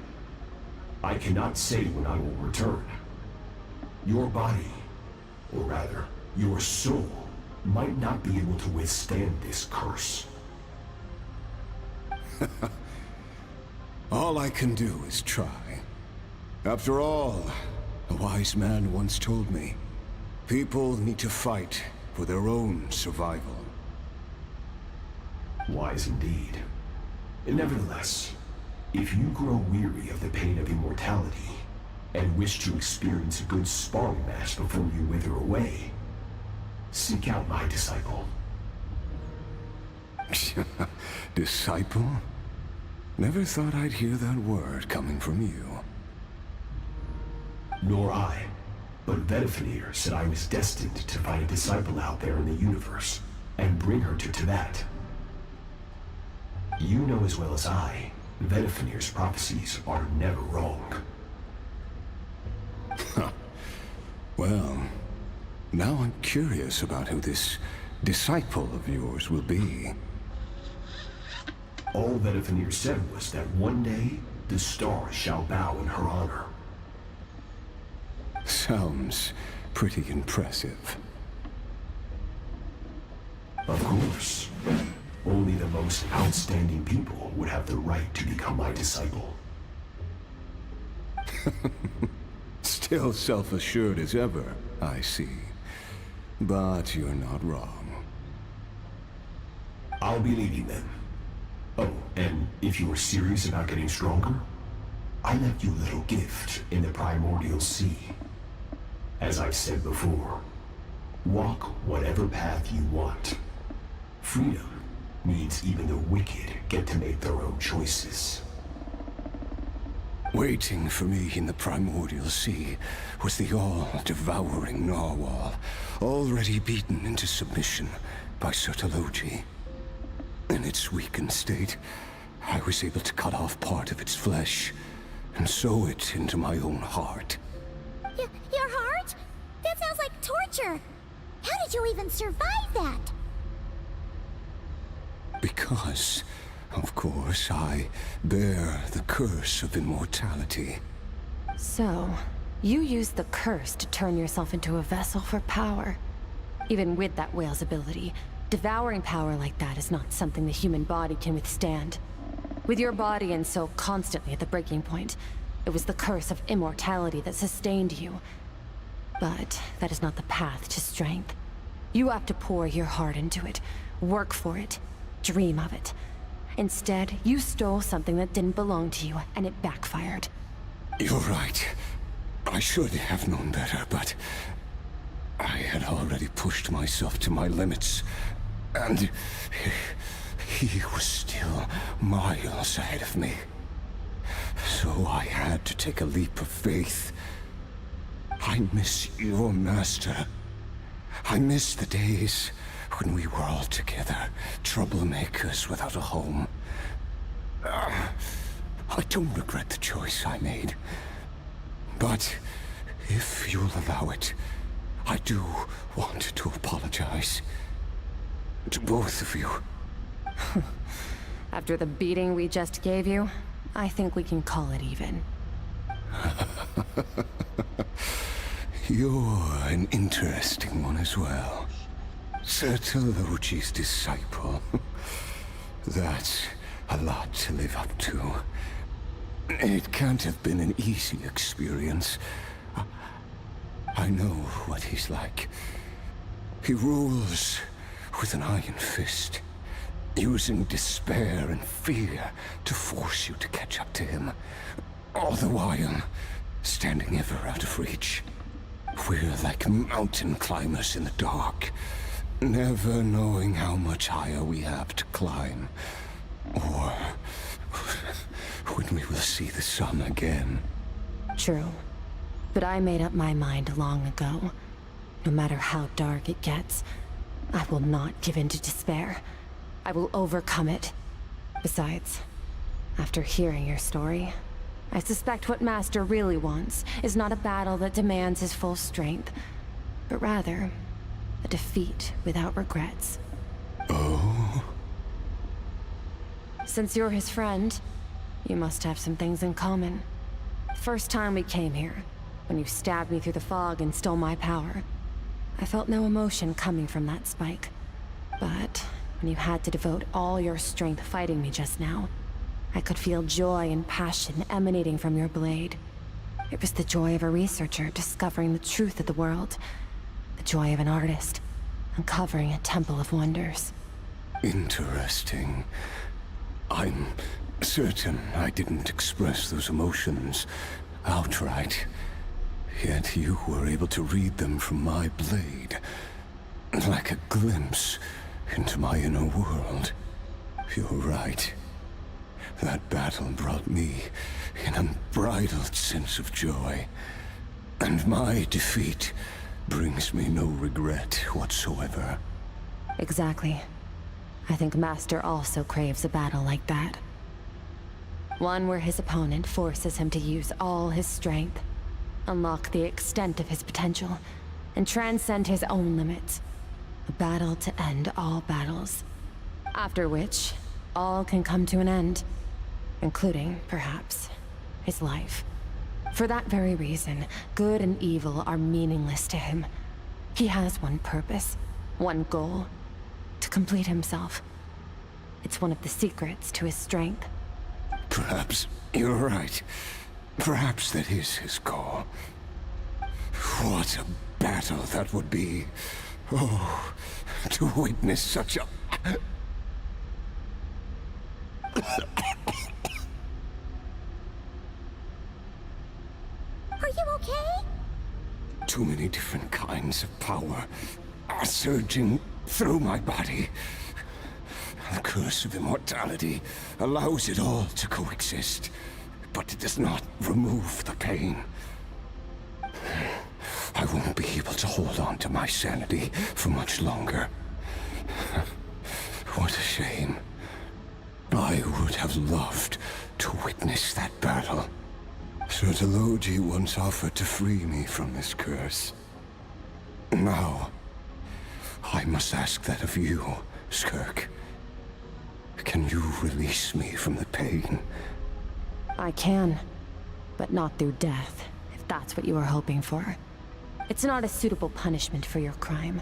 I cannot say when I will return. Your body, or rather, your soul, might not be able to withstand this curse. All I can do is try. After all, a wise man once told me, people need to fight for their own survival. Wise indeed. Nevertheless, if you grow weary of the pain of immortality, and wish to experience a good sparring match before you wither away, seek out my disciple. Disciple? Never thought I'd hear that word coming from you. Nor I. But Vedifenir said I was destined to find a disciple out there in the universe, and bring her to Tibet. You know as well as I, Vedifenir's prophecies are never wrong. Well, now I'm curious about who this disciple of yours will be. All Vedifenir said was that one day, the stars shall bow in her honor. Sounds pretty impressive. Of course. Only the most outstanding people would have the right to become my disciple. Still self-assured as ever, I see. But you're not wrong. I'll be leaving then. Oh, and if you are serious about getting stronger, I left you a little gift in the primordial sea. As I've said before, walk whatever path you want. Freedom means even the wicked get to make their own choices. Waiting for me in the primordial sea was the all-devouring narwhal, already beaten into submission by Sertologi. In its weakened state, I was able to cut off part of its flesh and sew it into my own heart. Your heart? That sounds like torture! How did you even survive that? Because, of course, I bear the curse of immortality. So, you used the curse to turn yourself into a vessel for power. Even with that whale's ability, devouring power like that is not something the human body can withstand. With your body and soul constantly at the breaking point, it was the curse of immortality that sustained you. But that is not the path to strength. You have to pour your heart into it, work for it, dream of it. Instead, you stole something that didn't belong to you, and it backfired. You're right. I should have known better, but I had already pushed myself to my limits, and he was still miles ahead of me. So I had to take a leap of faith. I miss your master. I miss the days when we were all together, troublemakers without a home. I don't regret the choice I made. But if you'll allow it, I do want to apologize. To both of you. After the beating we just gave you, I think we can call it even. You're an interesting one as well. Sertologi's disciple. That's a lot to live up to. It can't have been an easy experience. I know what he's like. He rules with an iron fist, using despair and fear to force you to catch up to him, all the while standing ever out of reach. We're like mountain climbers in the dark, never knowing how much higher we have to climb, or when we will see the sun again. True. But I made up my mind long ago. No matter how dark it gets, I will not give in to despair. I will overcome it. Besides, after hearing your story, I suspect what Master really wants is not a battle that demands his full strength, but rather a defeat without regrets. Oh? Since you're his friend, you must have some things in common. First time we came here, when you stabbed me through the fog and stole my power, I felt no emotion coming from that spike. But when you had to devote all your strength fighting me just now, I could feel joy and passion emanating from your blade. It was the joy of a researcher discovering the truth of the world. The joy of an artist uncovering a temple of wonders. Interesting. I'm certain I didn't express those emotions outright. Yet you were able to read them from my blade. Like a glimpse into my inner world. You're right. That battle brought me an unbridled sense of joy. And my defeat brings me no regret whatsoever. Exactly. I think Master also craves a battle like that. One where his opponent forces him to use all his strength, unlock the extent of his potential, and transcend his own limits. A battle to end all battles. After which, all can come to an end, including, perhaps, his life. For that very reason, good and evil are meaningless to him. He has one purpose, one goal: to complete himself. It's one of the secrets to his strength. Perhaps you're right. Perhaps that is his goal. What a battle that would be. Oh, to witness such a... Are you okay? Too many different kinds of power are surging through my body. The curse of immortality allows it all to coexist, but it does not remove the pain. I won't be able to hold on to my sanity for much longer. What a shame. I would have loved to witness that battle. Sertologi once offered to free me from this curse. Now, I must ask that of you, Skirk. Can you release me from the pain? I can, but not through death, if that's what you were hoping for. It's not a suitable punishment for your crime.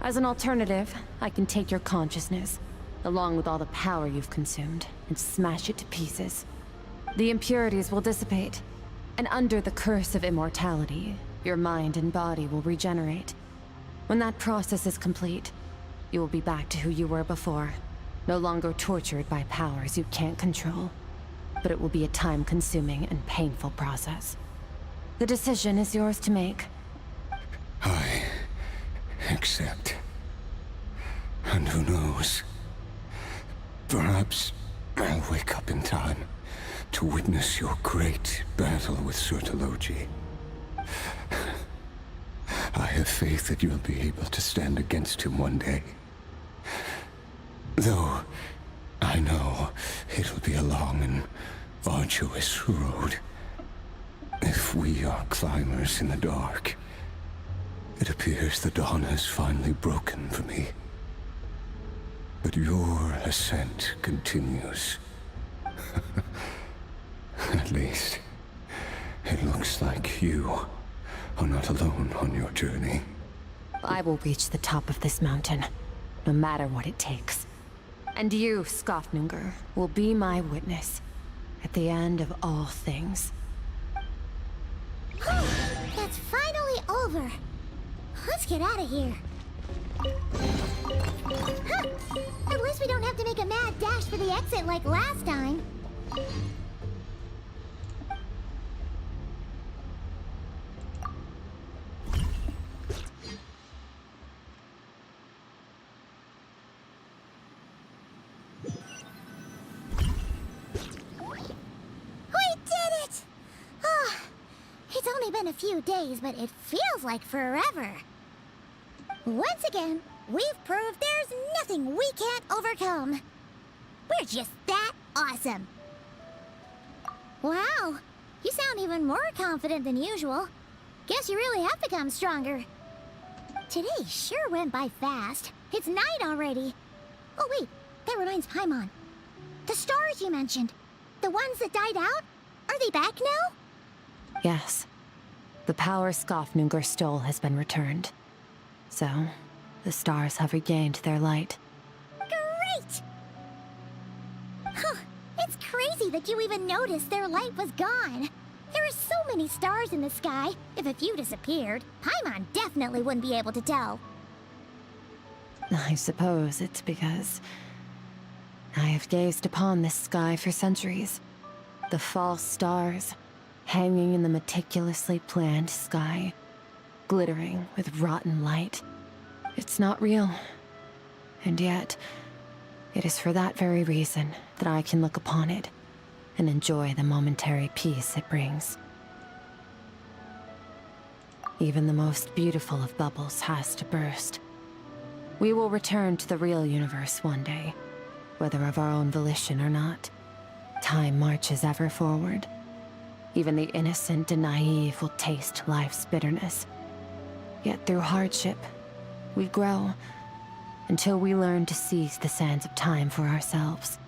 As an alternative, I can take your consciousness, along with all the power you've consumed, and smash it to pieces. The impurities will dissipate, and under the curse of immortality, your mind and body will regenerate. When that process is complete, you will be back to who you were before, no longer tortured by powers you can't control. But it will be a time-consuming and painful process. The decision is yours to make. I accept. And who knows? Perhaps I'll wake up in time to witness your great battle with Sertologi. I have faith that you'll be able to stand against him one day. Though I know it'll be a long and arduous road. If we are climbers in the dark, it appears the dawn has finally broken for me. But your ascent continues. At least, it looks like you are not alone on your journey. I will reach the top of this mountain, no matter what it takes. And you, Skofnunger, will be my witness at the end of all things. That's finally over. Let's get out of here. Huh. At least we don't have to make a mad dash for the exit like last time. It's only been a few days, but it feels like forever. Once again, We've proved there's nothing we can't overcome. We're just that awesome. Wow, you sound even more confident than usual. Guess you really have become stronger. Today sure went by fast. It's night already. Oh wait, that reminds Paimon. The stars you mentioned, the ones that died out, are they back now? Yes. The power Skafnungur stole has been returned. So, the stars have regained their light. Great! Huh, it's crazy that you even noticed their light was gone. There are so many stars in the sky. If a few disappeared, Paimon definitely wouldn't be able to tell. I suppose it's because I have gazed upon this sky for centuries. The false stars, hanging in the meticulously planned sky, glittering with rotten light. It's not real. And yet, it is for that very reason that I can look upon it and enjoy the momentary peace it brings. Even the most beautiful of bubbles has to burst. We will return to the real universe one day, whether of our own volition or not. Time marches ever forward. Even the innocent and naive will taste life's bitterness. Yet through hardship, we grow until we learn to seize the sands of time for ourselves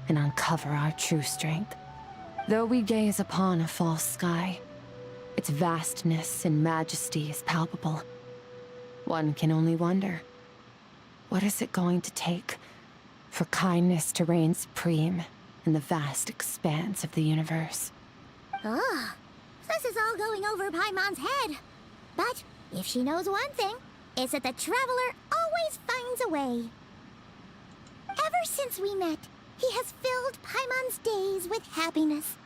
and uncover our true strength. Though we gaze upon a false sky, its vastness and majesty is palpable. One can only wonder, what is it going to take for kindness to reign supreme in the vast expanse of the universe? Ugh, this is all going over Paimon's head. But if she knows one thing, it's that the Traveler always finds a way. Ever since we met, he has filled Paimon's days with happiness.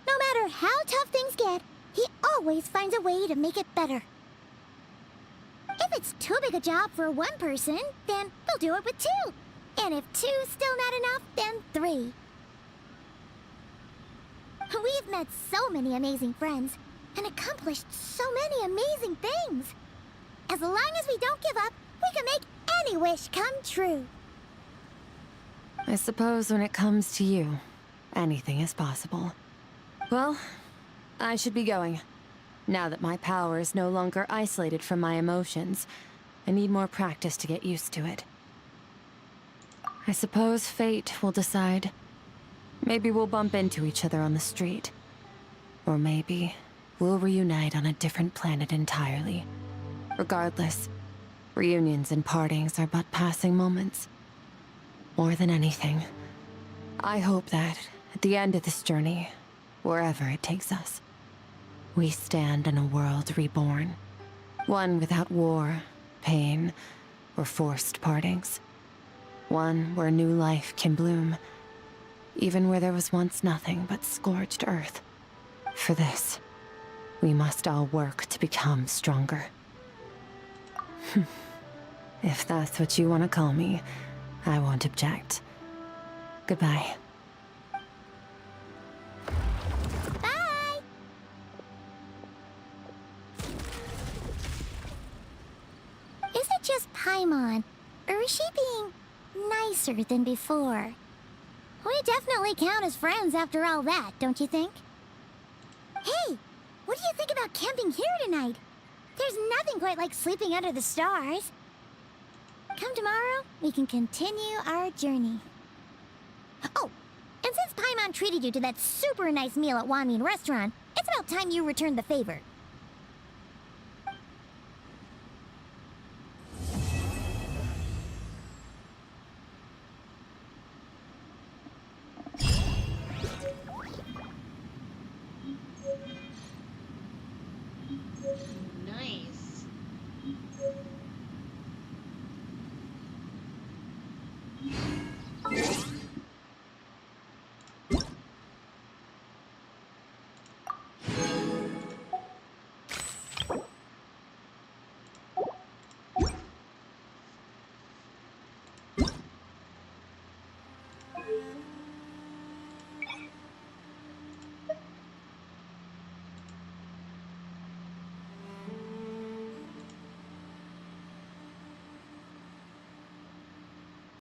No matter how tough things get, he always finds a way to make it better. If it's too big a job for one person, then they'll do it with two. And if two's still not enough, then three. We've met so many amazing friends and accomplished so many amazing things. As long as we don't give up, we can make any wish come true. I suppose when it comes to you, anything is possible. Well, I should be going. Now that my power is no longer isolated from my emotions, I need more practice to get used to it. I suppose fate will decide. Maybe we'll bump into each other on the street. Or maybe we'll reunite on a different planet entirely. Regardless, reunions and partings are but passing moments. More than anything, I hope that, at the end of this journey, wherever it takes us, we stand in a world reborn. One without war, pain, or forced partings. One where new life can bloom, even where there was once nothing but scorched earth. For this, we must all work to become stronger. If that's what you want to call me, I won't object. Goodbye. Bye! Is it just Paimon, or is she being nicer than before? We definitely count as friends after all that, don't you think? Hey, what do you think about camping here tonight? There's nothing quite like sleeping under the stars. Come tomorrow, we can continue our journey. Oh, and since Paimon treated you to that super nice meal at Wanmin Restaurant, it's about time you returned the favor.